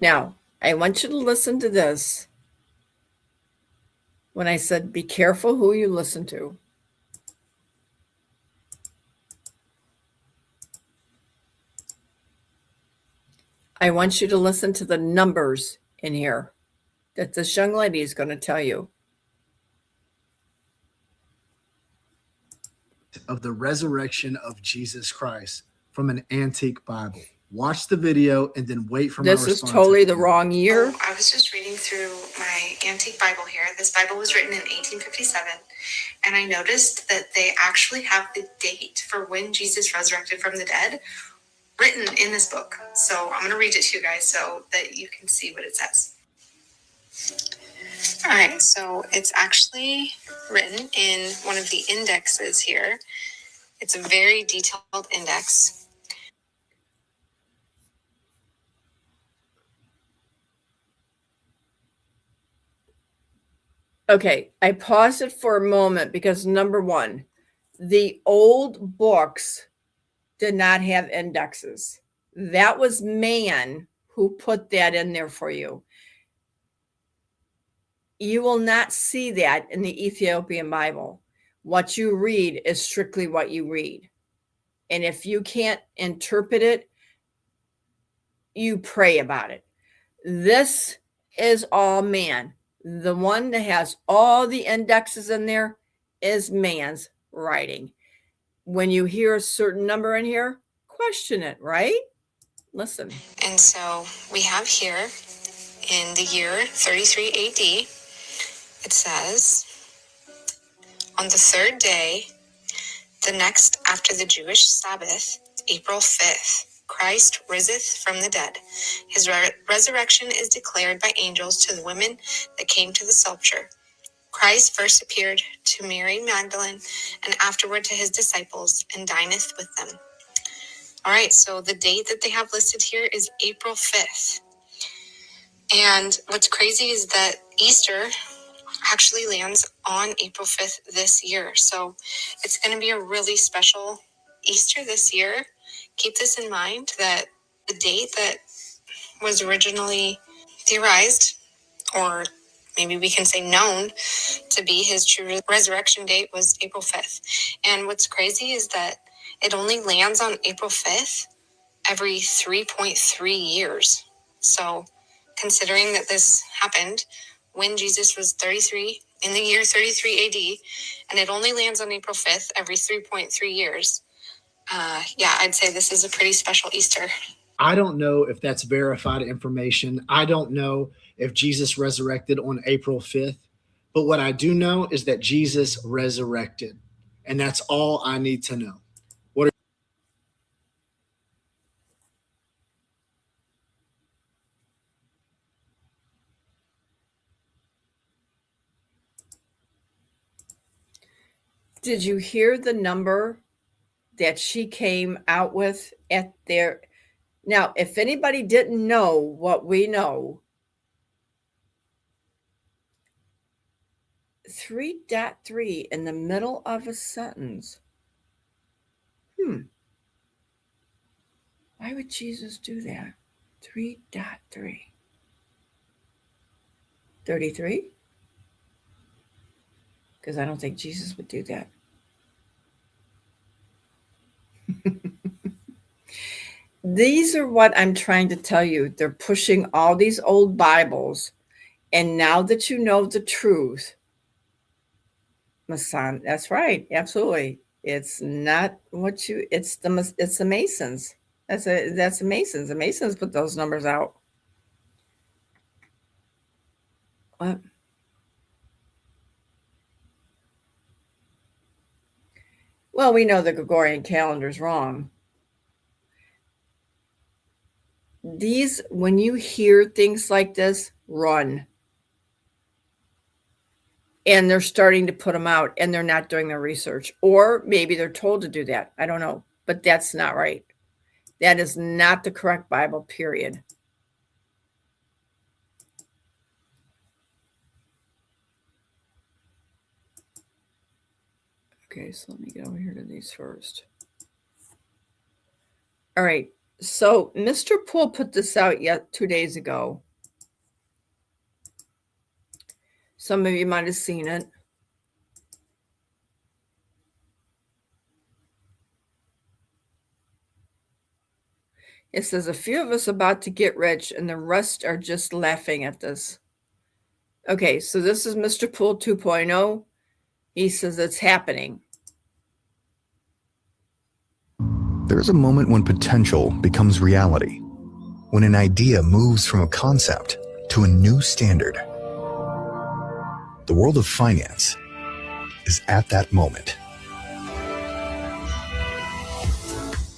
Now, I want you to listen to this. When I said, be careful who you listen to. I want you to listen to the numbers in here that this young lady is going to tell you. Of the resurrection of Jesus Christ from an antique Bible. Watch the video and then wait for my response. This is totally the wrong year. I was just reading through my antique Bible here. This Bible was written in 1857, and I noticed that they actually have the date for when Jesus resurrected from the dead written in this book. So I'm going to read it to you guys so that you can see what it says. All right, so it's actually written in one of the indexes here. It's a very detailed index. Okay, I paused it for a moment because number one, the old books did not have indexes. That was man who put that in there for you. You will not see that in the Ethiopian Bible. What you read is strictly what you read. And if you can't interpret it, you pray about it. This is all man. The one that has all the indexes in there is man's writing. When you hear a certain number in here, question it, right? Listen. And so we have here in the year 33 AD, it says, on the third day, the next after the Jewish Sabbath, April 5th, Christ riseth from the dead. His resurrection is declared by angels to the women that came to the sepulchre. Christ first appeared to Mary Magdalene and afterward to his disciples and dineth with them. All right, so the date that they have listed here is April 5th. And what's crazy is that Easter actually lands on April 5th this year. So it's going to be a really special Easter this year. Keep this in mind that the date that was originally theorized, or maybe we can say known to be his true resurrection date, was April 5th. And what's crazy is that it only lands on April 5th every 3.3 years. So considering that this happened when Jesus was 33, in the year 33 AD, and it only lands on April 5th every 3.3 years, I'd say this is a pretty special Easter. I don't know if that's verified information. I don't know if Jesus resurrected on April 5th. But what I do know is that Jesus resurrected. And that's all I need to know. Did you hear the number that she came out with at their... Now, if anybody didn't know what we know, 3.3 in the middle of a sentence. Why would Jesus do that? 3.3. 33? Because I don't think Jesus would do that. These are what I'm trying to tell you. They're pushing all these old Bibles. And now that you know the truth, Mason, that's right. Absolutely. It's not what you, it's the Masons. That's the Masons. The Masons put those numbers out. What? Well, we know the Gregorian calendar is wrong. when you hear things like this, run. And they're starting to put them out, and they're not doing their research. Or maybe they're told to do that. I don't know. But that's not right. That is not the correct Bible, period. Okay, so let me get over here to these first. All right. So Mr. Poole put this out 2 days ago. Some of you might have seen it. It says, a few of us about to get rich and the rest are just laughing at this. Okay, so this is Mr. Poole 2.0. He says it's happening. There is a moment when potential becomes reality, when an idea moves from a concept to a new standard. The world of finance is at that moment.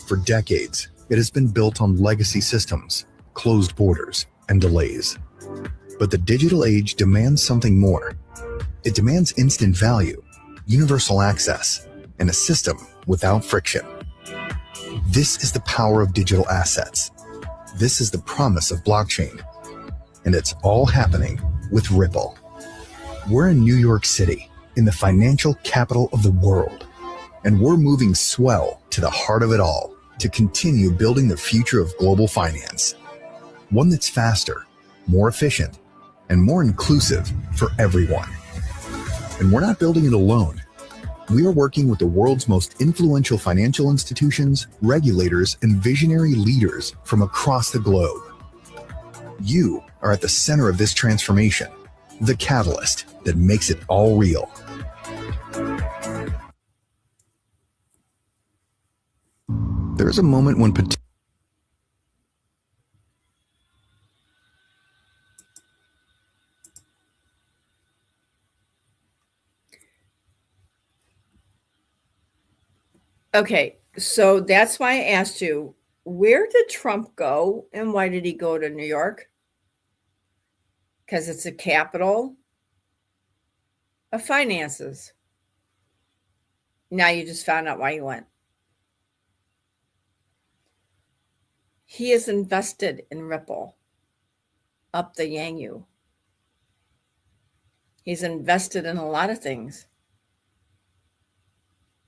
For decades, it has been built on legacy systems, closed borders, and delays. But the digital age demands something more. It demands instant value, universal access, and a system without friction. This is the power of digital assets. This is the promise of blockchain. And it's all happening with Ripple. We're in New York City, in the financial capital of the world. And we're moving swell to the heart of it all to continue building the future of global finance. One that's faster, more efficient, and more inclusive for everyone. And we're not building it alone. We are working with the world's most influential financial institutions, regulators, and visionary leaders from across the globe. You are at the center of this transformation, the catalyst that makes it all real. There is a moment when Okay, so that's why I asked you, where did Trump go and why did he go to New York? Because it's a capital of finances. Now you just found out why he went. He is invested in Ripple up the Yangu. He's invested in a lot of things.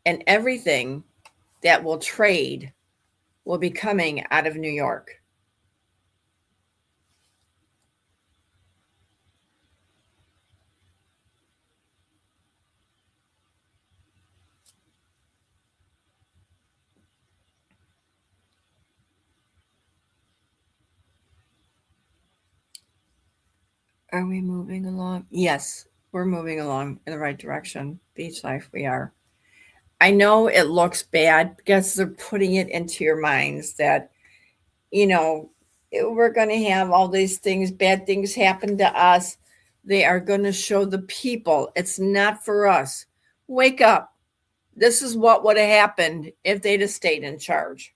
And everything that will trade will be coming out of New York. Are we moving along? Yes, we're moving along in the right direction. Beach life, we are. I know it looks bad because they're putting it into your minds that, we're going to have all these things, bad things happen to us. They are going to show the people. It's not for us. Wake up. This is what would have happened if they'd have stayed in charge.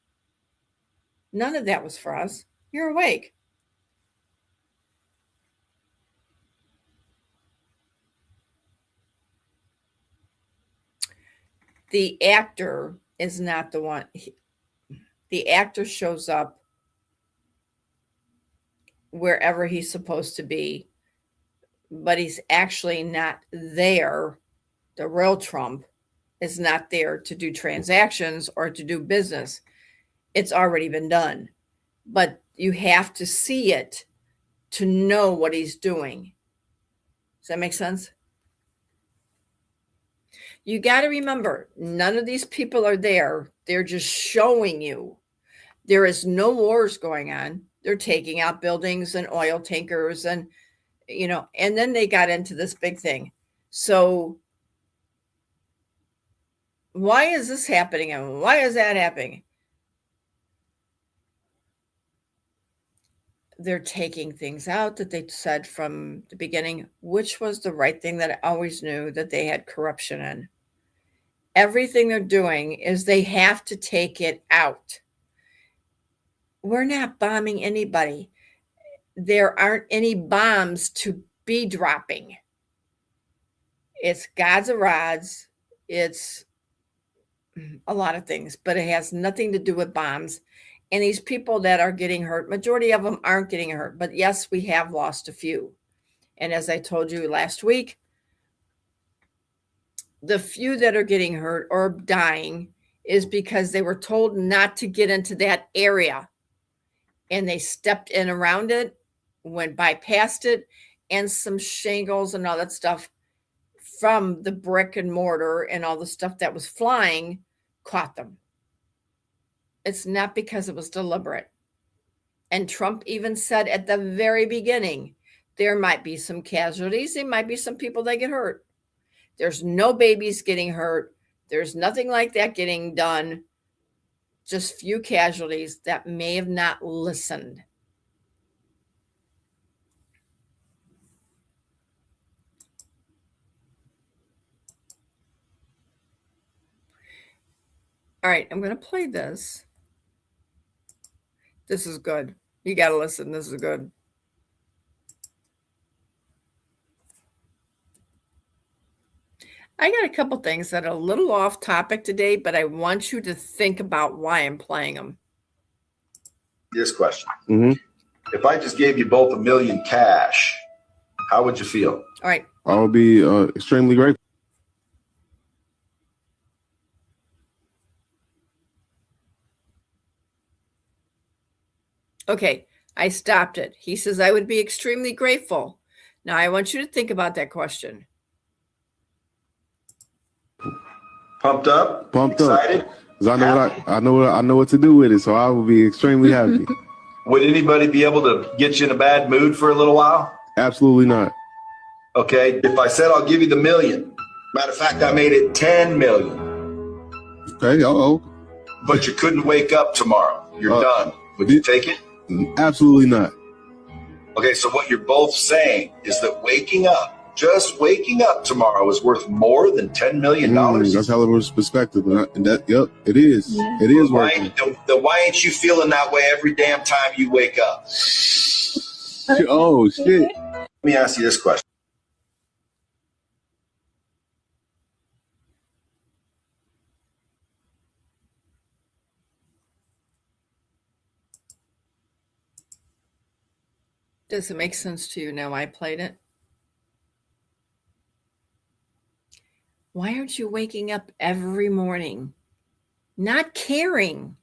None of that was for us. You're awake. The actor is not the one. The actor shows up wherever he's supposed to be, but he's actually not there. The real Trump is not there to do transactions or to do business. It's already been done, but you have to see it to know what he's doing. Does that make sense? You got to remember, none of these people are there. They're just showing you. There is no wars going on. They're taking out buildings and oil tankers and, and then they got into this big thing. So why is this happening and why is that happening? They're taking things out that they said from the beginning, which was the right thing that I always knew that they had corruption in. Everything they're doing is they have to take it out. We're not bombing anybody. There aren't any bombs to be dropping. It's gods of rods. It's a lot of things, but it has nothing to do with bombs. And these people that are getting hurt, majority of them aren't getting hurt. But yes, we have lost a few. And as I told you last week, the few that are getting hurt or dying is because they were told not to get into that area. And they stepped in around it, went bypassed it, and some shingles and all that stuff from the brick and mortar and all the stuff that was flying caught them. It's not because it was deliberate. And Trump even said at the very beginning, there might be some casualties. There might be some people that get hurt. There's no babies getting hurt. There's nothing like that getting done. Just few casualties that may have not listened. All right, I'm going to play this. This is good. You got to listen. This is good. I got a couple things that are a little off topic today, but I want you to think about why I'm playing them. This question. If I just gave you both $1 million cash, how would you feel? All right. I would be extremely grateful. Okay, I stopped it. He says, I would be extremely grateful. Now, I want you to think about that question. Pumped up? Pumped excited? up. Because I know what to do with it, so I will be extremely happy. Would anybody be able to get you in a bad mood for a little while? Absolutely not. Okay, if I said I'll give you the $1 million, matter of fact, I made it 10 million. Okay, But you couldn't wake up tomorrow. You're done. Would you take it? Absolutely not. Okay, so what you're both saying is that just waking up tomorrow is worth more than $10 million. That's how it was perspective. And that, yep, it is. Yeah. It is working. Why ain't you feeling that way every damn time you wake up? Oh, shit. Let me ask you this question. Does it make sense to you now I played it? Why aren't you waking up every morning? Not caring.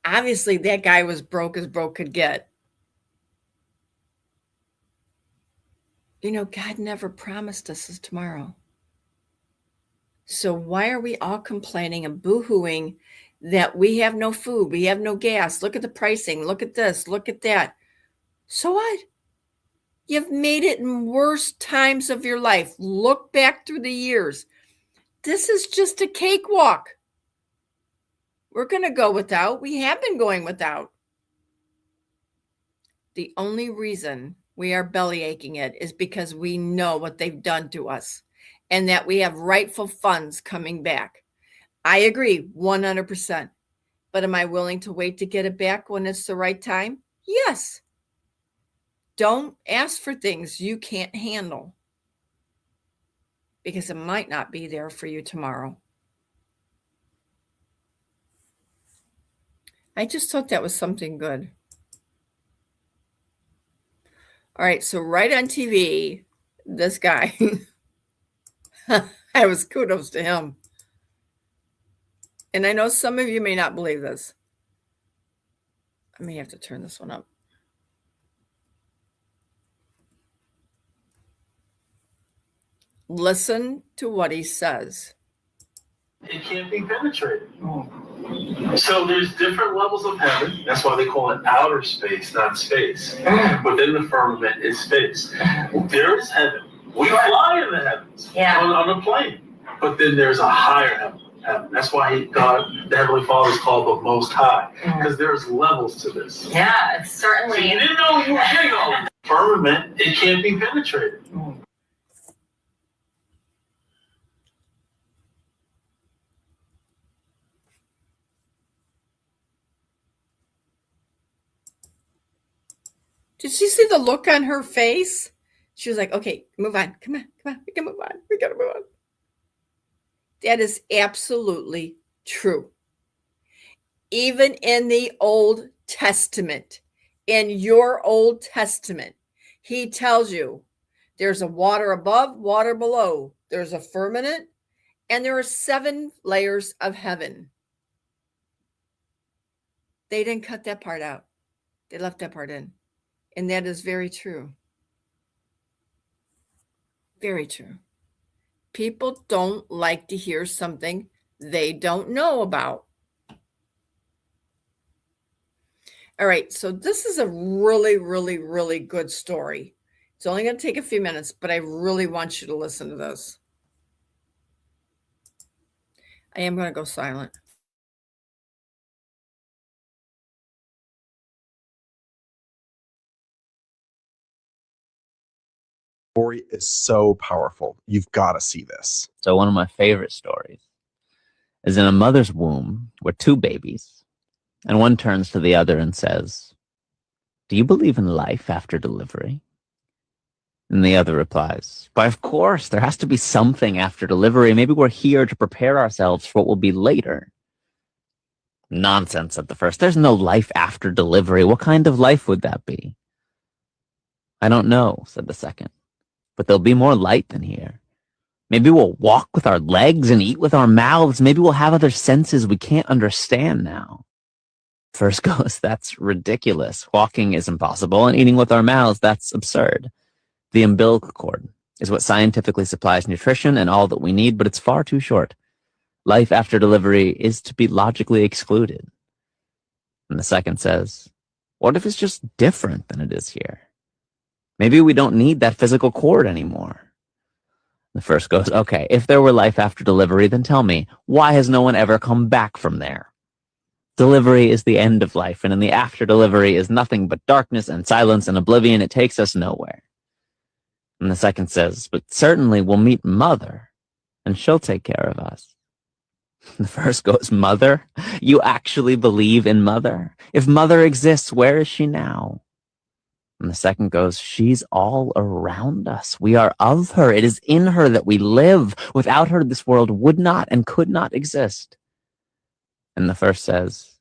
Obviously, that guy was broke as broke could get. You know, God never promised us this tomorrow. So why are we all complaining and boo-hooing that we have no food, we have no gas, look at the pricing, look at this, look at that. So what? You've made it in worse times of your life. Look back through the years. This is just a cakewalk. We're going to go without. We have been going without. The only reason we are belly aching it is because we know what they've done to us and that we have rightful funds coming back. I agree 100%. But am I willing to wait to get it back when it's the right time? Yes. Don't ask for things you can't handle because it might not be there for you tomorrow. I just thought that was something good. All right, so right on TV, this guy, I was kudos to him. And I know some of you may not believe this. I may have to turn this one up. Listen to what he says. It can't be penetrated. So there's different levels of heaven. That's why they call it outer space, not space. Within the firmament is space. There is heaven. We fly in the heavens on a plane. But then there's a higher heaven. That's why God, the Heavenly Father, is called the Most High. Because there's levels to this. Yeah, it's certainly. So you didn't know you were getting all of it. Firmament, it can't be penetrated. Did she see the look on her face? She was like, okay, move on. Come on. We can move on. We got to move on. That is absolutely true. Even in the Old Testament, in your Old Testament, he tells you there's a water above, water below. There's a firmament, and there are 7 layers of heaven. They didn't cut that part out. They left that part in. And that is very true. Very true. People don't like to hear something they don't know about. All right, so this is a really, really, really good story. It's only going to take a few minutes, but I really want you to listen to this. I am going to go silent. Story is so powerful. You've got to see this. So one of my favorite stories is in a mother's womb with 2 babies, and one turns to the other and says, "Do you believe in life after delivery?" And the other replies, "Why, of course, there has to be something after delivery. Maybe we're here to prepare ourselves for what will be later." "Nonsense," said the first. "There's no life after delivery. What kind of life would that be?" "I don't know," said the second, "but there'll be more light than here. Maybe we'll walk with our legs and eat with our mouths. Maybe we'll have other senses we can't understand now." First goes, "That's ridiculous. Walking is impossible, and eating with our mouths, that's absurd. The umbilical cord is what scientifically supplies nutrition and all that we need, but it's far too short. Life after delivery is to be logically excluded." And the second says, "What if it's just different than it is here? Maybe we don't need that physical cord anymore." The first goes, "Okay, if there were life after delivery, then tell me, why has no one ever come back from there? Delivery is the end of life, and in the after delivery is nothing but darkness and silence and oblivion. It takes us nowhere." And the second says, "But certainly we'll meet Mother, and she'll take care of us." The first goes, "Mother? You actually believe in Mother? If Mother exists, where is she now?" And the second goes, "She's all around us. We are of her. It is in her that we live. Without her, this world would not and could not exist." And the first says,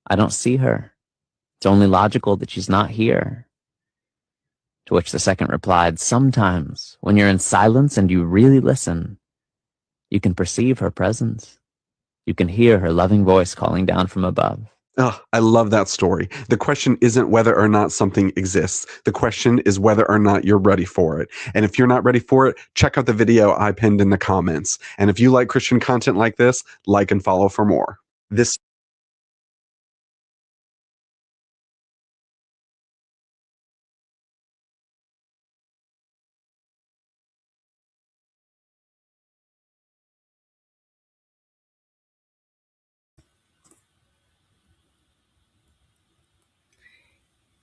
"I don't see her. It's only logical that she's not here." To which the second replied, "Sometimes, when you're in silence and you really listen, you can perceive her presence. You can hear her loving voice calling down from above." Oh, I love that story. The question isn't whether or not something exists. The question is whether or not you're ready for it. And if you're not ready for it, check out the video I pinned in the comments. And if you like Christian content like this, like and follow for more. This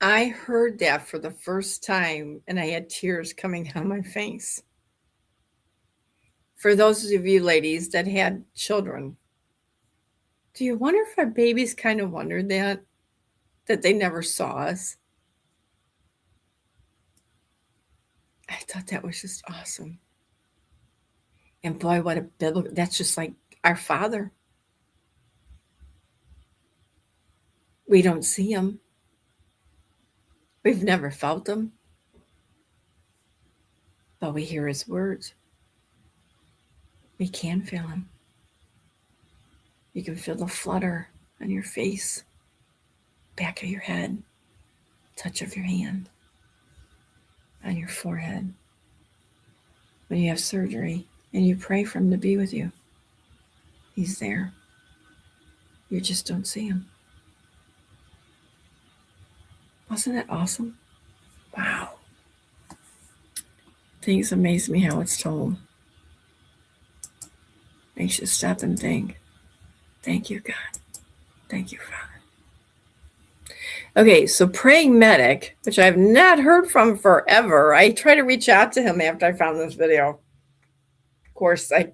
I heard that for the first time, and I had tears coming down my face. For those of you ladies that had children, do you wonder if our babies kind of wondered that they never saw us? I thought that was just awesome. And boy, what a biblical, that's just like our Father. We don't see him. We've never felt him. But we hear his words. We can feel him. You can feel the flutter on your face, back of your head, touch of your hand, on your forehead. When you have surgery and you pray for him to be with you, he's there. You just don't see him. Wasn't that awesome? Wow. Things amaze me how it's told. Makes you stop and think. Thank you, God. Thank you, Father. Okay, so praying medic, which I've not heard from forever. I tried to reach out to him after I found this video. Of course, I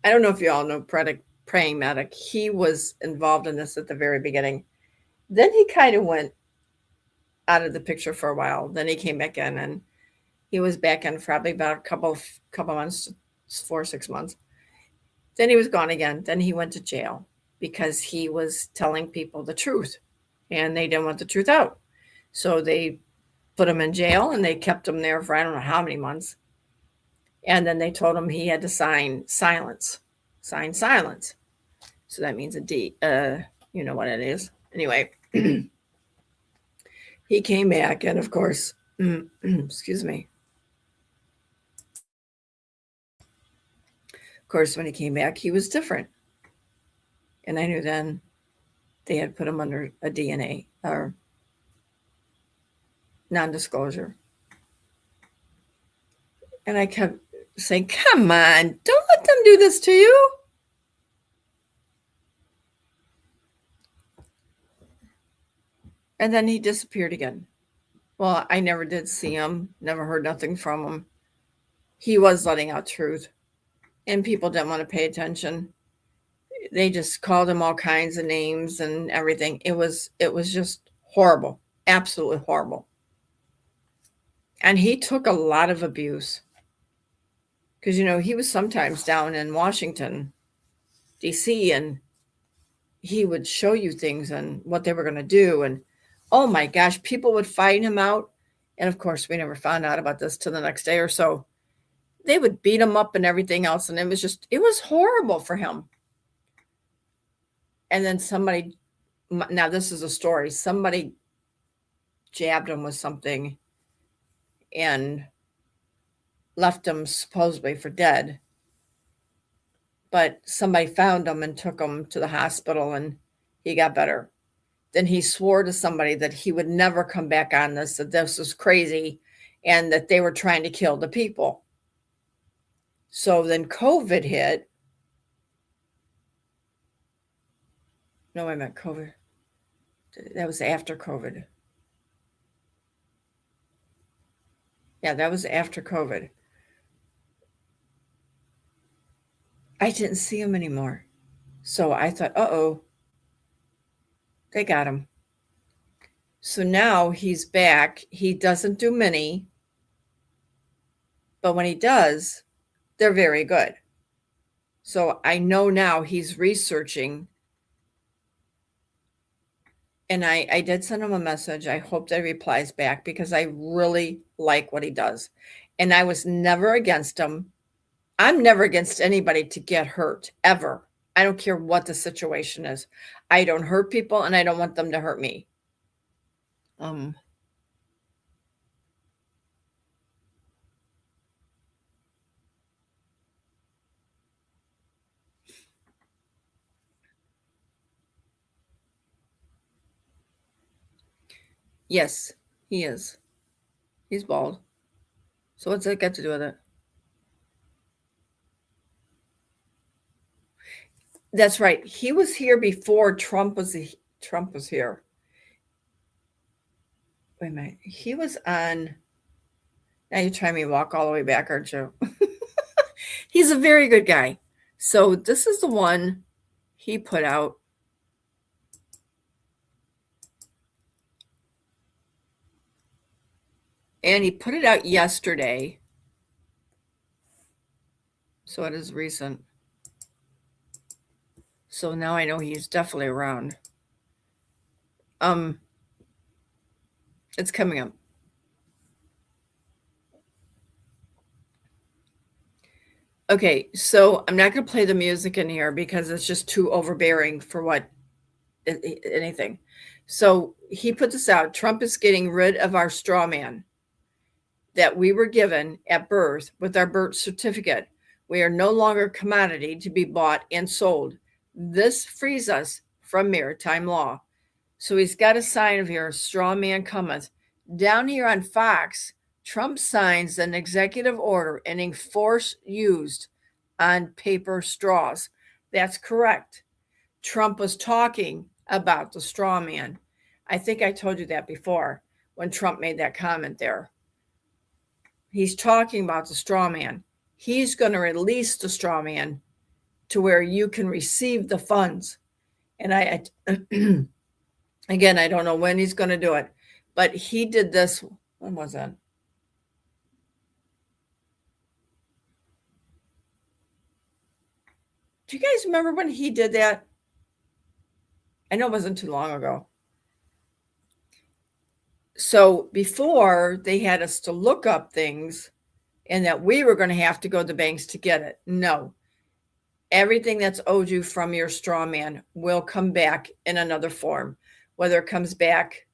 don't know if you all know praying medic. He was involved in this at the very beginning. Then he kind of went out of the picture for a while. Then he came back in, and he was back in for probably about a couple months, 4 or 6 months. Then he was gone again. Then he went to jail because he was telling people the truth, and they didn't want the truth out. So they put him in jail, and they kept him there for I don't know how many months. And then they told him he had to sign silence. So that means a D. You know what it is. Anyway, he came back, and of course, excuse me. Of course, when he came back, he was different. And I knew then they had put him under a DNA or non-disclosure. And I kept saying, come on, don't let them do this to you. And then he disappeared again. Well, I never did see him, never heard nothing from him. He was letting out truth, and people didn't want to pay attention. They just called him all kinds of names and everything. It was just horrible, absolutely horrible. And he took a lot of abuse because, you know, he was sometimes down in Washington, D.C., and he would show you things and what they were going to do. And oh my gosh, people would find him out. And of course, we never found out about this till the next day or so. They would beat him up and everything else. And it was horrible for him. And then somebody, now this is a story, somebody jabbed him with something and left him supposedly for dead. But somebody found him and took him to the hospital, and he got better. Then he swore to somebody that he would never come back on this, that this was crazy, and that they were trying to kill the people. So then COVID hit. No, I meant COVID. That was after COVID. Yeah, that was after COVID. I didn't see him anymore. So I thought, uh-oh, they got him. So now he's back. He doesn't do many, but when he does, they're very good. So I know now he's researching. And I did send him a message. I hope that he replies back because I really like what he does. And I was never against him. I'm never against anybody to get hurt, ever. I don't care what the situation is. I don't hurt people, and I don't want them to hurt me. Yes, he is. He's bald. So what's that got to do with it? That's right. He was here before Trump was here. Wait a minute. He was on. Now you're trying me to walk all the way back, aren't you? He's a very good guy. So this is the one he put out. And he put it out yesterday. So it is recent. So now I know he's definitely around. It's coming up. Okay, so I'm not going to play the music in here because it's just too overbearing for what anything. So he put this out. Trump is getting rid of our straw man that we were given at birth with our birth certificate. We are no longer a commodity to be bought and sold. This frees us from maritime law. So he's got a sign of here, straw man cometh. Down here on Fox, Trump signs an executive order ending force used on paper straws. That's correct. Trump was talking about the straw man. I think I told you that before when Trump made that comment there. He's talking about the straw man. He's going to release the straw man to where you can receive the funds. And I again, I don't know when he's going to do it, But he did this. When was that? Do you guys remember when he did that? I know it wasn't too long ago. So before, they had us to look up things and that we were going to have to go to the banks to get it. No. Everything that's owed you from your straw man will come back in another form. Whether it comes back,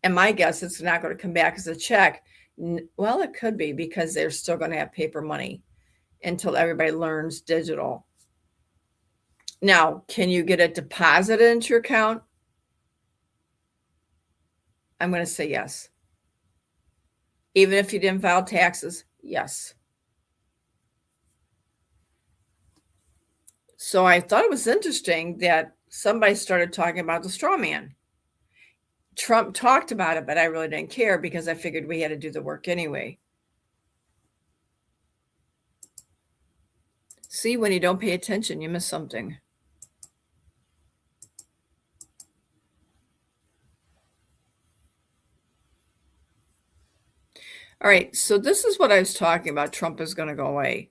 and my guess it's not going to come back as a check. Well, it could be, because they're still going to have paper money until everybody learns digital. Now, can you get it deposited into your account? I'm going to say yes. Even if you didn't file taxes, yes. So I thought it was interesting that somebody started talking about the straw man. Trump talked about it, but I really didn't care because I figured we had to do the work anyway. See, when you don't pay attention, you miss something. All right, so this is what I was talking about. Trump is going to go away.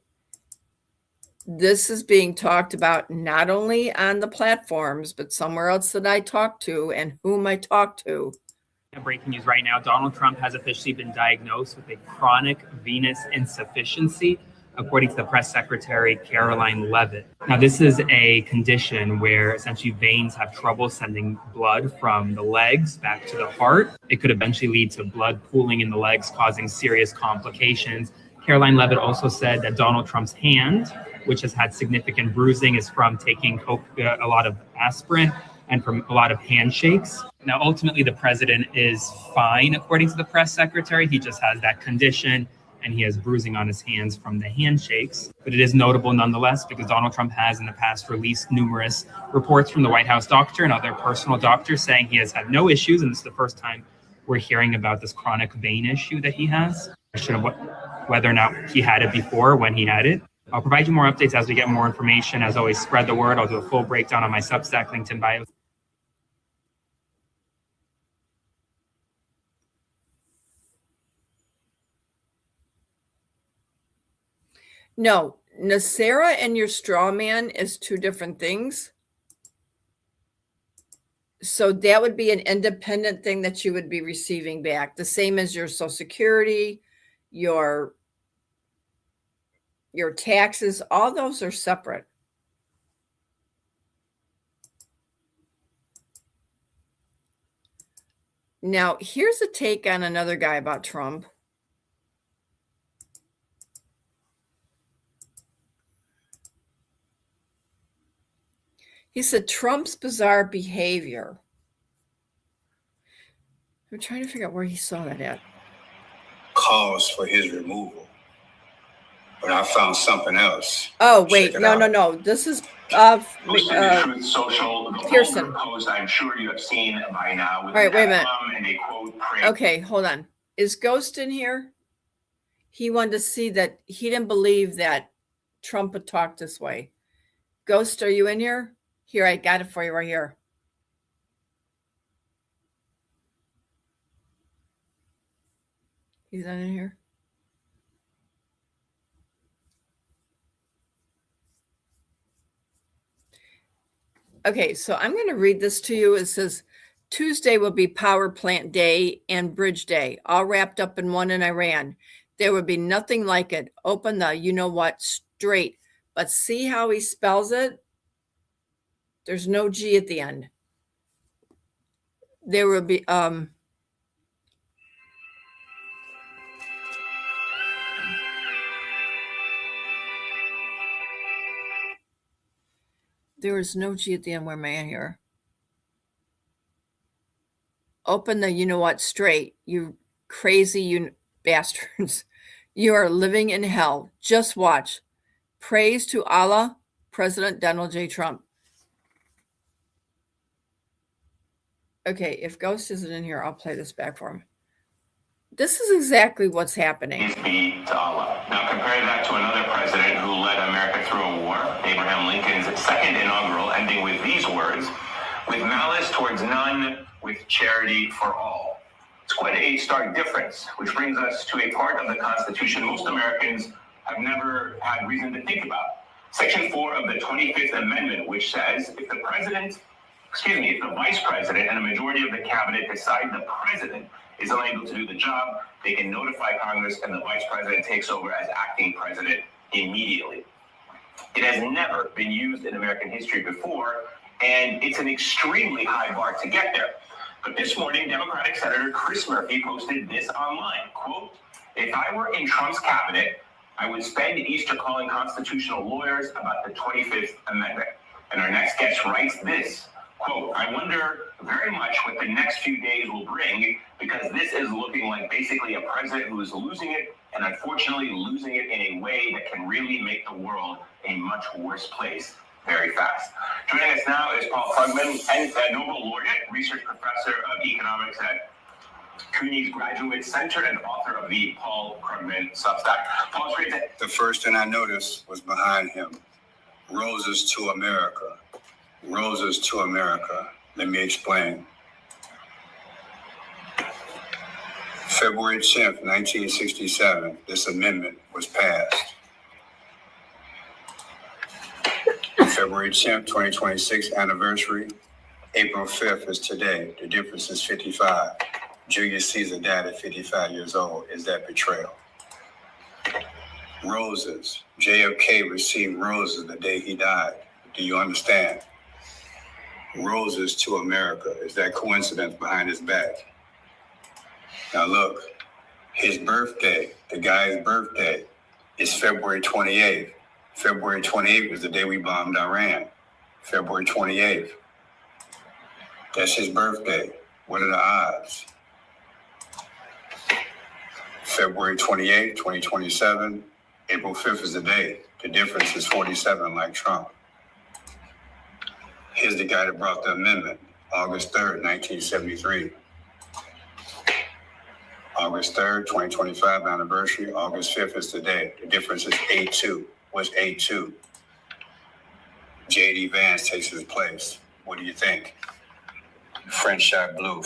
This is being talked about not only on the platforms, but somewhere else that I talk to and whom I talk to. Breaking news right now, Donald Trump has officially been diagnosed with a chronic venous insufficiency, according to the press secretary, Caroline Leavitt. Now, this is a condition where essentially veins have trouble sending blood from the legs back to the heart. It could eventually lead to blood pooling in the legs, causing serious complications. Caroline Leavitt also said that Donald Trump's hand, which has had significant bruising, is from taking a lot of aspirin and from a lot of handshakes. Now, ultimately, the president is fine, according to the press secretary. He just has that condition, and he has bruising on his hands from the handshakes. But it is notable nonetheless, because Donald Trump has in the past released numerous reports from the White House doctor and other personal doctors saying he has had no issues, and this is the first time we're hearing about this chronic vein issue that he has. Whether or not he had it before, when he had it. I'll provide you more updates as we get more information. As always, spread the word. I'll do a full breakdown on my Substack, linked in bio. No, NESARA and your straw man is two different things. So that would be an independent thing that you would be receiving back. The same as your Social Security, your taxes, all those are separate. Now, here's a take on another guy about Trump. He said Trump's bizarre behavior. I'm trying to figure out where he saw that at. Cause for his removal. But I found something else. Oh, wait. No. This is Social Pearson. Post, I'm sure you have seen by now. All right, wait a minute. And a quote, Okay, hold on. Is Ghost in here? He wanted to see that he didn't believe that Trump would talk this way. Ghost, are you in here? Here, I got it for you right here. He's not in here. Okay, so I'm going to read this to you. It says, Tuesday will be Power Plant Day and Bridge Day, all wrapped up in one in Iran. There would be nothing like it. Open the you-know-what straight. But see how he spells it? There's no G at the end. There will be, there is no G at the end. Where am I at here? Open the you-know-what straight, you crazy you bastards. You are living in hell. Just watch. Praise to Allah, President Donald J. Trump. Okay, if Ghost isn't in here, I'll play this back for him. This is exactly what's happening. Peace be to Allah. Now compare that to another president who led America through a war, Abraham Lincoln's second inaugural, ending with these words, with malice towards none, with charity for all. It's quite a stark difference, which brings us to a part of the Constitution most Americans have never had reason to think about. Section 4 of the 25th Amendment, which says if the vice president and a majority of the cabinet decide the president is unable to do the job, they can notify Congress and the vice president takes over as acting president immediately. It has never been used in American history before, and it's an extremely high bar to get there. But this morning, Democratic Senator Chris Murphy posted this online, quote, "If I were in Trump's cabinet, I would spend Easter calling constitutional lawyers about the 25th Amendment." And our next guest writes this, quote, "I wonder very much what the next few days will bring, because this is looking like basically a president who is losing it, and unfortunately losing it in a way that can really make the world a much worse place very fast." Joining us now is Paul Krugman, and Nobel laureate, research professor of economics at CUNY's Graduate Center and author of the Paul Krugman Substack. Paul, it's great to... The first thing I noticed was behind him, Roses to America. Roses to America. Let me explain. February 10th, 1967, this amendment was passed. February 10th, 2026 anniversary. April 5th is today. The difference is 55. Julius Caesar died at 55 years old. Is that betrayal? Roses. JFK received roses the day he died. Do you understand? Roses to America. Is that coincidence behind his back? Now look, his birthday, the guy's birthday, is February 28th. February 28th was the day we bombed Iran. February 28th. That's his birthday. What are the odds? February 28th, 2027. April 5th is the day. The difference is 47, like Trump. Here's the guy that brought the amendment. August 3rd, 1973. August 3rd, 2025 anniversary. August 5th is today. The difference is 8-2. What's 8-2? J.D. Vance takes his place. What do you think? French shot blue.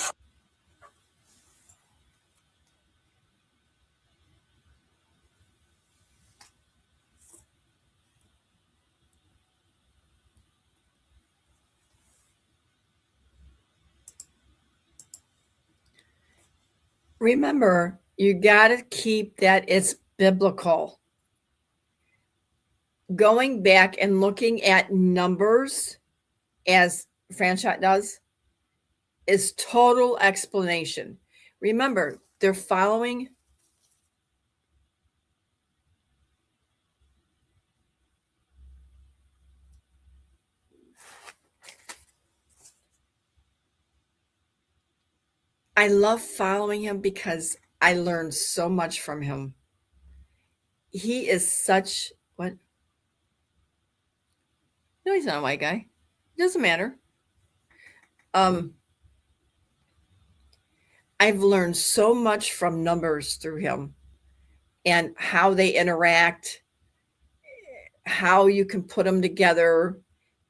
Remember, you got to keep that it's biblical. Going back and looking at numbers, as Franchot does, is total explanation. Remember, they're following I love following him because I learned so much from him. He is such what? No, he's not a white guy. It doesn't matter. I've learned so much from numbers through him and how they interact, how you can put them together.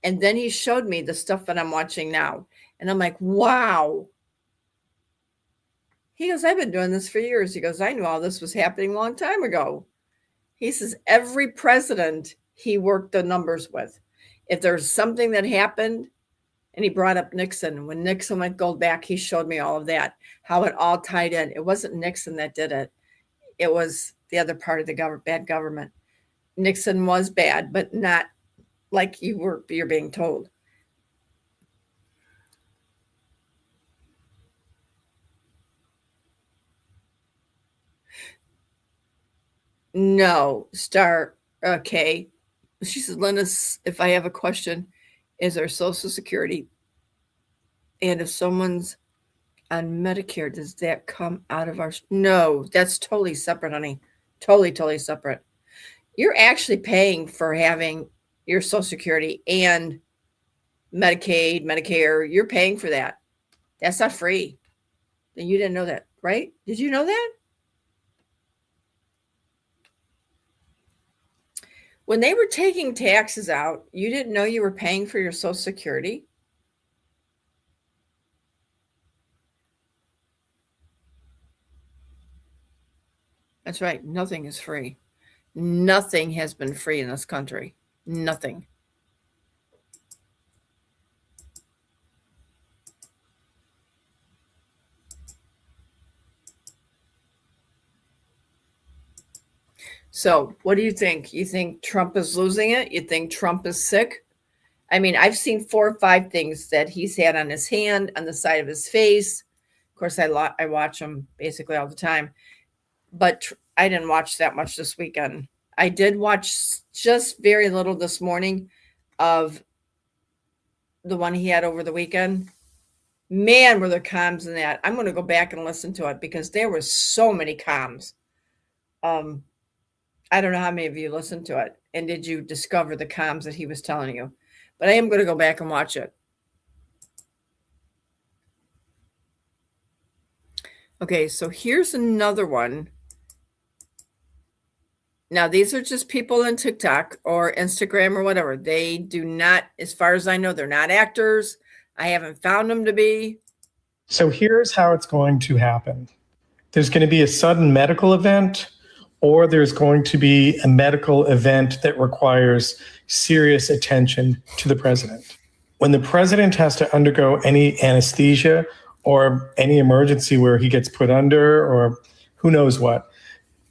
And then he showed me the stuff that I'm watching now. And I'm like, wow. He goes, I've been doing this for years. He goes, I knew all this was happening a long time ago. He says, every president he worked the numbers with. If there's something that happened, and he brought up Nixon. When Nixon went gold back, he showed me all of that, how it all tied in. It wasn't Nixon that did it. It was the other part of the bad government. Nixon was bad, but not like you're being told. No, Star, okay. She says, Linus, if I have a question, is there Social Security? And if someone's on Medicare, does that come out of our... No, that's totally separate, honey. Totally separate. You're actually paying for having your Social Security and Medicaid, Medicare. You're paying for that. That's not free. And you didn't know that, right? Did you know that? When they were taking taxes out, you didn't know you were paying for your Social Security? That's right. Nothing is free. Nothing has been free in this country. Nothing. So, what do you think? You think Trump is losing it? You think Trump is sick? I mean, I've seen 4 or 5 things that he's had on his hand, on the side of his face. Of course, I watch him basically all the time, but I didn't watch that much this weekend. I did watch just very little this morning of the one he had over the weekend. Man, were there comms in that. I'm going to go back and listen to it because there were so many comms. I don't know how many of you listened to it, and did you discover the comms that he was telling you? But I am going to go back and watch it. Okay, so here's another one. Now, these are just people on TikTok or Instagram or whatever. They do not, as far as I know, they're not actors. I haven't found them to be. So here's how it's going to happen. There's going to be a sudden medical event, or there's going to be a medical event that requires serious attention to the president. When the president has to undergo any anesthesia or any emergency where he gets put under or who knows what,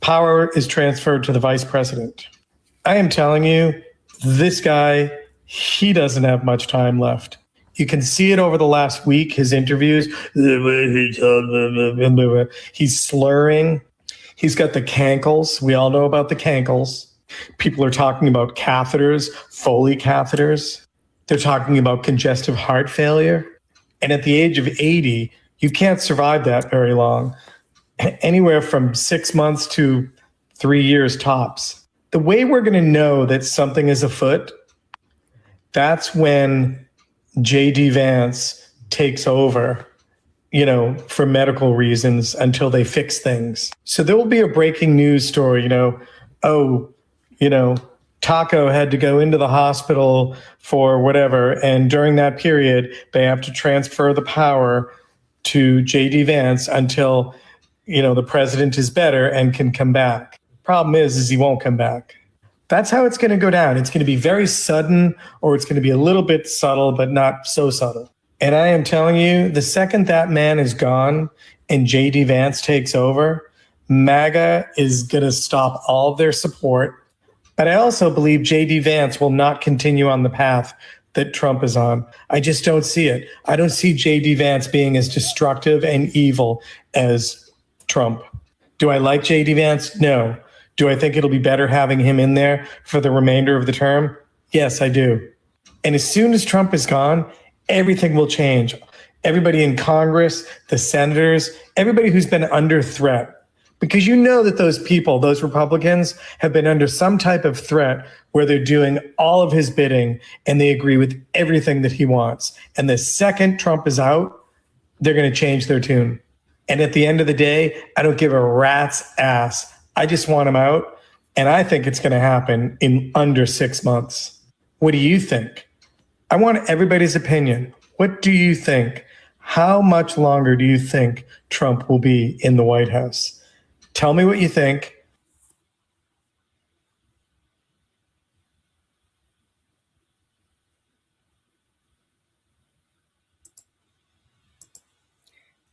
power is transferred to the vice president. I am telling you, this guy, he doesn't have much time left. You can see it over the last week, his interviews. He's slurring. He's got the cankles. We all know about the cankles. People are talking about catheters, Foley catheters. They're talking about congestive heart failure. And at the age of 80, you can't survive that very long. Anywhere from 6 months to 3 years tops. The way we're going to know that something is afoot, that's when J.D. Vance takes over, for medical reasons until they fix things. So there will be a breaking news story, Taco had to go into the hospital for whatever. And during that period, they have to transfer the power to J.D. Vance until, the president is better and can come back. Problem is he won't come back. That's how it's going to go down. It's going to be very sudden, or it's going to be a little bit subtle, but not so subtle. And I am telling you, the second that man is gone and J.D. Vance takes over, MAGA is going to stop all of their support. But I also believe J.D. Vance will not continue on the path that Trump is on. I just don't see it. I don't see J.D. Vance being as destructive and evil as Trump. Do I like J.D. Vance? No. Do I think it'll be better having him in there for the remainder of the term? Yes, I do. And as soon as Trump is gone, everything will change. Everybody in Congress, the senators, everybody who's been under threat. Because you know that those people, those Republicans, have been under some type of threat where they're doing all of his bidding and they agree with everything that he wants. And the second Trump is out, they're going to change their tune. And at the end of the day, I don't give a rat's ass. I just want him out. And I think it's going to happen in under 6 months. What do you think? I want everybody's opinion. What do you think? How much longer do you think Trump will be in the White House? Tell me what you think.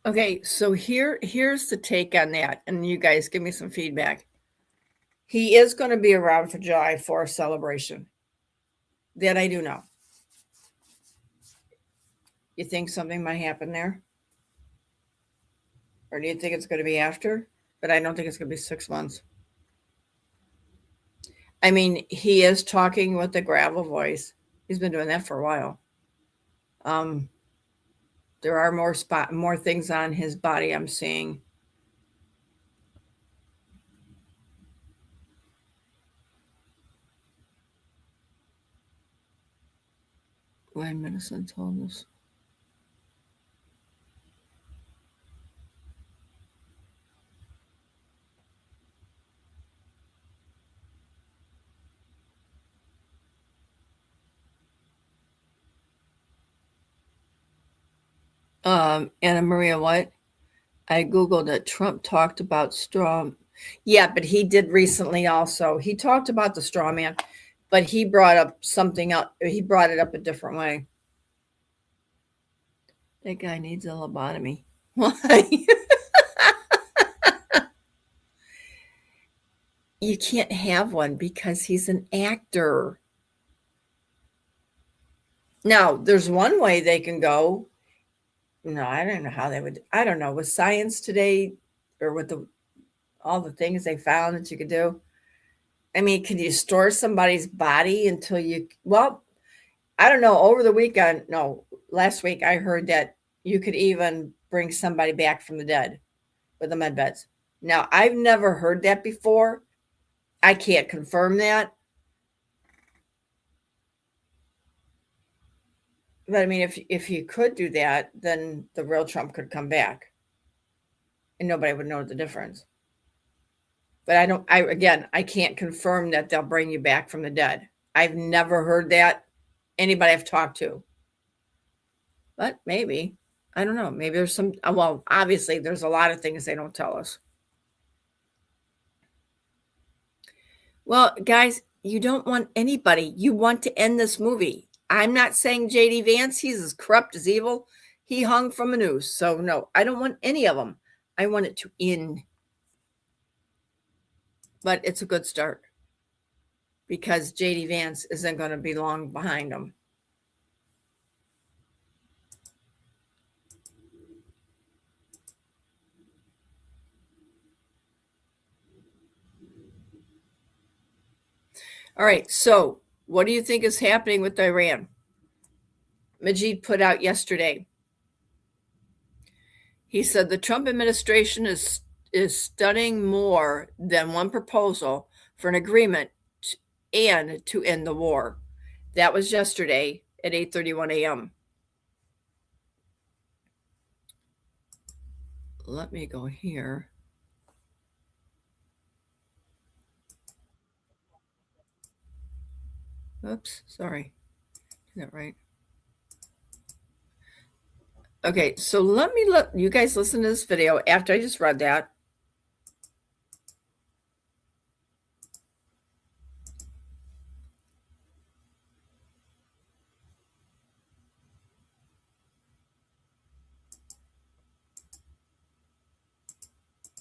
Okay, so here's the take on that, and you guys give me some feedback. He is going to be around for July 4th celebration. That I do know. You think something might happen there? Or do you think it's going to be after? But I don't think it's going to be 6 months. I mean, he is talking with the gravel voice. He's been doing that for a while. There are more things on his body I'm seeing. Why medicine told us? Anna Maria, what? I Googled it. Trump talked about strong. Yeah, but he did recently also. He talked about the straw man, but he brought up something else. He brought it up a different way. That guy needs a lobotomy. Why? You can't have one because he's an actor. Now, there's one way they can go. No, I don't know how they would. I don't know. With science today or with all the things they found that you could do. I mean, can you store somebody's body until you, well, I don't know. Over the weekend, no, last week, I heard that you could even bring somebody back from the dead with the med beds. Now, I've never heard that before. I can't confirm that. But I mean, if you could do that, then the real Trump could come back and nobody would know the difference. But I can't confirm that they'll bring you back from the dead. I've never heard that anybody I've talked to. But maybe, I don't know. Maybe there's some, well, obviously there's a lot of things they don't tell us. Well, guys, you don't want anybody. You want to end this movie. I'm not saying J.D. Vance, he's as corrupt as evil. He hung from a noose. So no, I don't want any of them. I want it to end. But it's a good start because J.D. Vance isn't going to be long behind him. All right, so what do you think is happening with Iran? Majid put out yesterday. He said the Trump administration is studying more than one proposal for an agreement and to end the war. That was yesterday at 8:31 a.m. Let me go here. Oops, sorry. Is that right? Okay, so let me let you guys listen to this video after I just read that.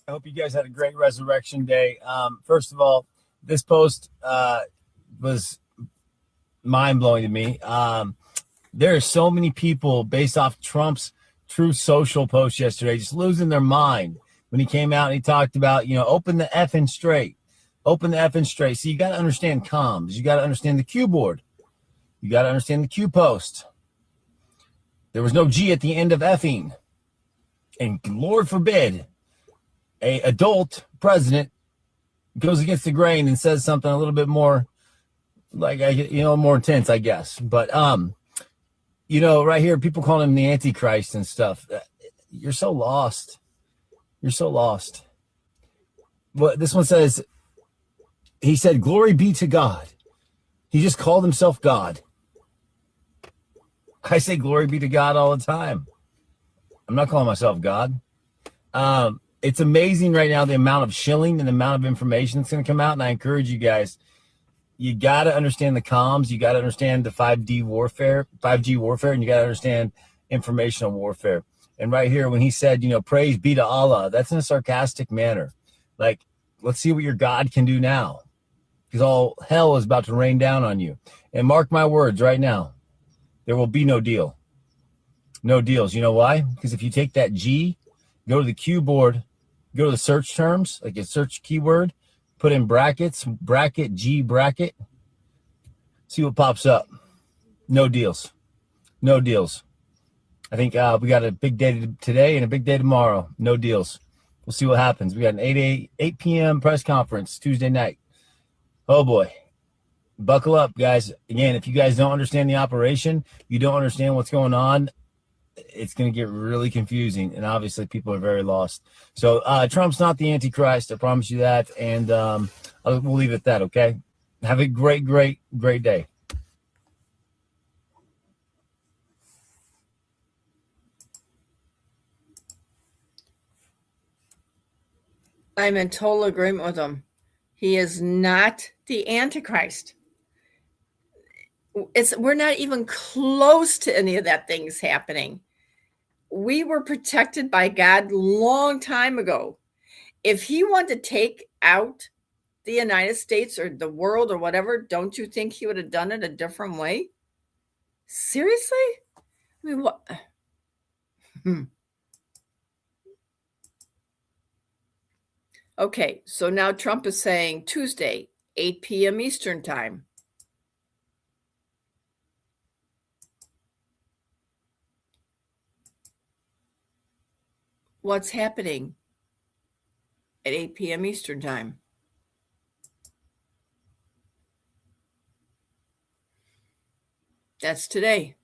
I hope you guys had a great Resurrection Day. First of all, this post was mind-blowing to me. There are so many people based off Trump's True Social post yesterday just losing their mind when he came out and he talked about, open the effing straight. Open the effing straight. So you got to understand comms. You got to understand the Q board. You got to understand the Q post. There was no G at the end of effing. And Lord forbid a adult president goes against the grain and says something a little bit more more intense, I guess. But, right here, people calling him the Antichrist and stuff. You're so lost. You're so lost. Well, this one says, he said, glory be to God. He just called himself God. I say glory be to God all the time. I'm not calling myself God. It's amazing right now the amount of shilling and the amount of information that's going to come out. And I encourage you guys, you got to understand the comms. You got to understand the 5G warfare, and you got to understand informational warfare. And right here, when he said, praise be to Allah, that's in a sarcastic manner. Like, let's see what your God can do now, because all hell is about to rain down on you. And mark my words right now, there will be no deal. No deals. You know why? Because if you take that G, go to the Q board, go to the search terms, like a search keyword, put in brackets, bracket, G bracket, see what pops up. No deals. No deals. I think we got a big day today and a big day tomorrow. No deals. We'll see what happens. We got an 8 p.m. press conference Tuesday night. Oh, boy. Buckle up, guys. Again, if you guys don't understand the operation, you don't understand what's going on, it's going to get really confusing. And obviously, people are very lost. So Trump's not the Antichrist. I promise you that. And we'll leave it at that, okay? Have a great, great, great day. I'm in total agreement with him. He is not the Antichrist. We're not even close to any of that things happening. We were protected by God long time ago. If he wanted to take out the United States or the world or whatever, don't you think he would have done it a different way? Seriously? I mean, what? Okay, so now Trump is saying Tuesday, 8 p.m. Eastern time. What's happening at 8 p.m. Eastern time? That's today.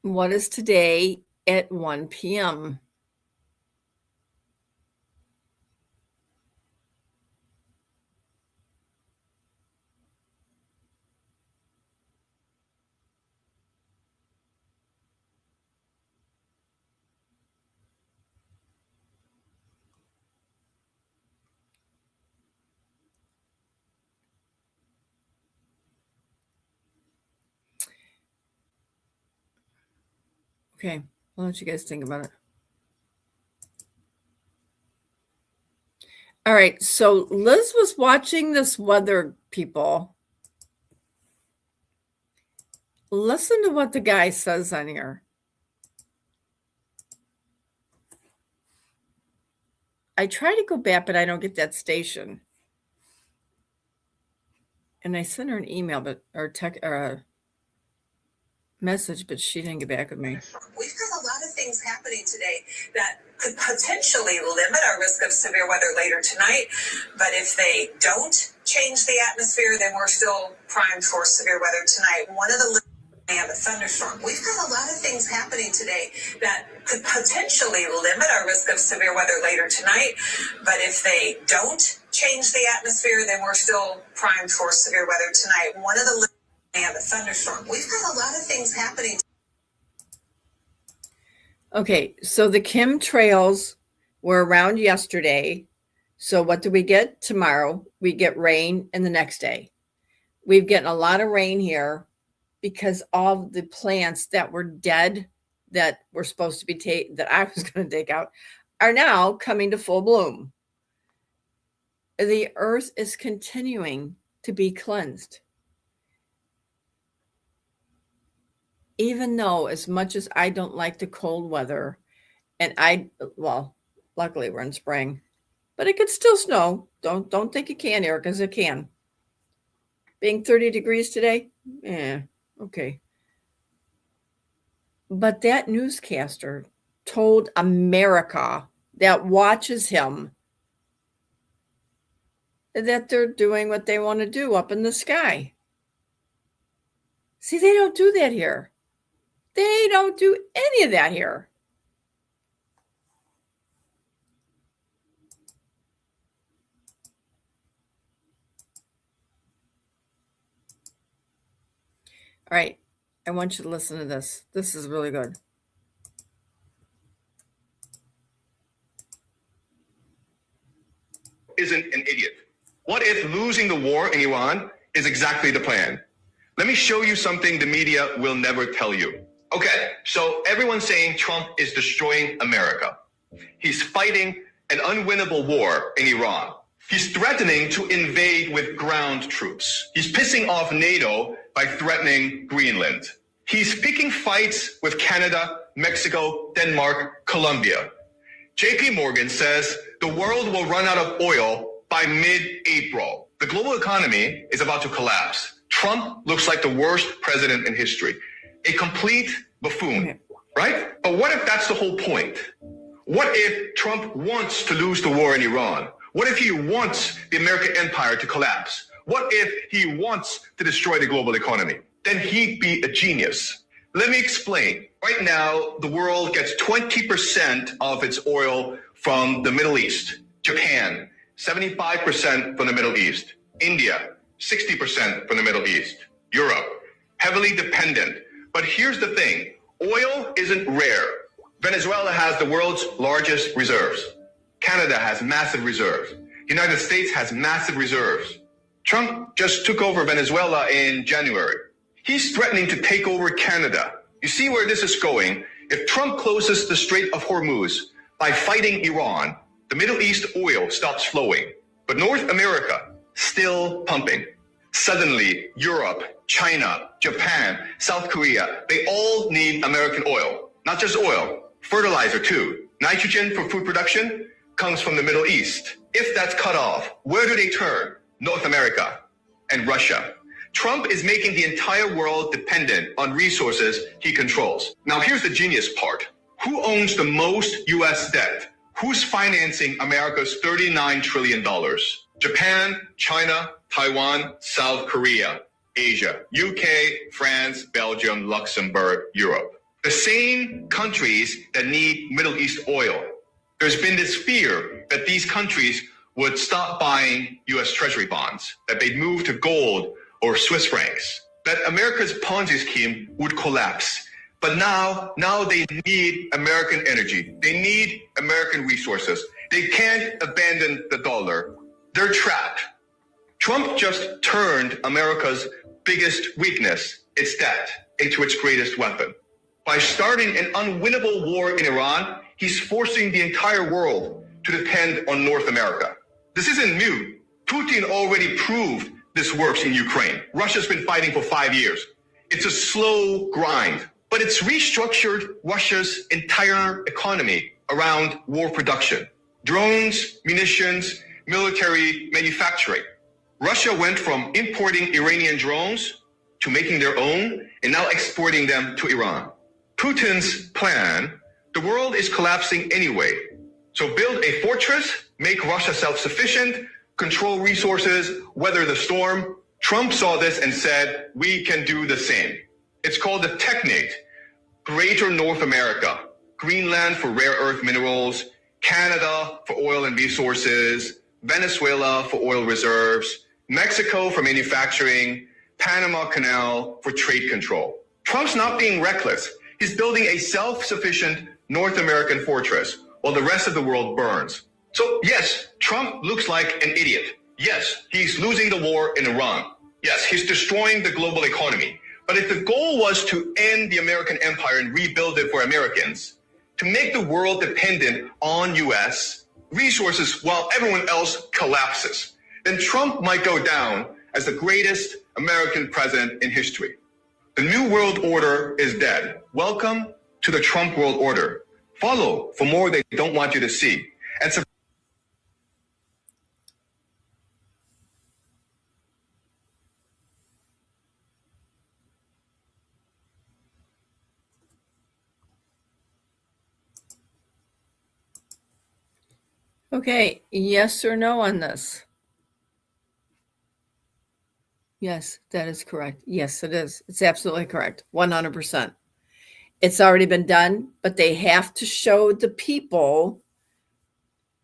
What is today at 1 p.m.? Okay, I'll let you guys think about it. All right, so Liz was watching this weather, people. Listen to what the guy says on here. I try to go back, but I don't get that station. And I sent her an email, or a message, but she didn't get back with me. We've got a lot of things happening today that could potentially limit our risk of severe weather later tonight. But if they don't change the atmosphere, then we're still primed for severe weather tonight. One of the have a thunderstorm. We've got a lot of things happening today that could potentially limit our risk of severe weather later tonight. But if they don't change the atmosphere, then we're still primed for severe weather tonight. One of the have a thunderstorm. We've got a lot of things happening. Okay, so the chemtrails were around yesterday. So what do we get tomorrow? We get rain, and the next day. We've gotten a lot of rain here because all the plants that were dead that were supposed to be that I was going to take out are now coming to full bloom. The earth is continuing to be cleansed. Even though, as much as I don't like the cold weather, and luckily we're in spring, but it could still snow. Don't think it can, Eric, because it can. Being 30 degrees today, okay. But that newscaster told America that watches him that they're doing what they want to do up in the sky. See, they don't do that here. They don't do any of that here. All right, I want you to listen to this. This is really good. Isn't an idiot. What if losing the war in Iran is exactly the plan? Let me show you something the media will never tell you. Okay, so everyone's saying Trump is destroying America. He's fighting an unwinnable war in Iran. He's threatening to invade with ground troops. He's pissing off NATO by threatening Greenland. He's picking fights with Canada, Mexico, Denmark, Colombia. JP Morgan says the world will run out of oil by mid-April. The global economy is about to collapse. Trump looks like the worst president in history. A complete buffoon, right? But what if that's the whole point? What if Trump wants to lose the war in Iran? What if he wants the American empire to collapse? What if he wants to destroy the global economy? Then he'd be a genius. Let me explain. Right now, the world gets 20% of its oil from the Middle East. Japan, 75% from the Middle East. India, 60% from the Middle East. Europe, heavily dependent. But here's the thing. Oil isn't rare. Venezuela has the world's largest reserves. Canada has massive reserves. The United States has massive reserves. Trump just took over Venezuela in January. He's threatening to take over Canada. You see where this is going? If Trump closes the Strait of Hormuz by fighting Iran, the Middle East oil stops flowing. But North America, still pumping. Suddenly, Europe, China, Japan, South Korea, they all need American oil. Not just oil, fertilizer too. Nitrogen for food production comes from the Middle East. If that's cut off, where do they turn? North America and Russia. Trump is making the entire world dependent on resources he controls. Now here's the genius part. Who owns the most US debt? Who's financing America's $39 trillion? Japan, China, Taiwan, South Korea, Asia, UK, France, Belgium, Luxembourg, Europe. The same countries that need Middle East oil. There's been this fear that these countries would stop buying US Treasury bonds, that they'd move to gold or Swiss francs, that America's Ponzi scheme would collapse. But now they need American energy. They need American resources. They can't abandon the dollar. They're trapped. Trump just turned America's biggest weakness, its debt, into its greatest weapon. By starting an unwinnable war in Iran, he's forcing the entire world to depend on North America. This isn't new. Putin already proved this works in Ukraine. Russia's been fighting for 5 years. It's a slow grind, but it's restructured Russia's entire economy around war production. Drones, munitions, military manufacturing. Russia went from importing Iranian drones to making their own and now exporting them to Iran. Putin's plan, the world is collapsing anyway. So build a fortress, make Russia self-sufficient, control resources, weather the storm. Trump saw this and said, we can do the same. It's called the Technate, Greater North America, Greenland for rare earth minerals, Canada for oil and resources, Venezuela for oil reserves, Mexico for manufacturing, Panama Canal for trade control. Trump's not being reckless. He's building a self-sufficient North American fortress while the rest of the world burns. So yes, Trump looks like an idiot. Yes, he's losing the war in Iran. Yes, he's destroying the global economy. But if the goal was to end the American empire and rebuild it for Americans, to make the world dependent on US resources while everyone else collapses, then Trump might go down as the greatest American president in history. The New World Order is dead. Welcome to the Trump World Order. Follow for more they don't want you to see. And Okay, yes or no on this? Yes, that is correct. Yes, it is. It's absolutely correct. 100%. It's already been done, but they have to show the people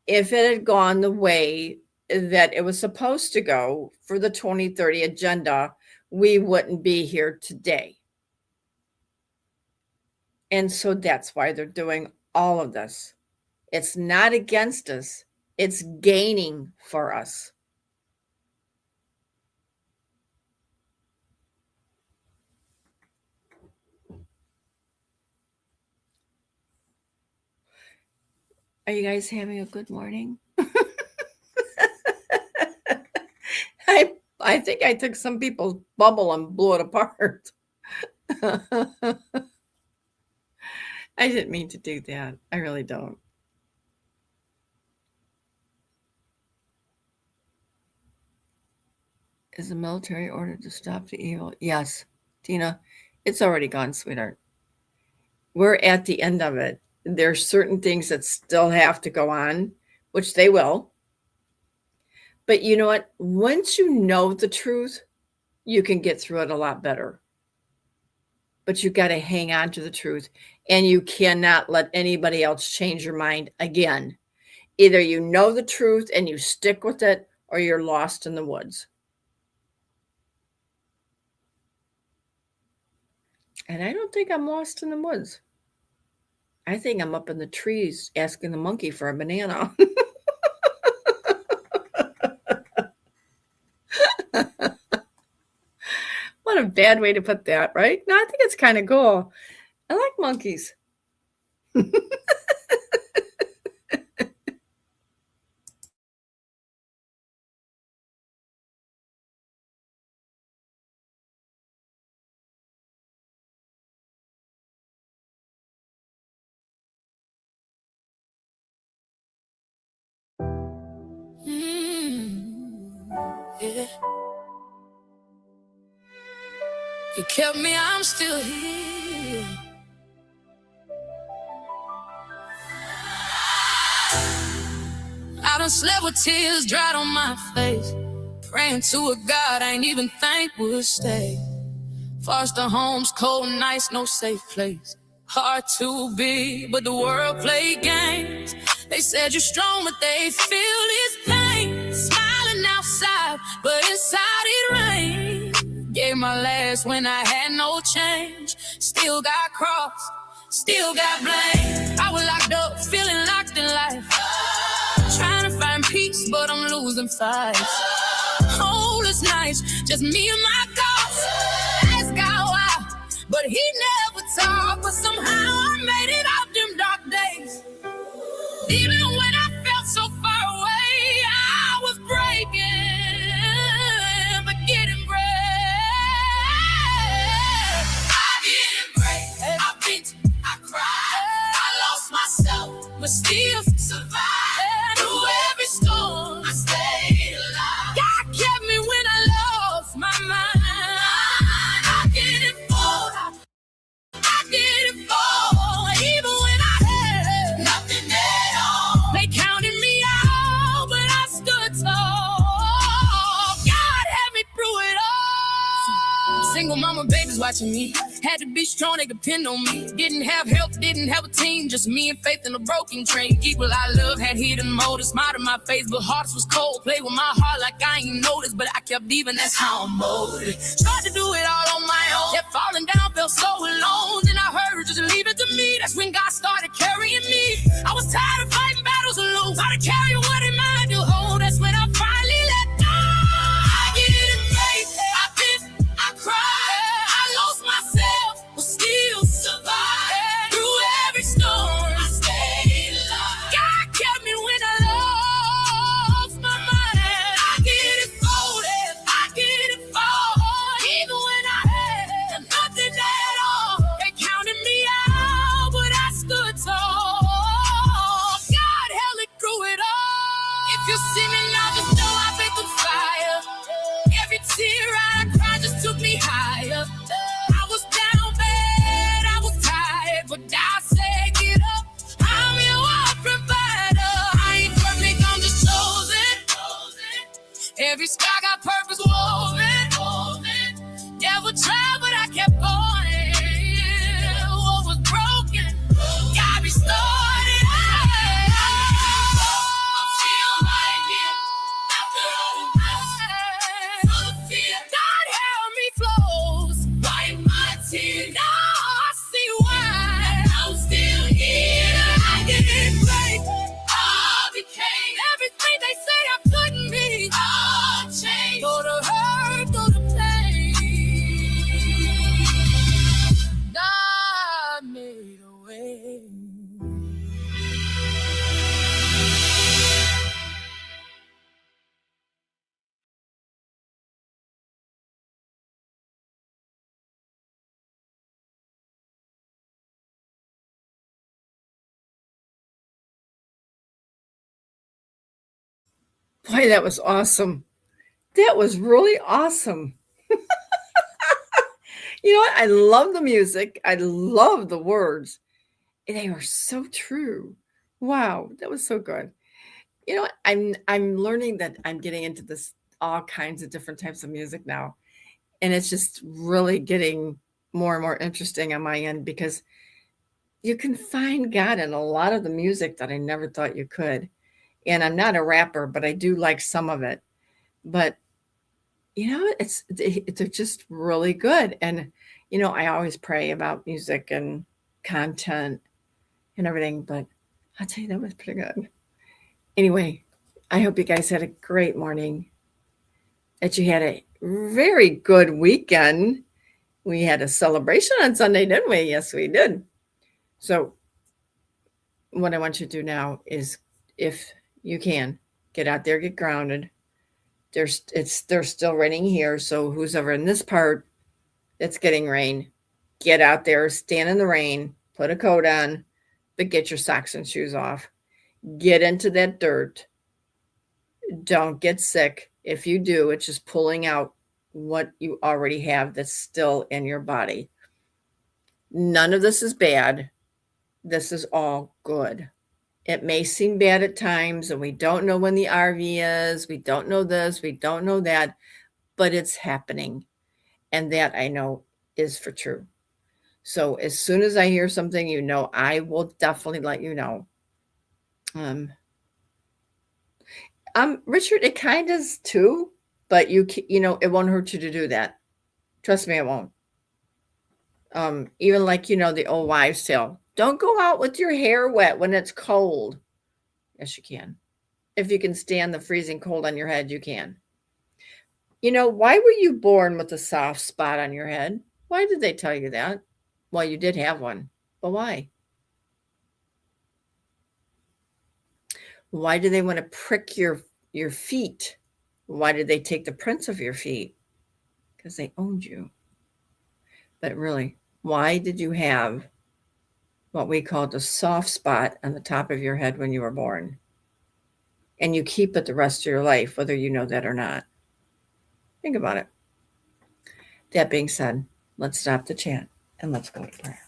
if it had gone the way that it was supposed to go for the 2030 agenda, we wouldn't be here today. And so that's why they're doing all of this. It's not against us. It's gaining for us. Are you guys having a good morning? I think I took some people's bubble and blew it apart. I didn't mean to do that. I really don't. Is the military ordered to stop the evil? Yes, Tina, it's already gone, sweetheart. We're at the end of it. There's certain things that still have to go on, which they will. But you know what? Once you know the truth, you can get through it a lot better. But you got to hang on to the truth, and you cannot let anybody else change your mind again. Either you know the truth and you stick with it, or you're lost in the woods. And I don't think I'm lost in the woods. I think I'm up in the trees asking the monkey for a banana. What a bad way to put that, right? No, I think it's kind of cool. I like monkeys. Yeah. You kept me, I'm still here. I done slept with tears dried on my face, praying to a God I ain't even think would stay. Foster homes, cold nights, no safe place. Heart too big, but the world played games. They said you're strong, but they feel his pain. Smiling outside, but inside it rained. Gave my last when I had no change. Still got crossed, still got blamed. I was locked up, feeling locked in life. Trying to find peace, but I'm losing fights. Hopeless nights, just me and my thoughts. Ask God why, but he never talked. But somehow I made it out them dark days. Even when I felt so far away, I was breaking, but getting brave. I didn't break, I bent, I cried, I lost myself, but still survived. Through every storm, I stayed alive. God kept me when I lost my mind. I didn't fall, I didn't fall, even when I had nothing at all. They counted me out, but I stood tall. God had me through it all. Single mama babies watching me. Had to be strong, they depend on me. Didn't have help, didn't have a team. Just me and faith in a broken train. People I love had hidden motives. Smiled in my face, but hearts was cold. Played with my heart like I ain't noticed, but I kept leaving, that's how I'm molded. Tried to do it all on my own. Kept falling down, felt so alone. Then I heard, just leave it to me. That's when God started carrying me. I was tired of fighting battles alone. Tired of carrying what in mind to hold. That's when I finally let go. I get it faith. I bit, I cried. I lost myself, but still survived. Through every storm, I stayed alive. God kept me when I lost my mind. I get it folded, I get it forward. Even when I had nothing at all. They counted me out, but I stood tall. God held it through it all. If you see me now, just know I've been through fire. Every tear I cried just took me higher. I was down bad, I was tired, but God said get up. I'm your provider. I ain't perfect, I'm just chosen. Every sky got purpose woven. Devil tried, but I kept going. What was broken, God restored it. I'm still right here. After all the pain, full of fear, God held me close. Wipe my tears. Now I see why I'm still here. I didn't break. I became everything they said I couldn't be. I changed. Go to hurt, go to pain. God made a way. Boy, that was awesome. That was really awesome. You know what? I love the music. I love the words. They are so true. Wow, that was so good. You know what? I'm learning that I'm getting into this all kinds of different types of music now. And it's just really getting more and more interesting on my end because you can find God in a lot of the music that I never thought you could. And I'm not a rapper, but I do like some of it. But you know, they're just really good. And you know, I always pray about music and content and everything, but I'll tell you that was pretty good. Anyway, I hope you guys had a great morning, that you had a very good weekend. We had a celebration on Sunday, didn't we? Yes, we did. So what I want you to do now is, if you can, get out there, get grounded. There's still raining here, so who's ever in this part that's getting rain, get out there, stand in the rain, put a coat on, but get your socks and shoes off. Get into that dirt. Don't get sick. If you do, it's just pulling out what you already have that's still in your body. None of this is bad. This is all good. It may seem bad at times, and we don't know when the RV is. We don't know this. We don't know that, but it's happening. And that I know is for true. So as soon as I hear something, you know, I will definitely let you know. Richard, it kind of is too, but you know, it won't hurt you to do that. Trust me, it won't. Even like, you know, the old wives' tale. Don't go out with your hair wet when it's cold. Yes, you can. If you can stand the freezing cold on your head, you can. You know, why were you born with a soft spot on your head? Why did they tell you that? Well, you did have one, but why? Why do they want to prick your feet? Why did they take the prints of your feet? Because they owned you. But really, why did you have what we called a soft spot on the top of your head when you were born? And you keep it the rest of your life, whether you know that or not. Think about it. That being said, let's stop the chat and let's go to prayer.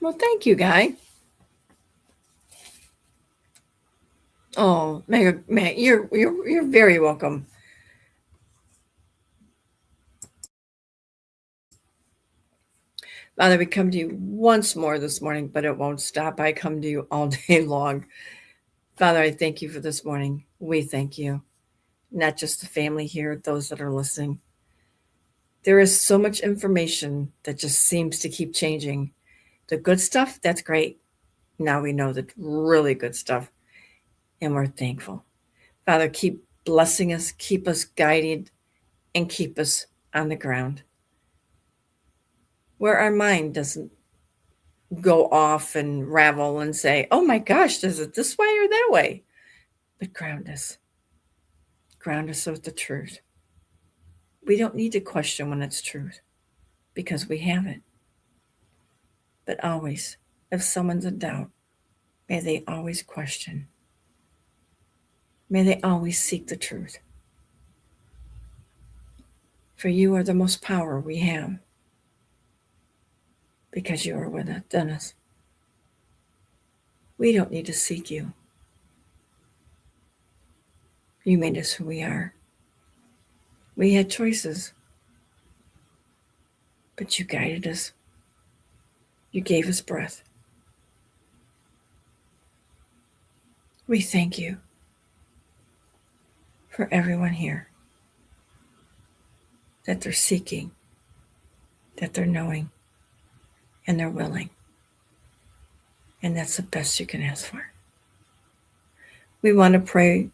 Well, thank you, Guy. Oh, Matt, you're very welcome. Father, we come to you once more this morning, but it won't stop. I come to you all day long. Father, I thank you for this morning. We thank you. Not just the family here, those that are listening. There is so much information that just seems to keep changing. The good stuff, that's great. Now we know the really good stuff, and we're thankful. Father, keep blessing us, keep us guided, and keep us on the ground, where our mind doesn't go off and ravel and say, oh my gosh, is it this way or that way? But ground us. Ground us with the truth. We don't need to question when it's truth, because we have it. But always, if someone's in doubt, may they always question. May they always seek the truth. For you are the most power we have, because you are within us. We don't need to seek you. You made us who we are. We had choices, but you guided us. You gave us breath. We thank you for everyone here, that they're seeking, that they're knowing, and they're willing. And that's the best you can ask for. We want to pray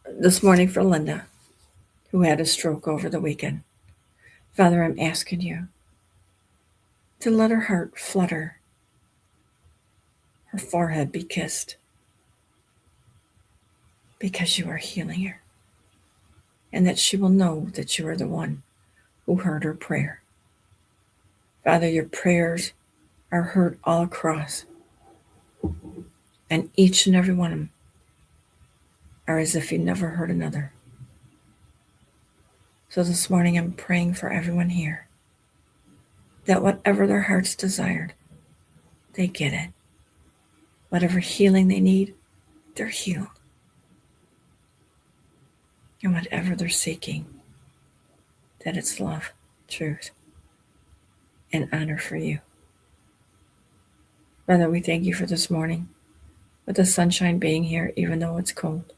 this morning for Linda, who had a stroke over the weekend. Father, I'm asking you to let her heart flutter, her forehead be kissed, because you are healing her, and that she will know that you are the one who heard her prayer. Father, your prayers are heard all across. And each and every one of them are as if you never heard another. So this morning I'm praying for everyone here that whatever their hearts desired, they get it. Whatever healing they need, they're healed. And whatever they're seeking, that it's love, truth, and honor for you. Father, we thank you for this morning, with the sunshine being here, even though it's cold.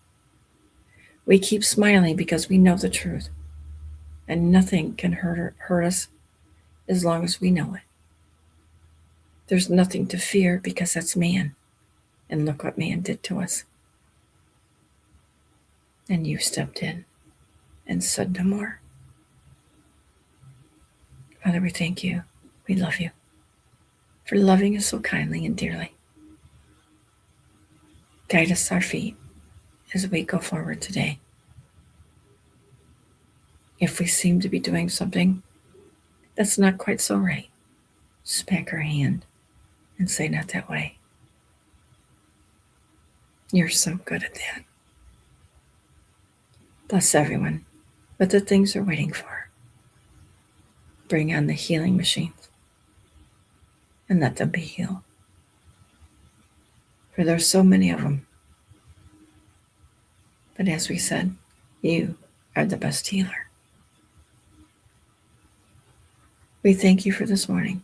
We keep smiling because we know the truth, and nothing can hurt us as long as we know it. There's nothing to fear because that's man, and look what man did to us. And you stepped in and said no more. Father, we thank you. We love you for loving us so kindly and dearly. Guide us our feet as we go forward today. If we seem to be doing something that's not quite so right, smack our hand and say, not that way. You're so good at that. Bless everyone with the things they're waiting for. Bring on the healing machines and let them be healed. For there's so many of them. But as we said, you are the best healer. We thank you for this morning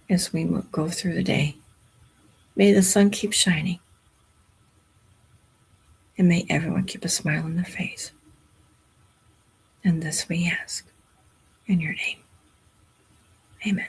as we go through the day. May the sun keep shining. And may everyone keep a smile on their face. And this we ask in your name. Amen.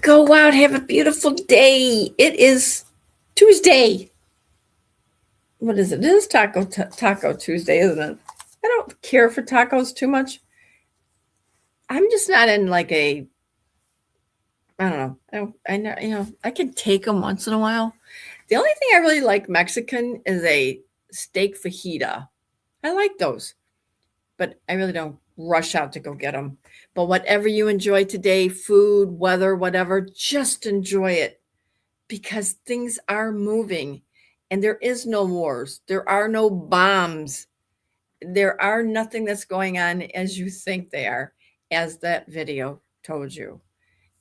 Go out, have a beautiful day. It is Tuesday. What is it? It is Taco Tuesday, isn't it? I don't care for tacos too much. I'm just not in like I don't know. I know, I can take them once in a while. The only thing I really like Mexican is a steak fajita. I like those, but I really don't rush out to go get them. But whatever you enjoy today, food, weather, whatever, just enjoy it because things are moving and there is no wars. There are no bombs. There are nothing that's going on as you think they are, as that video told you.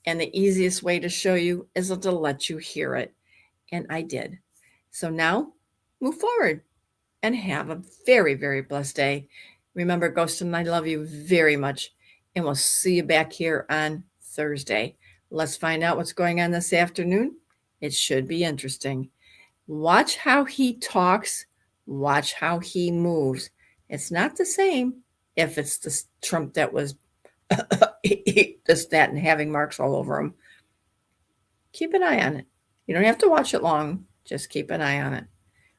And the easiest way to show you is to let you hear it. And I did. So now move forward and have a very, very blessed day. Remember, Ghost and I love you very much. And we'll see you back here on Thursday. Let's find out what's going on this afternoon. It should be interesting. Watch how he talks. Watch how he moves. It's not the same if it's the Trump that was this, that, and having marks all over him. Keep an eye on it. You don't have to watch it long. Just keep an eye on it.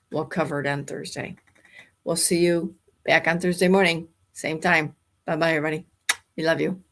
We'll cover it on Thursday. We'll see you back on Thursday morning, same time. Bye-bye, everybody. We love you.